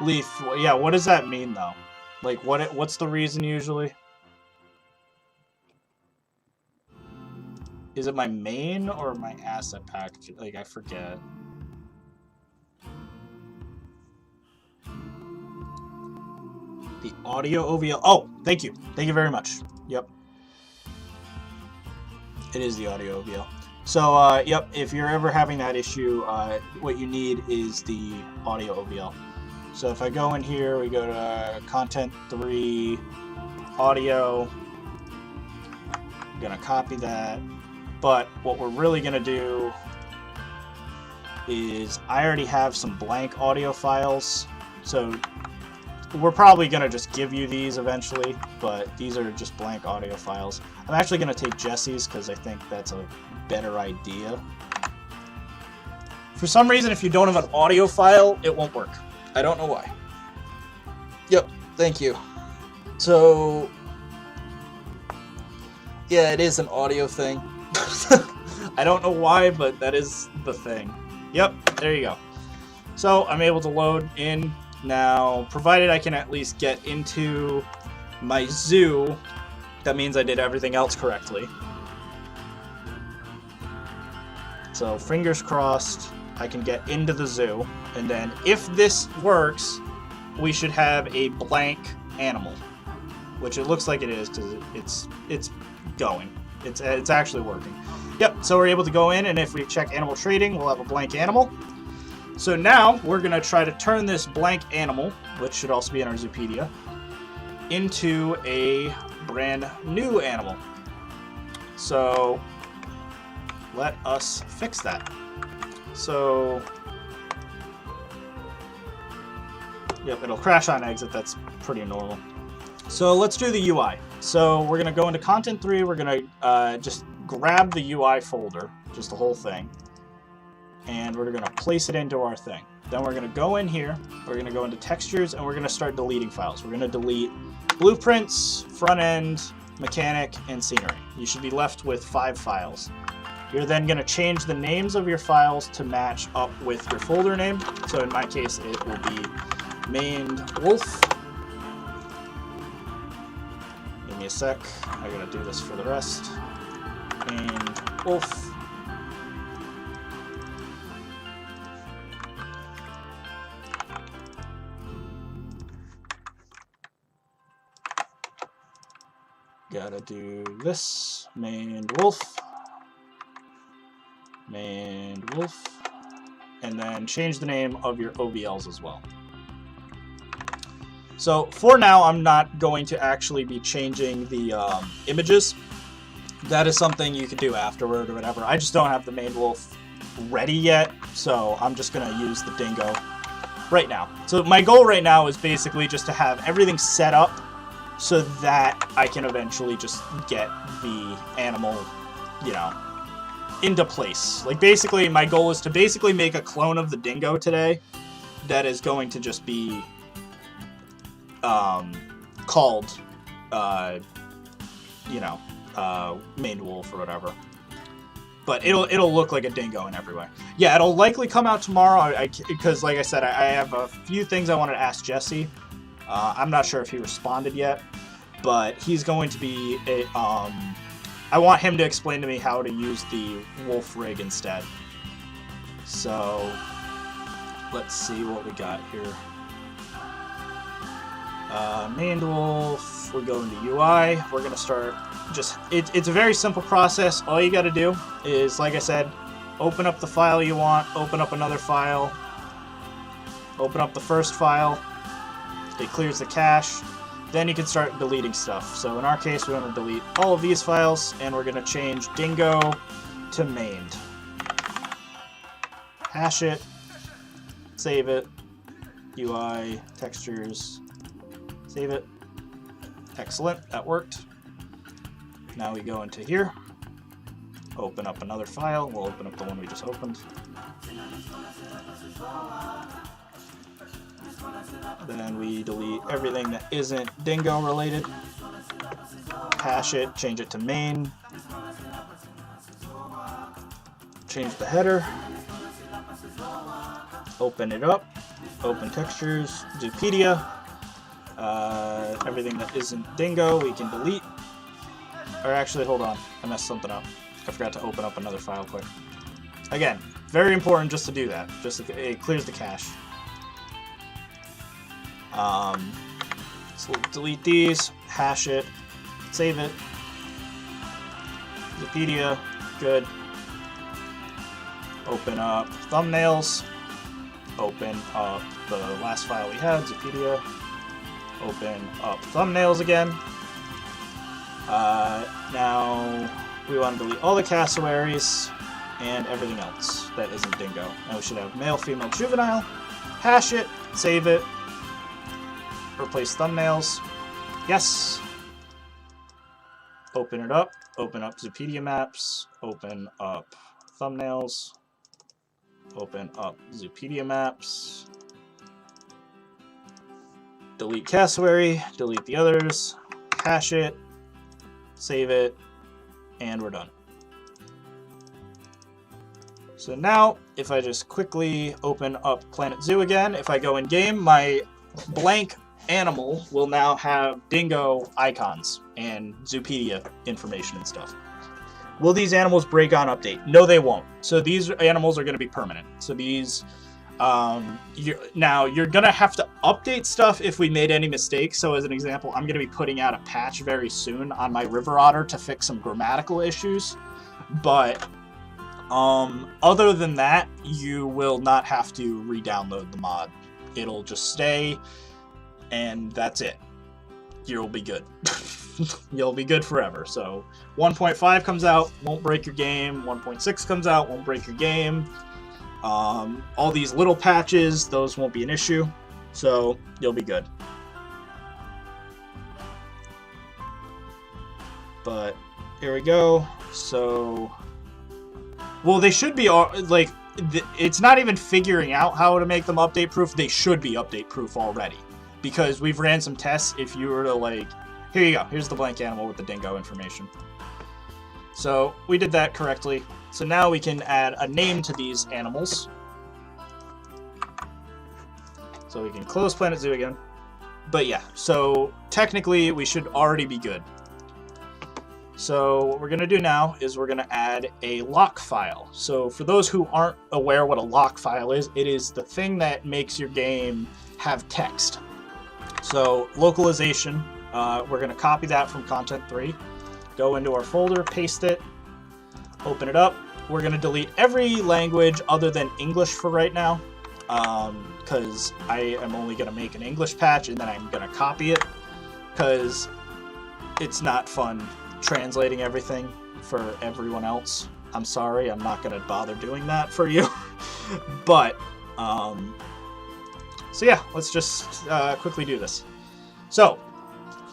Leaf. Yeah, what does that mean though? Like what's the reason usually? Is it my main or my asset package? Like, I forget. The audio OVL. Oh, thank you. Thank you very much. Yep. It is the audio OVL. So, yep, if you're ever having that issue, what you need is the audio OVL. So if I go in here, we go to Content 3, Audio. I'm going to copy that. But what we're really going to do is I already have some blank audio files. So we're probably going to just give you these eventually, but these are just blank audio files. I'm actually going to take Jesse's because I think that's a better idea. For some reason, if you don't have an audio file, it won't work. I don't know why. Yep, thank you. So, yeah, it is an audio thing. I don't know why, but that is the thing. Yep, there you go. So I'm able to load in now, provided I can at least get into my zoo. That means I did everything else correctly. So fingers crossed I can get into the zoo, and then if this works, we should have a blank animal, which it looks like it is because it's going. It's actually working. Yep, so we're able to go in, and if we check animal trading, we'll have a blank animal. So now we're going to try to turn this blank animal, which should also be in our Zoopedia, into a brand new animal. So let us fix that. So, yep, it'll crash on exit. That's pretty normal. So let's do the UI. So we're going to go into Content 3. We're going to just grab the UI folder, just the whole thing, and we're going to place it into our thing. Then we're going to go in here, we're going to go into Textures, and we're going to start deleting files. We're going to delete Blueprints, Front End, Mechanic, and Scenery. You should be left with 5 files. You're then going to change the names of your files to match up with your folder name. So in my case, it will be Maned Wolf. Give me a sec. I gotta do this for the rest. Maned Wolf. Gotta do this. Maned Wolf. Maned Wolf. And then change the name of your OBLs as well. So for now, I'm not going to actually be changing the images. That is something you can do afterward or whatever. I just don't have the Maned Wolf ready yet, so I'm just going to use the dingo right now. So my goal right now is basically just to have everything set up so that I can eventually just get the animal, you know, into place. Like, basically, my goal is to basically make a clone of the dingo today that is going to just be called, you know, Maned Wolf or whatever. But it'll look like a dingo in every way. Yeah, it'll likely come out tomorrow, because, like I said, I have a few things I wanted to ask Jesse. I'm not sure if he responded yet, but he's going to be a, I want him to explain to me how to use the wolf rig instead. So, let's see what we got here. Maned Wolf, we go into UI, we're going to start just, it's a very simple process. All you got to do is, like I said, open up the file you want, open up another file, open up the first file, it clears the cache, then you can start deleting stuff. So in our case, we want to delete all of these files, and we're going to change dingo to maned. Hash it, save it, UI, textures, save it. Excellent, that worked. Now we go into here, open up another file, we'll open up the one we just opened. Then we delete everything that isn't dingo related. Hash it, change it to main. Change the header. Open it up. Open textures, Zoopedia. Everything that isn't dingo we can delete. Or actually, hold on, I messed something up. I forgot to open up another file quick. Again, very important just to do that. Just it clears the cache. So we'll delete these, hash it, save it. Zoopedia, good. Open up thumbnails. Open up the last file we had, Zoopedia. Open up thumbnails again. Now we want to delete all the cassowaries and everything else that isn't dingo. Now we should have male, female, juvenile. Hash it, save it. Replace thumbnails. Yes. Open it up. Open up Zoopedia maps. Open up thumbnails. Open up Zoopedia maps. delete cassowary, delete the others, hash it, save it, and we're done. So now, if I just quickly open up Planet Zoo again, if I go in game, my blank animal will now have dingo icons and Zoopedia information and stuff. Will these animals break on update? No, they won't. So these animals are going to be permanent. So these, now you're going to have to update stuff if we made any mistakes. So as an example, I'm going to be putting out a patch very soon on my river otter to fix some grammatical issues. But other than that, you will not have to re-download the mod. It'll just stay, and that's it. You'll be good. You'll be good forever. So 1.5 comes out, won't break your game. 1.6 comes out, won't break your game. All these little patches, those won't be an issue. So you'll be good. But here we go. So, well, they should be like, it's not even figuring out how to make them update proof. They should be update proof already, because we've ran some tests. If you were to, like, here you go, here's the blank animal with the dingo information. So we did that correctly. So now we can add a name to these animals. So we can close Planet Zoo again. But yeah, so technically we should already be good. So what we're going to do now is we're going to add a lock file. So for those who aren't aware what a lock file is, it is the thing that makes your game have text. So localization, we're going to copy that from content 3, go into our folder, paste it, open it up. We're going to delete every language other than English for right now, because I am only going to make an English patch and then I'm going to copy it, because it's not fun translating everything for everyone else. I'm sorry, I'm not going to bother doing that for you. But, so yeah, let's just quickly do this. So,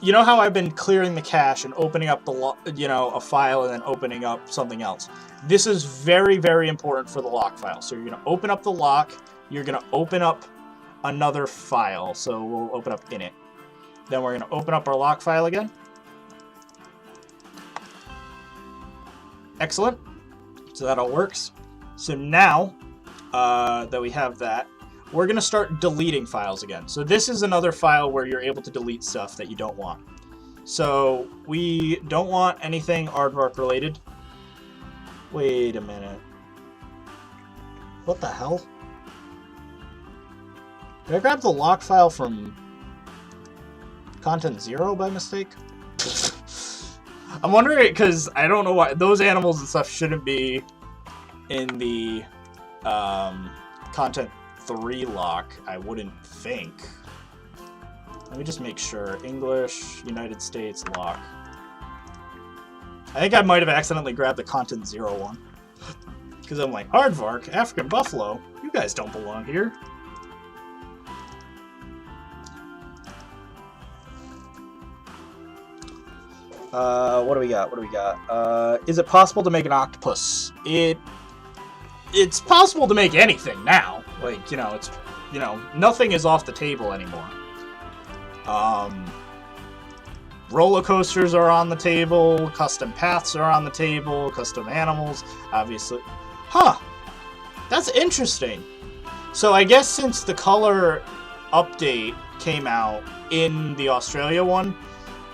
you know how I've been clearing the cache and opening up the, a file and then opening up something else? This is very, very important for the lock file. So you're going to open up the lock, you're going to open up another file. So we'll open up init. Then we're going to open up our lock file again. Excellent. So that all works. So now that we have that, we're going to start deleting files again. So this is another file where you're able to delete stuff that you don't want. So we don't want anything aardvark related. Wait a minute. What the hell? Did I grab the lock file from content 0 by mistake? I'm wondering, because I don't know why those animals and stuff shouldn't be in the content 3 lock, I wouldn't think. Let me just make sure. English, United States lock. I think I might have accidentally grabbed the content 0 one. Because I'm like, aardvark, African buffalo, you guys don't belong here. What do we got? What do we got? Is it possible to make an octopus? It's possible to make anything now. Like, it's, nothing is off the table anymore. Roller coasters are on the table, custom paths are on the table, custom animals, obviously. Huh. That's interesting. So I guess since the color update came out in the Australia one,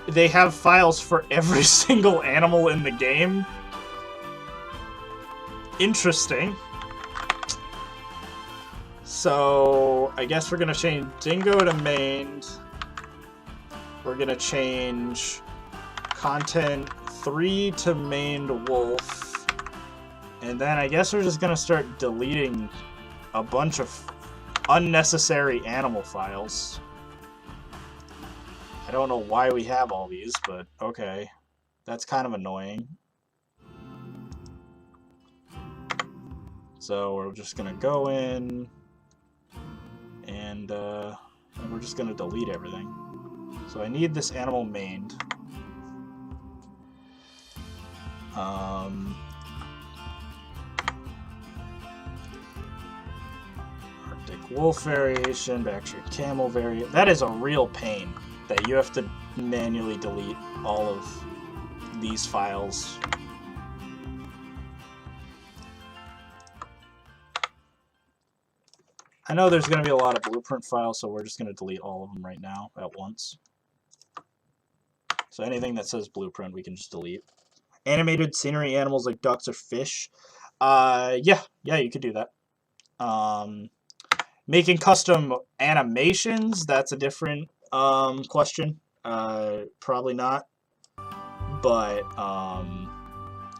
they have files for every single animal in the game. Interesting. So I guess we're going to change dingo to maned. We're going to change content 3 to maned wolf. And then I guess we're just going to start deleting a bunch of unnecessary animal files. I don't know why we have all these, but okay. That's kind of annoying. So we're just going to go in and we're just going to delete everything. So I need this animal maned. Arctic wolf variation, Bactrian camel variant. That is a real pain that you have to manually delete all of these files. I know there's going to be a lot of blueprint files, so we're just going to delete all of them right now at once. So anything that says blueprint, we can just delete. Animated scenery animals like ducks or fish. Yeah, you could do that. Making custom animations, that's a different question. Probably not. But,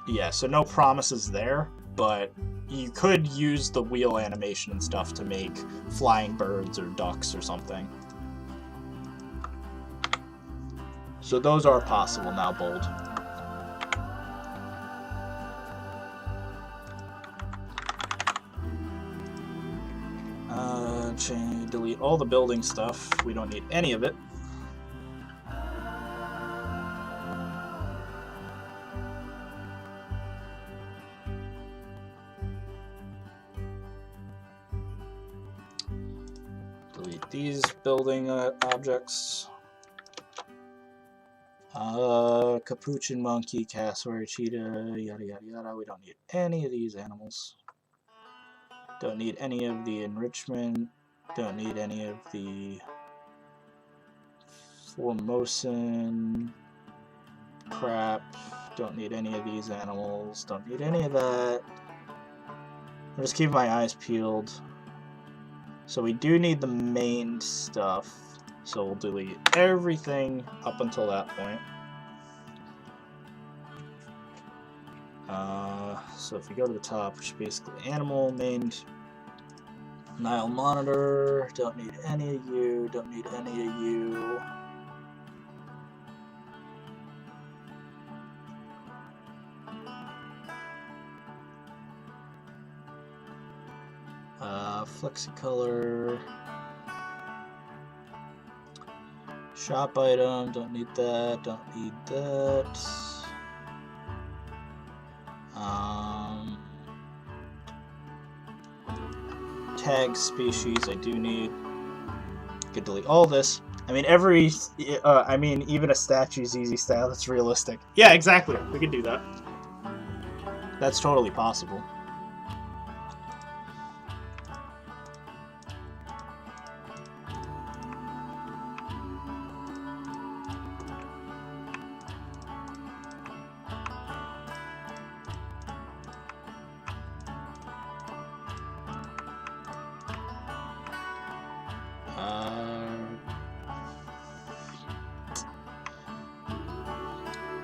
yeah, so no promises there. But you could use the wheel animation and stuff to make flying birds or ducks or something. So those are possible now, Bold. Delete all the building stuff. We don't need any of it. Delete these building objects. Capuchin monkey, cassowary, cheetah, yada yada yada. We don't need any of these animals. Don't need any of the enrichment. Don't need any of the Formosan crap. Don't need any of these animals. Don't need any of that. I'm just keeping my eyes peeled. So we do need the main stuff. So we'll delete everything up until that point. So if we go to the top, which is basically animal, main, Nile monitor, don't need any of you, don't need any of you. Flexicolor. Shop item, don't need that, don't need that. Tag species, I do need. Could delete all this. I mean, even a statue's easy style that's realistic. Yeah, exactly. We could do that. That's totally possible.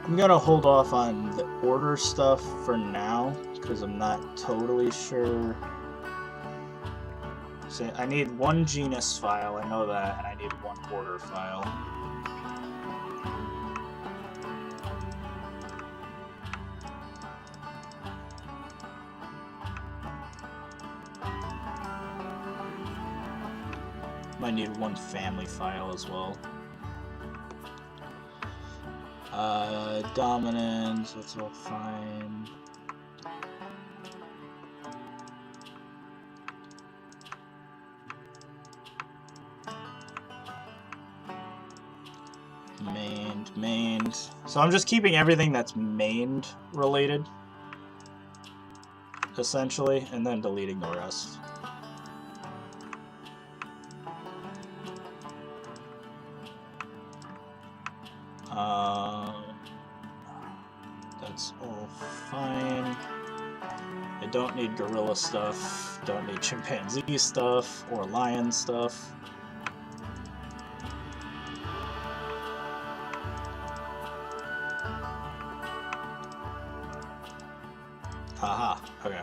I'm gonna hold off on the order stuff for now, because I'm not totally sure. So I need one genus file, I know that, and I need one order file. Might need one family file as well. Dominance, that's all fine. Mained. So I'm just keeping everything that's mained related, essentially, and then deleting the rest. That's all fine. I don't need gorilla stuff, don't need chimpanzee stuff, or lion stuff. Haha, okay.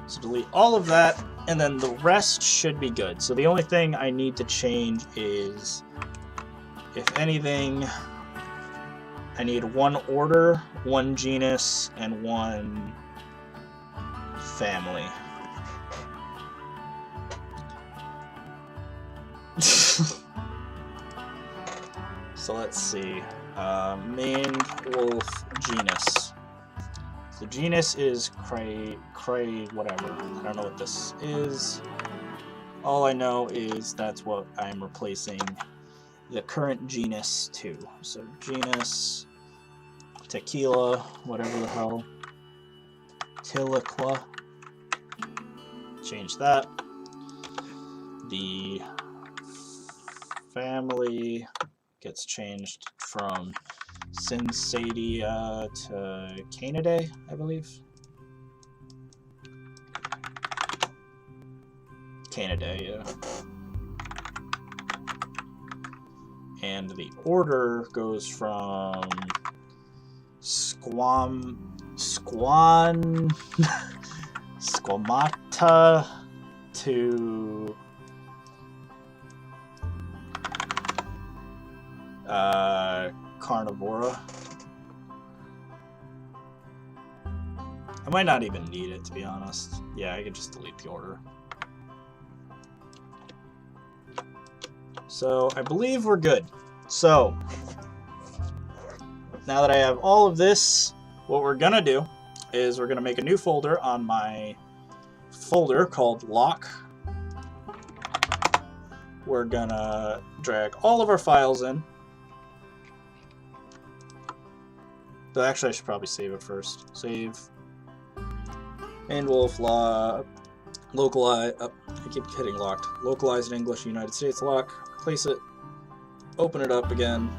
So delete all of that, and then the rest should be good. So the only thing I need to change is, if anything, I need one order, one genus, and one family. So let's see. Maned wolf genus. The genus is cray whatever. I don't know what this is. All I know is that's what I'm replacing the current genus to. So genus, tequila, whatever the hell, Tiliqua. Change that. The family gets changed from Synsadia to Canidae, I believe. Canidae, yeah. And the order goes from Squamata to Carnivora. I might not even need it, to be honest. Yeah, I could just delete the order. So I believe we're good. So now that I have all of this, what we're gonna do is we're gonna make a new folder on my folder called lock. We're gonna drag all of our files in. But actually, I should probably save it first. Save. And Wolf localize. I keep hitting locked. Localized in English, United States lock. Place it. Open it up again.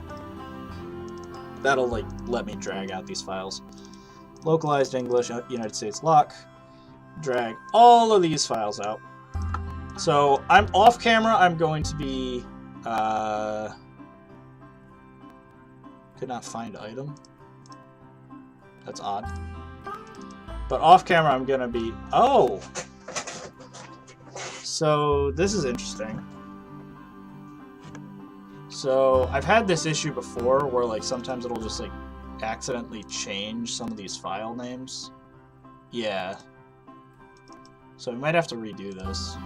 That'll let me drag out these files. Localized English, United States lock. Drag all of these files out. So I'm off camera. I'm going to be. Could not find item. That's odd. But off camera, I'm gonna be. Oh! So this is interesting. So I've had this issue before where sometimes it'll just accidentally change some of these file names. Yeah. So we might have to redo this.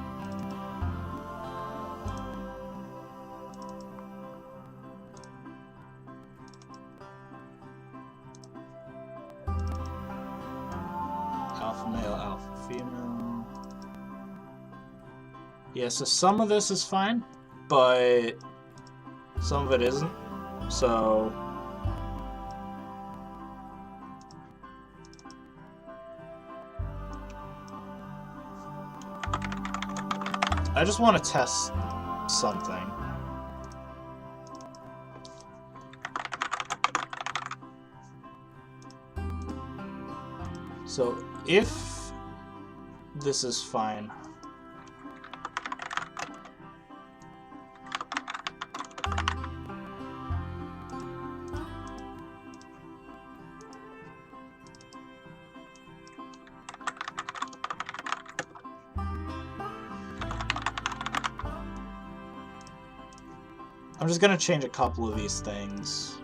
Alpha male, alpha female. Yeah, so some of this is fine, but some of it isn't. So I just want to test something. So if this is fine, I'm just gonna change a couple of these things.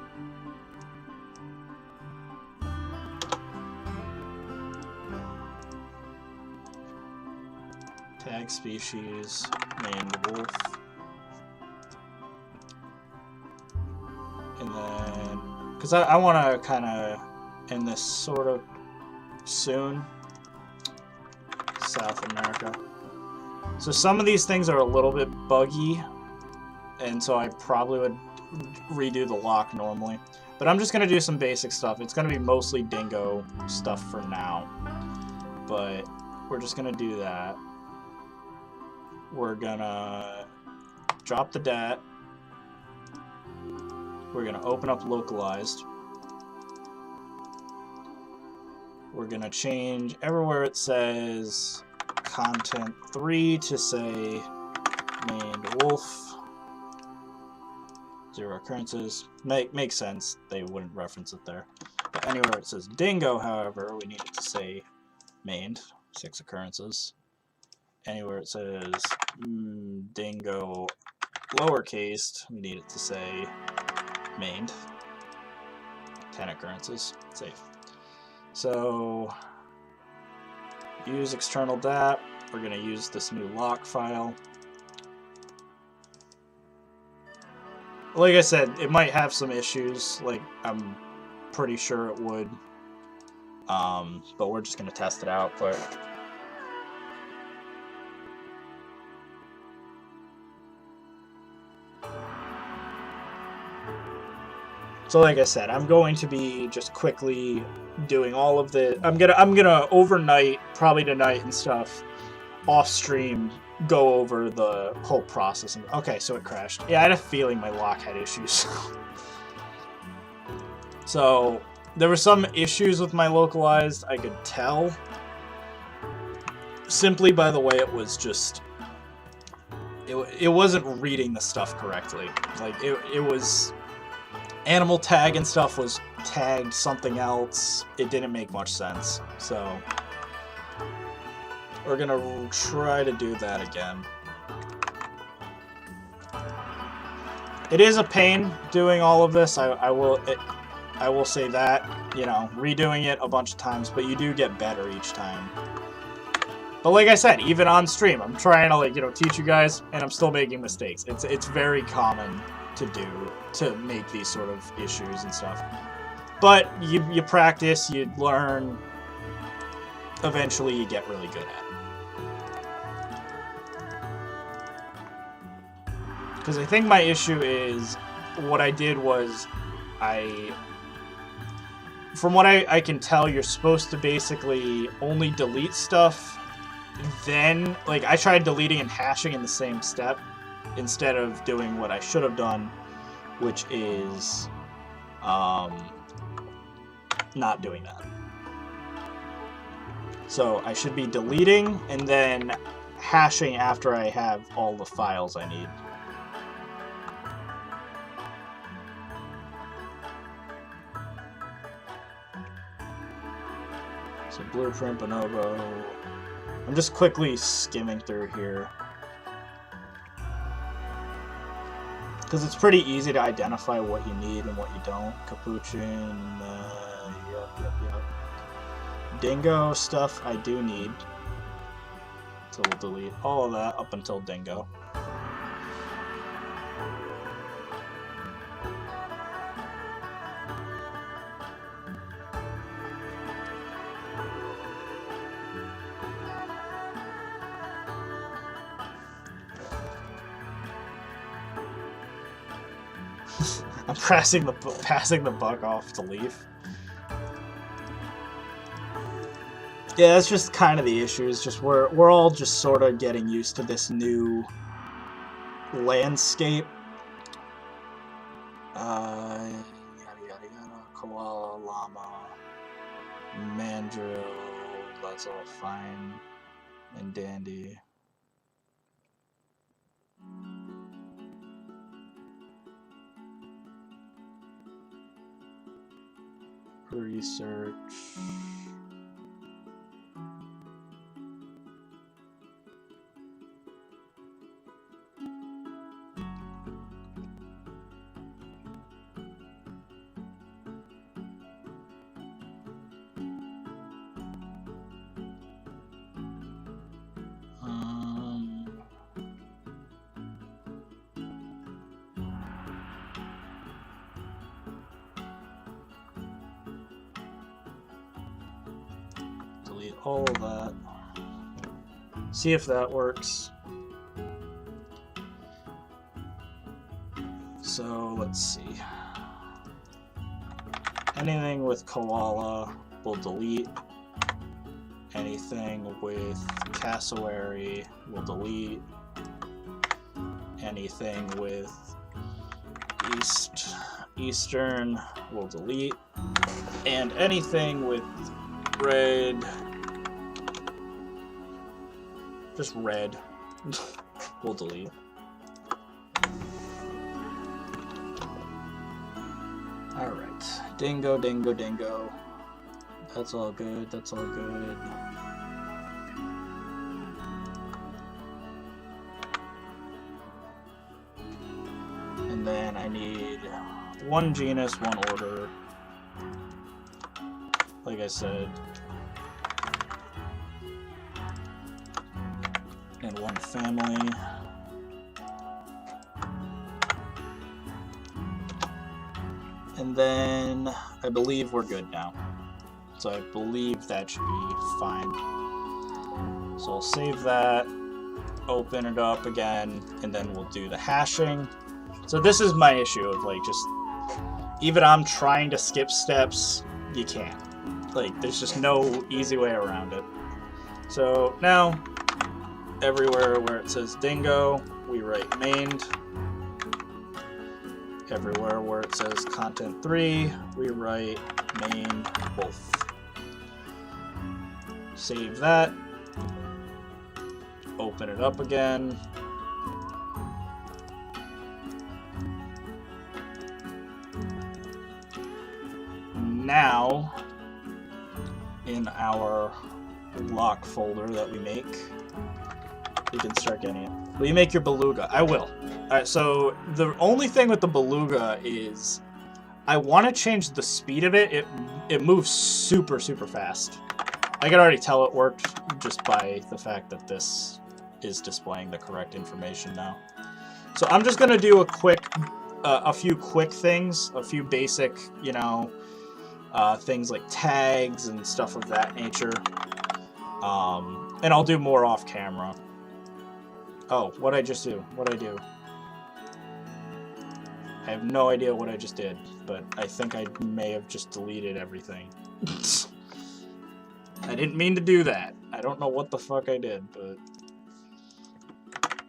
Tag species, named wolf. And then, because I want to kind of end this sort of soon. South America. So some of these things are a little bit buggy, and so I probably would redo the lock normally. But I'm just going to do some basic stuff. It's going to be mostly dingo stuff for now. But we're just going to do that. We're going to drop the dat. We're going to open up localized. We're going to change everywhere it says content 3 to say named wolf. 0 occurrences. Makes sense. They wouldn't reference it there. But anywhere it says dingo, however, we need it to say mained. 6 occurrences. Anywhere it says dingo lowercase, we need it to say mained. 10 occurrences. Safe. So use external dat. We're going to use this new lock file. Like I said, it might have some issues. I'm pretty sure it would. But we're just going to test it out quick. So like I said, I'm going to be just quickly doing all of the. I'm gonna overnight, probably tonight and stuff, off stream, go over the whole process. Okay, so it crashed. Yeah, I had a feeling my lock had issues. So there were some issues with my localized. I could tell simply by the way it was just. It wasn't reading the stuff correctly. Like it was. Animal tag and stuff was tagged something else. It didn't make much sense. So we're gonna try to do that again. It is a pain doing all of this. I will say that, you know, redoing it a bunch of times, but you do get better each time. But like I said, even on stream, I'm trying to, like, you know, teach you guys, and I'm still making mistakes. It's very common to do, to make these sort of issues and stuff. But you practice, you learn, eventually you get really good at it. Because I think my issue is, what I did was, from what I can tell, you're supposed to basically only delete stuff, then, like, I tried deleting and hashing in the same step, instead of doing what I should have done, which is not doing that. So I should be deleting and then hashing after I have all the files I need. So Blueprint, Bonobo. I'm just quickly skimming through here, because it's pretty easy to identify what you need and what you don't. Capuchin, yep. Dingo stuff I do need, so we'll delete all of that up until Dingo. I'm passing the buck off to Leaf. Yeah, that's just kind of the issue. It's just we're all just sort of getting used to this new landscape. Yada yada yada. Koala, llama, mandrill. That's all fine and dandy. Research. Delete all of that. See if that works. So let's see. Anything with koala we'll delete. Anything with cassowary we'll delete. Anything with eastern we'll delete. And anything with red, just red, we'll delete. Alright, dingo, dingo, dingo. That's all good, that's all good. And then I need one genus, one order. Like I said. And one family. And then I believe we're good now. So I believe that should be fine. So I'll save that, open it up again, and then we'll do the hashing. So this is my issue of, like, just even I'm trying to skip steps, you can't. Like, there's just no easy way around it. So now, everywhere where it says dingo, we write mained. Everywhere where it says content 3, we write main wolf. Save that. Open it up again. Now, in our lock folder that we make, you can start getting it. Will you make your beluga? I will. Alright, so the only thing with the beluga is I want to change the speed of it. It moves super, super fast. I can already tell it worked just by the fact that this is displaying the correct information now. So I'm just going to do a few quick things, a few basic, you know, things like tags and stuff of that nature. And I'll do more off camera. Oh, what'd I just do? What'd I do? I have no idea what I just did, but I think I may have just deleted everything. I didn't mean to do that. I don't know what the fuck I did, but...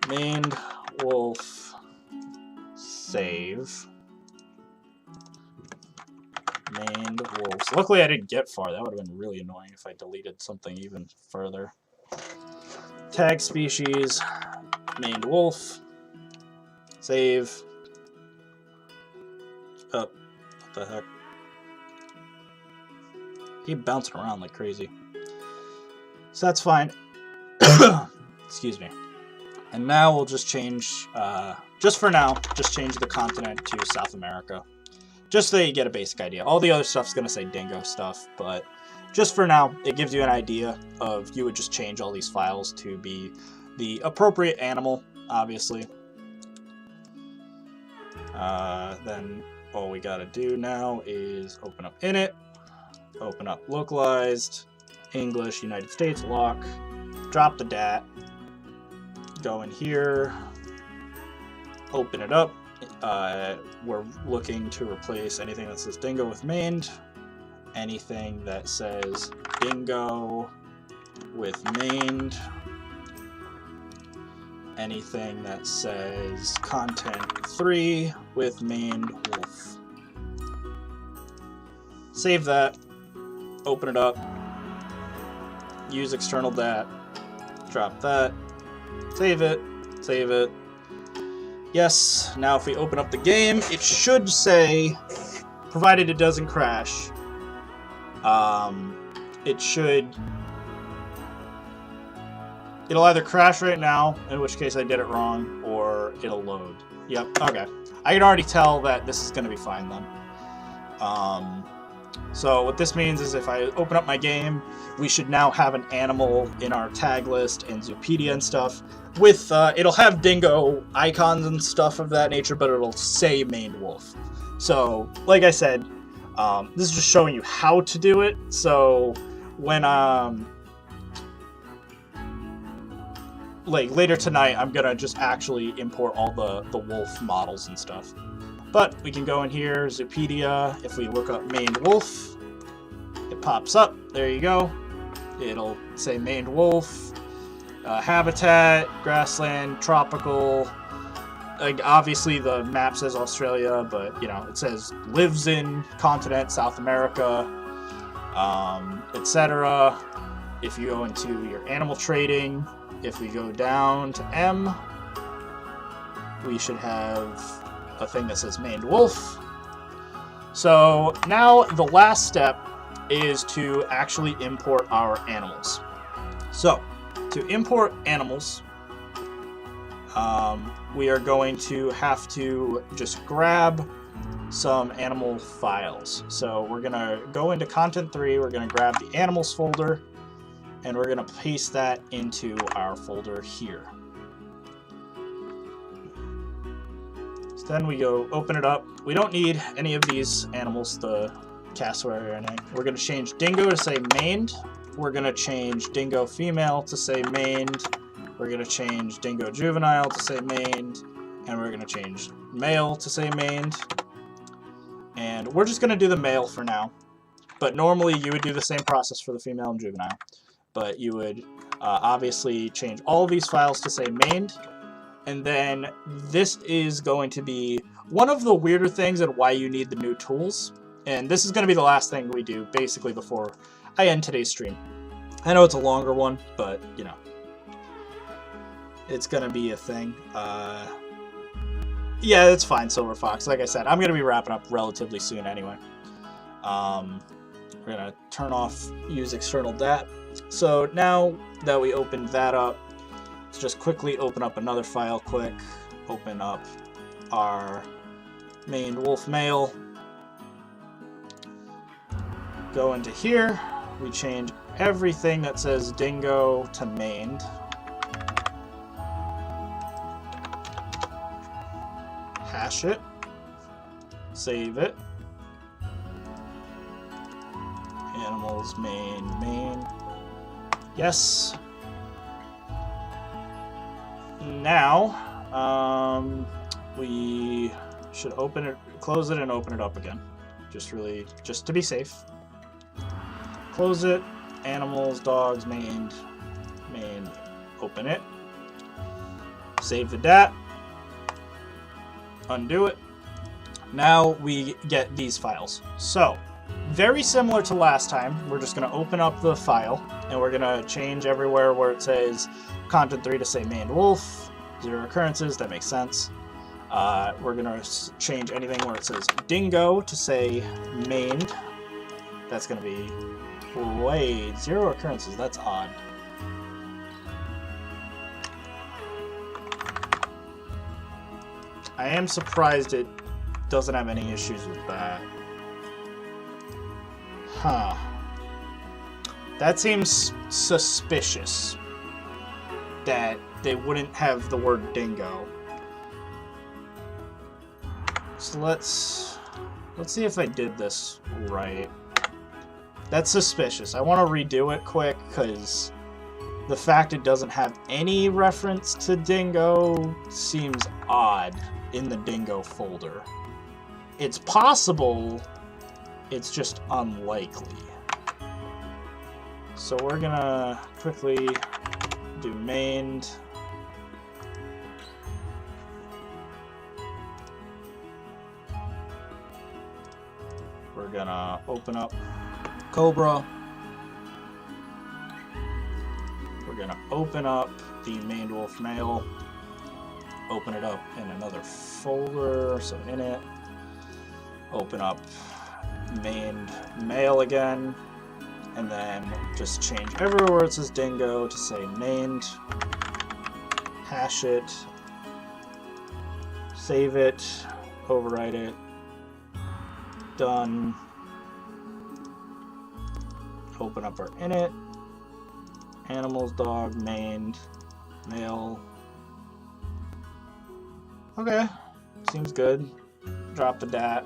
Mained wolf save. Mained wolves. Luckily I didn't get far. That would have been really annoying if I deleted something even further. Tag species. Mained wolf. Save. Oh, what the heck? Keep bouncing around like crazy. So that's fine. Excuse me. And now we'll just change, just for now, just change the continent to South America. Just so you get a basic idea. All the other stuff's going to say dingo stuff, but just for now, it gives you an idea of, you would just change all these files to be the appropriate animal, obviously. Then all we got to do now is open up init, open up localized, English, United States, lock, drop the DAT, go in here, open it up. We're looking to replace anything that says dingo with mained, anything that says dingo with mained, anything that says content 3 with mained wolf. Save that, open it up, use external dat, drop that, save it, save it. Yes, now if we open up the game, it should say, provided it doesn't crash, it'll either crash right now, in which case I did it wrong, or it'll load. Yep, okay. I can already tell that this is going to be fine then. So what this means is if I open up my game, we should now have an animal in our tag list and Zoopedia and stuff. With it'll have dingo icons and stuff of that nature, but it'll say mained wolf. So, like I said, this is just showing you how to do it. So when like later tonight, I'm gonna just actually import all the wolf models and stuff. But we can go in here, Zoopedia. If we look up mained wolf, it pops up. There you go. It'll say mained wolf. Habitat, grassland, tropical. Like obviously the map says Australia, but you know it says lives in continent South America, etc. If you go into your animal trading, if we go down to M, we should have a thing that says mained wolf. So now the last step is to actually import our animals. So to import animals, we are going to have to just grab some animal files. So we're going to go into content 3, we're going to grab the animals folder, and we're going to paste that into our folder here. So then we go open it up. We don't need any of these animals, the cassowary or anything. We're going to change dingo to say mained. We're going to change dingo female to say mained. We're going to change dingo juvenile to say mained. And we're going to change male to say mained. And we're just going to do the male for now. But normally you would do the same process for the female and juvenile. But you would obviously change all of these files to say mained. And then this is going to be one of the weirder things and why you need the new tools. And this is going to be the last thing we do, basically, before I end today's stream. I know it's a longer one, but, you know, it's going to be a thing. Yeah, it's fine, Silver Fox. Like I said, I'm going to be wrapping up relatively soon anyway. We're going to turn off use external DAT. So now that we opened that up, let's just quickly open up another file quick. Open up our main wolf male. Go into here. We change everything that says dingo to mained. Hash it. Save it. Animals main. Yes. Now, we should open it, close it, and open it up again. Just to be safe. Close it. Animals, dogs, mained. Open it. Save the DAT. Undo it. Now we get these files. So, very similar to last time, we're just going to open up the file, and we're going to change everywhere where it says content 3 to say mained wolf, 0 occurrences, that makes sense. We're going to change anything where it says dingo to say mained. That's going to be, wait, 0 occurrences, that's odd. I am surprised it doesn't have any issues with that. Huh. That seems suspicious that they wouldn't have the word dingo. So let's see if I did this right. That's suspicious. I want to redo it quick because the fact it doesn't have any reference to dingo seems odd in the dingo folder. It's possible, it's just unlikely. So we're gonna quickly do mained. We're gonna open up Cobra. We're gonna open up the mained wolf male. Open it up in another folder, so in it. Open up mained male again, and then just change everywhere where it says dingo to say mained. Hash it. Save it. Overwrite it. Done. Open up our init. Animals, dog, mained, male. Okay, seems good. Drop the DAT.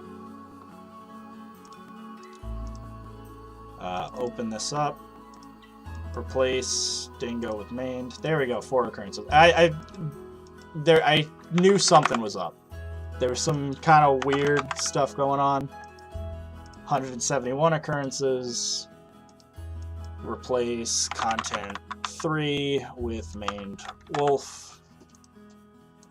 Open this up. Replace dingo with mained. There we go, 4 occurrences. I knew something was up. There was some kind of weird stuff going on. 171 occurrences. Replace content 3 with mained wolf.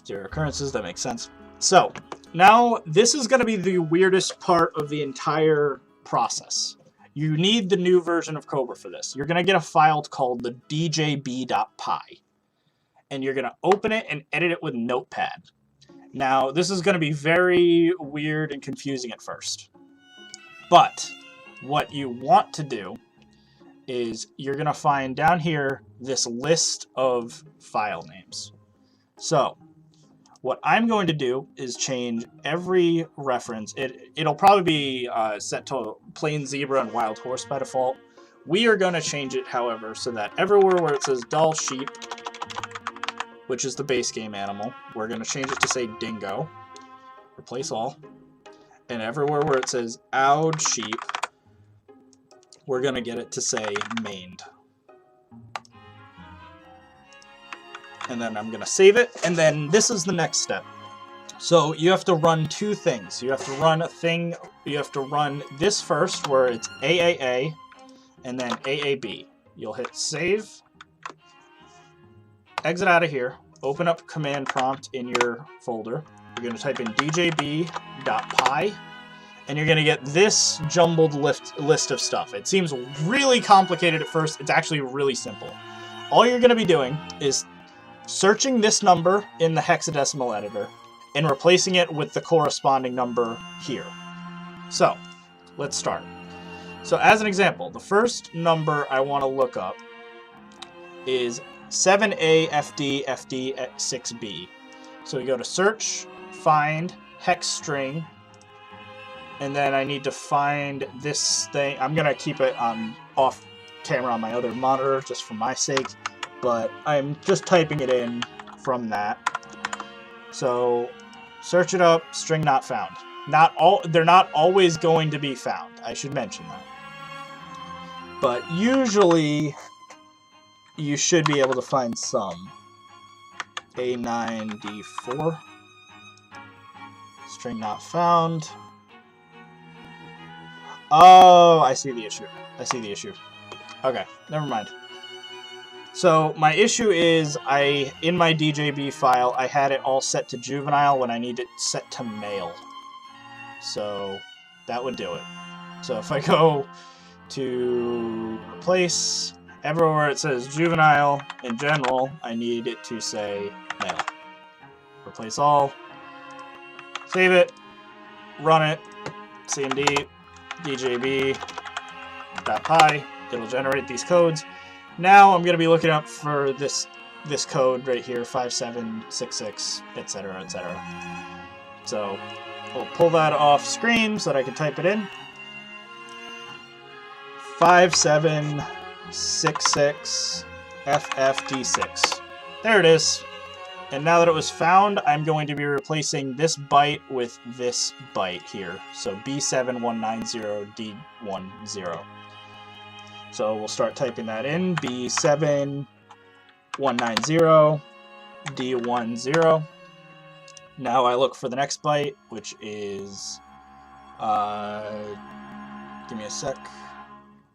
0 occurrences, that makes sense. So, now this is going to be the weirdest part of the entire process. You need the new version of Cobra for this. You're going to get a file called the djb.py. And you're going to open it and edit it with Notepad. Now, this is going to be very weird and confusing at first. But what you want to do is you're going to find down here this list of file names. So, what I'm going to do is change every reference. It'll probably be set to plain zebra and wild horse by default. We are going to change it, however, so that everywhere where it says dull sheep, which is the base game animal, we're going to change it to say dingo. Replace all. And everywhere where it says owd sheep, we're going to get it to say mained. And then I'm going to save it, and then this is the next step. So you have to run two things. You have to run a thing, you have to run this first where it's AAA and then AAB. You'll hit save, exit out of here, open up command prompt in your folder. You're going to type in djb.py and you're going to get this jumbled list of stuff. It seems really complicated at first. It's actually really simple. All you're going to be doing is searching this number in the hexadecimal editor and replacing it with the corresponding number here. So, let's start. So as an example, the first number I want to look up is 7AFDFD6B. So we go to search, find, hex string, and then I need to find this thing. I'm going to keep it on off camera on my other monitor just for my sake, but I'm just typing it in from that. So search it up, string not found. They're not always going to be found. I should mention that. But usually you should be able to find some. A9D4. String not found. Oh, I see the issue. Okay, never mind. So my issue is in my DJB file, I had it all set to juvenile when I need it set to male. So that would do it. So if I go to replace, everywhere it says juvenile in general, I need it to say male. Replace all, save it, run it, cmd, djb.py, it'll generate these codes. Now I'm going to be looking up for this code right here, 5766, etc., etc. So we'll pull that off screen so that I can type it in. 5766 FFD6. There it is. And now that it was found, I'm going to be replacing this byte with this byte here. So B7190D10. So we'll start typing that in. B7190D10. Now I look for the next byte, which is... give me a sec.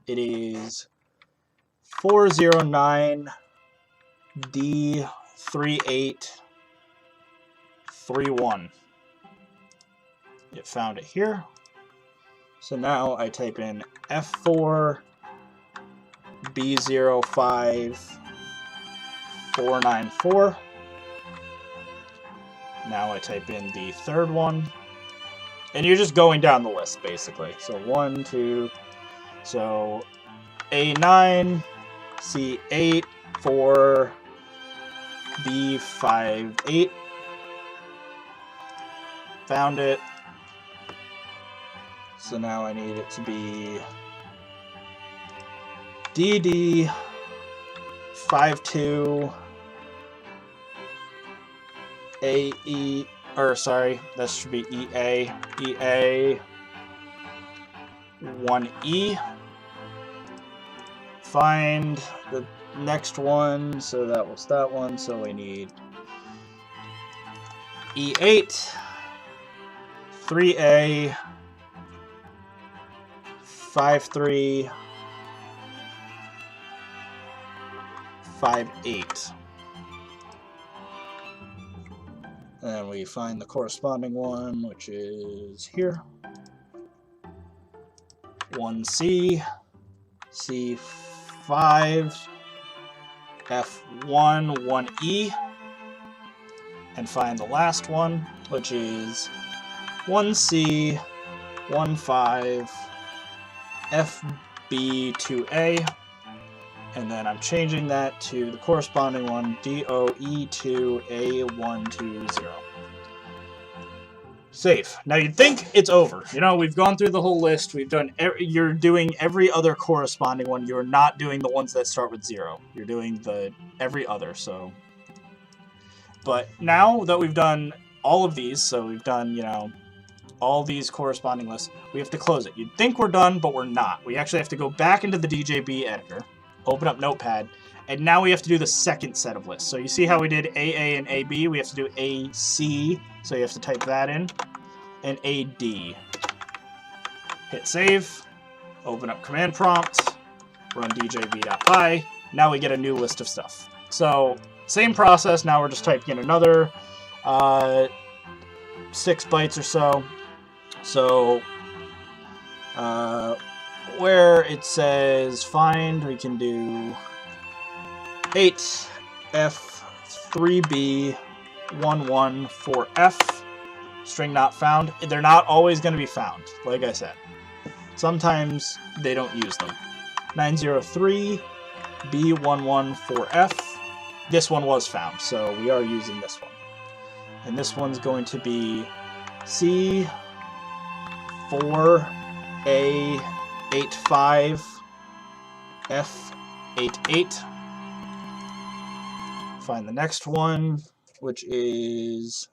It is 409D3831. It found it here. So now I type in F4 B05494. Now I type in the third one. And you're just going down the list, basically. So 1, 2... So A9, C8, 4, B58. Found it. So now I need it to be DD52 AE, or sorry, that should be EA 1E. Find the next one, so that was that one, so we need E8, 3A, 53, 58. And then we find the corresponding one, which is here. 1C, C5, F1, 1E, and find the last one, which is 1C, 15, FB2A, and then I'm changing that to the corresponding one, DOE2A120. Save. Now you'd think it's over. You know, we've gone through the whole list. We've done. You're doing every other corresponding one. You're not doing the ones that start with 0. You're doing the every other. So, but now that we've done all of these, so we've done, you know, all these corresponding lists, we have to close it. You'd think we're done, but we're not. We actually have to go back into the DJB editor, open up Notepad, and now we have to do the second set of lists. So you see how we did AA and AB? We have to do AC So you have to type that in, and AD. Hit save, open up command prompt, run djv.py. Now we get a new list of stuff. So same process, now we're just typing in another 6 bytes or so. So where it says find, we can do 8F3B114F, string not found. They're not always going to be found, like I said. Sometimes they don't use them. 903B114F. This one was found, so we are using this one. And this one's going to be C4A85F88. Find the next one, which is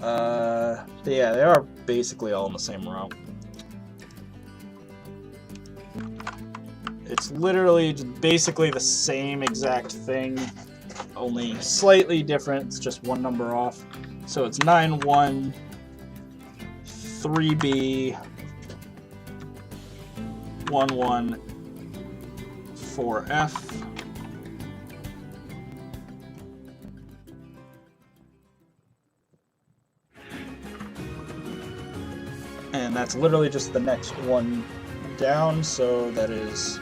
yeah, they are basically all in the same row. It's literally just basically the same exact thing, only slightly different. It's just one number off. So it's 913B114F. And that's literally just the next one down, so that is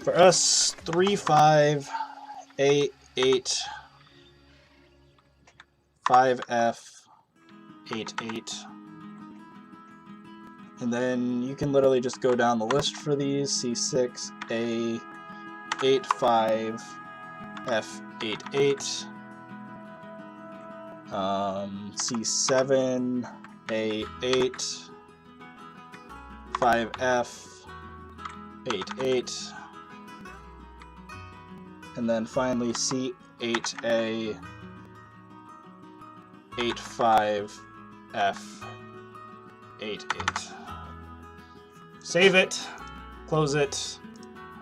for us 35885F88. And then you can literally just go down the list for these. C6A85F88. C7A8 5F88, and then finally C8A 85F88. Save it, close it,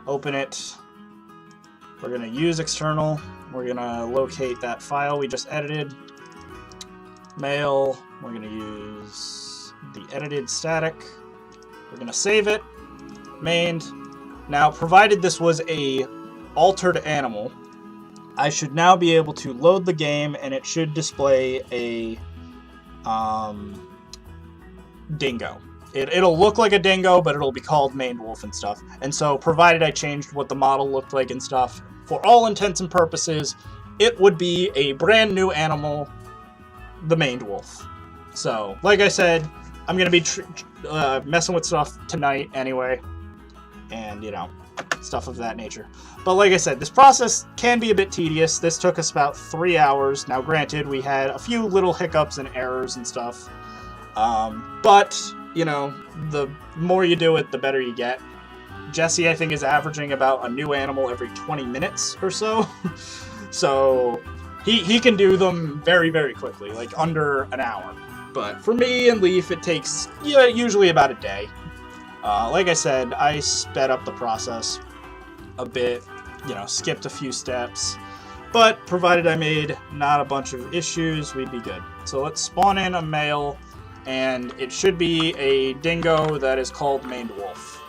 open it. We're going to use external. We're going to locate that file we just edited. Mail, we're going to use the edited static. We're going to save it. Mained. Now, provided this was a altered animal, I should now be able to load the game and it should display a dingo. It'll look like a dingo, but it'll be called maned wolf and stuff. And so, provided I changed what the model looked like and stuff, for all intents and purposes, it would be a brand new animal, the maned wolf. So, like I said, I'm going to be messing with stuff tonight anyway, and, you know, stuff of that nature. But like I said, this process can be a bit tedious. This took us about 3 hours. Now, granted, we had a few little hiccups and errors and stuff, but, you know, the more you do it, the better you get. Jesse, I think, is averaging about a new animal every 20 minutes or so. So he can do them very, very quickly, like under an hour. But for me and Leaf, it takes usually about a day. Like I said, I sped up the process a bit, you know, skipped a few steps. But provided I made not a bunch of issues, we'd be good. So let's spawn in a male, and it should be a dingo that is called maned wolf.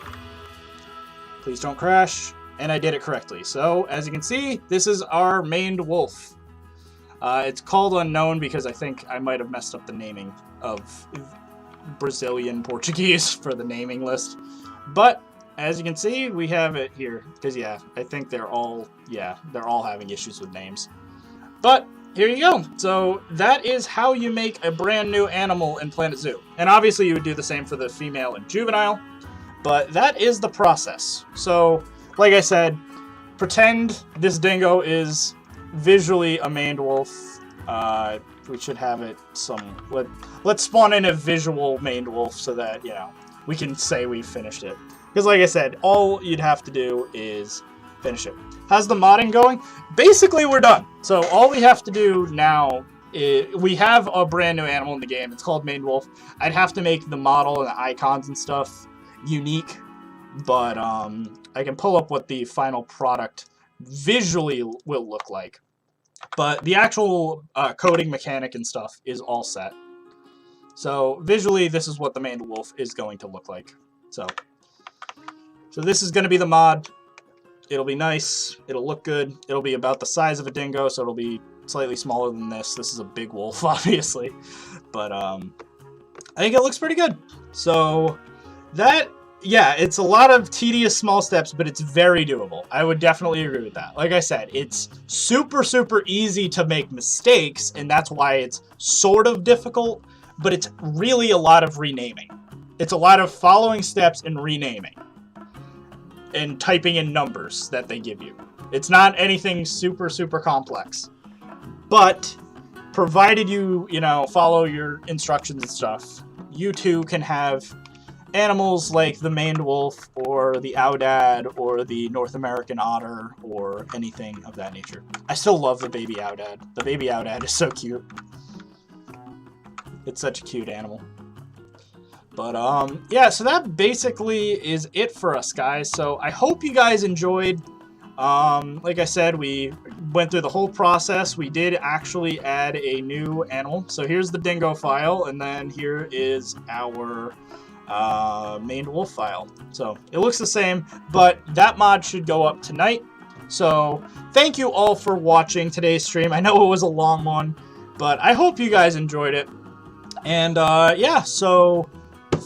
Please don't crash. And I did it correctly. So, as you can see, this is our maned wolf. It's called unknown because I think I might have messed up the naming of Brazilian Portuguese for the naming list. But, as you can see, we have it here. Because, yeah, I think they're all having issues with names. But, here you go. So, that is how you make a brand new animal in Planet Zoo. And obviously, you would do the same for the female and juvenile. But that is the process. So, like I said, pretend this dingo is visually a maned wolf. We should have it let's spawn in a visual maned wolf so that, you know, we can say we finished it. Because like I said, all you'd have to do is finish it. How's the modding going? Basically, we're done. So all we have to do now is, we have a brand new animal in the game. It's called maned wolf. I'd have to make the model and the icons and stuff unique. But I can pull up what the final product visually will look like. But the actual coding mechanic and stuff is all set. So visually, this is what the maned wolf is going to look like. So this is going to be the mod. It'll be nice. It'll look good. It'll be about the size of a dingo, so it'll be slightly smaller than this. This is a big wolf, obviously. But I think it looks pretty good. So that, yeah, it's a lot of tedious small steps, but it's very doable. I would definitely agree with that. Like I said, it's super, super easy to make mistakes, and that's why it's sort of difficult, but it's really a lot of renaming. It's a lot of following steps and renaming and typing in numbers that they give you. It's not anything super, super complex. But provided you, follow your instructions and stuff, you too can have animals like the maned wolf or the Aoudad or the North American otter or anything of that nature. I still love the baby Aoudad. The baby Aoudad is so cute. It's such a cute animal. But, yeah, so that basically is it for us, guys. So I hope you guys enjoyed. Like I said, we went through the whole process. We did actually add a new animal. So here's the dingo file, and then here is our maned wolf file. So it looks the same, but that mod should go up tonight. So thank you all for watching today's stream. I know it was a long one, but I hope you guys enjoyed it. And, yeah, so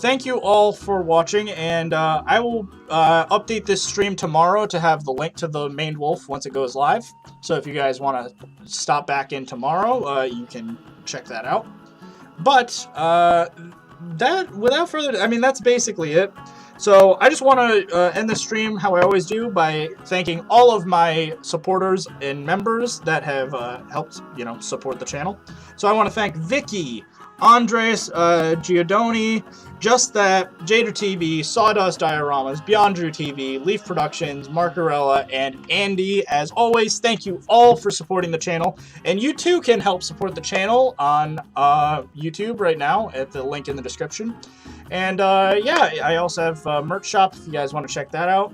thank you all for watching, and I will update this stream tomorrow to have the link to the maned wolf once it goes live. So if you guys want to stop back in tomorrow, you can check that out. But without further ado, I mean, that's basically it. So I just want to end the stream how I always do by thanking all of my supporters and members that have helped, support the channel. So I want to thank Vicky, Andres, Giordoni, Just That, Jader TV, Sawdust Dioramas, Beyond Drew TV, Leaf Productions, Marcarella, and Andy. As always, thank you all for supporting the channel. And you too can help support the channel on YouTube right now at the link in the description. And yeah, I also have a merch shop if you guys want to check that out.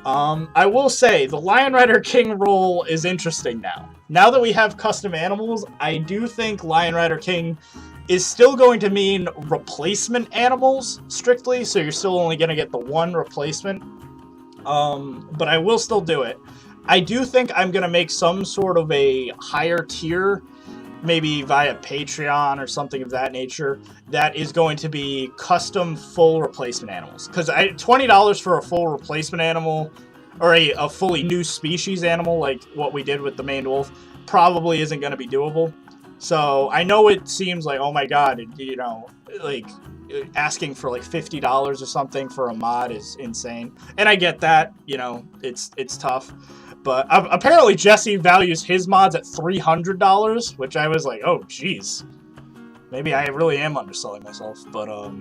I will say, the LionRider King role is interesting now. Now that we have custom animals, I do think LionRider King is still going to mean replacement animals, strictly, so you're still only going to get the one replacement. But I will still do it. I do think I'm going to make some sort of a higher tier, maybe via Patreon or something of that nature, that is going to be custom full replacement animals. Because $20 for a full replacement animal, or a fully new species animal, like what we did with the maned wolf, probably isn't going to be doable. So I know it seems like, oh my god, like asking for like $50 or something for a mod is insane. And I get that, it's tough. But apparently Jesse values his mods at $300, which I was like, oh jeez. Maybe I really am underselling myself. But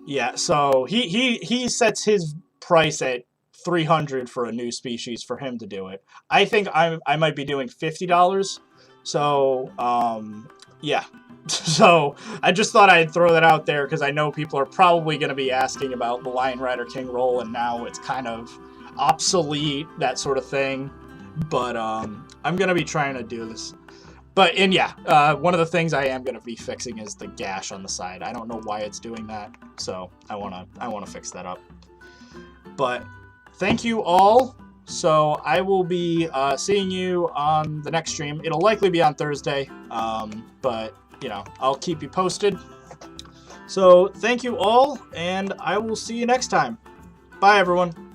yeah, so he sets his price at $300 for a new species for him to do it. I think I might be doing $50. So, yeah. So, I just thought I'd throw that out there because I know people are probably going to be asking about the LionRider King role, and now it's kind of obsolete, that sort of thing. But, I'm going to be trying to do this. But, and yeah, one of the things I am going to be fixing is the gash on the side. I don't know why it's doing that, so I want to fix that up. But, thank you all. So I will be seeing you on the next stream. It'll likely be on Thursday, but, I'll keep you posted. So thank you all, and I will see you next time. Bye, everyone.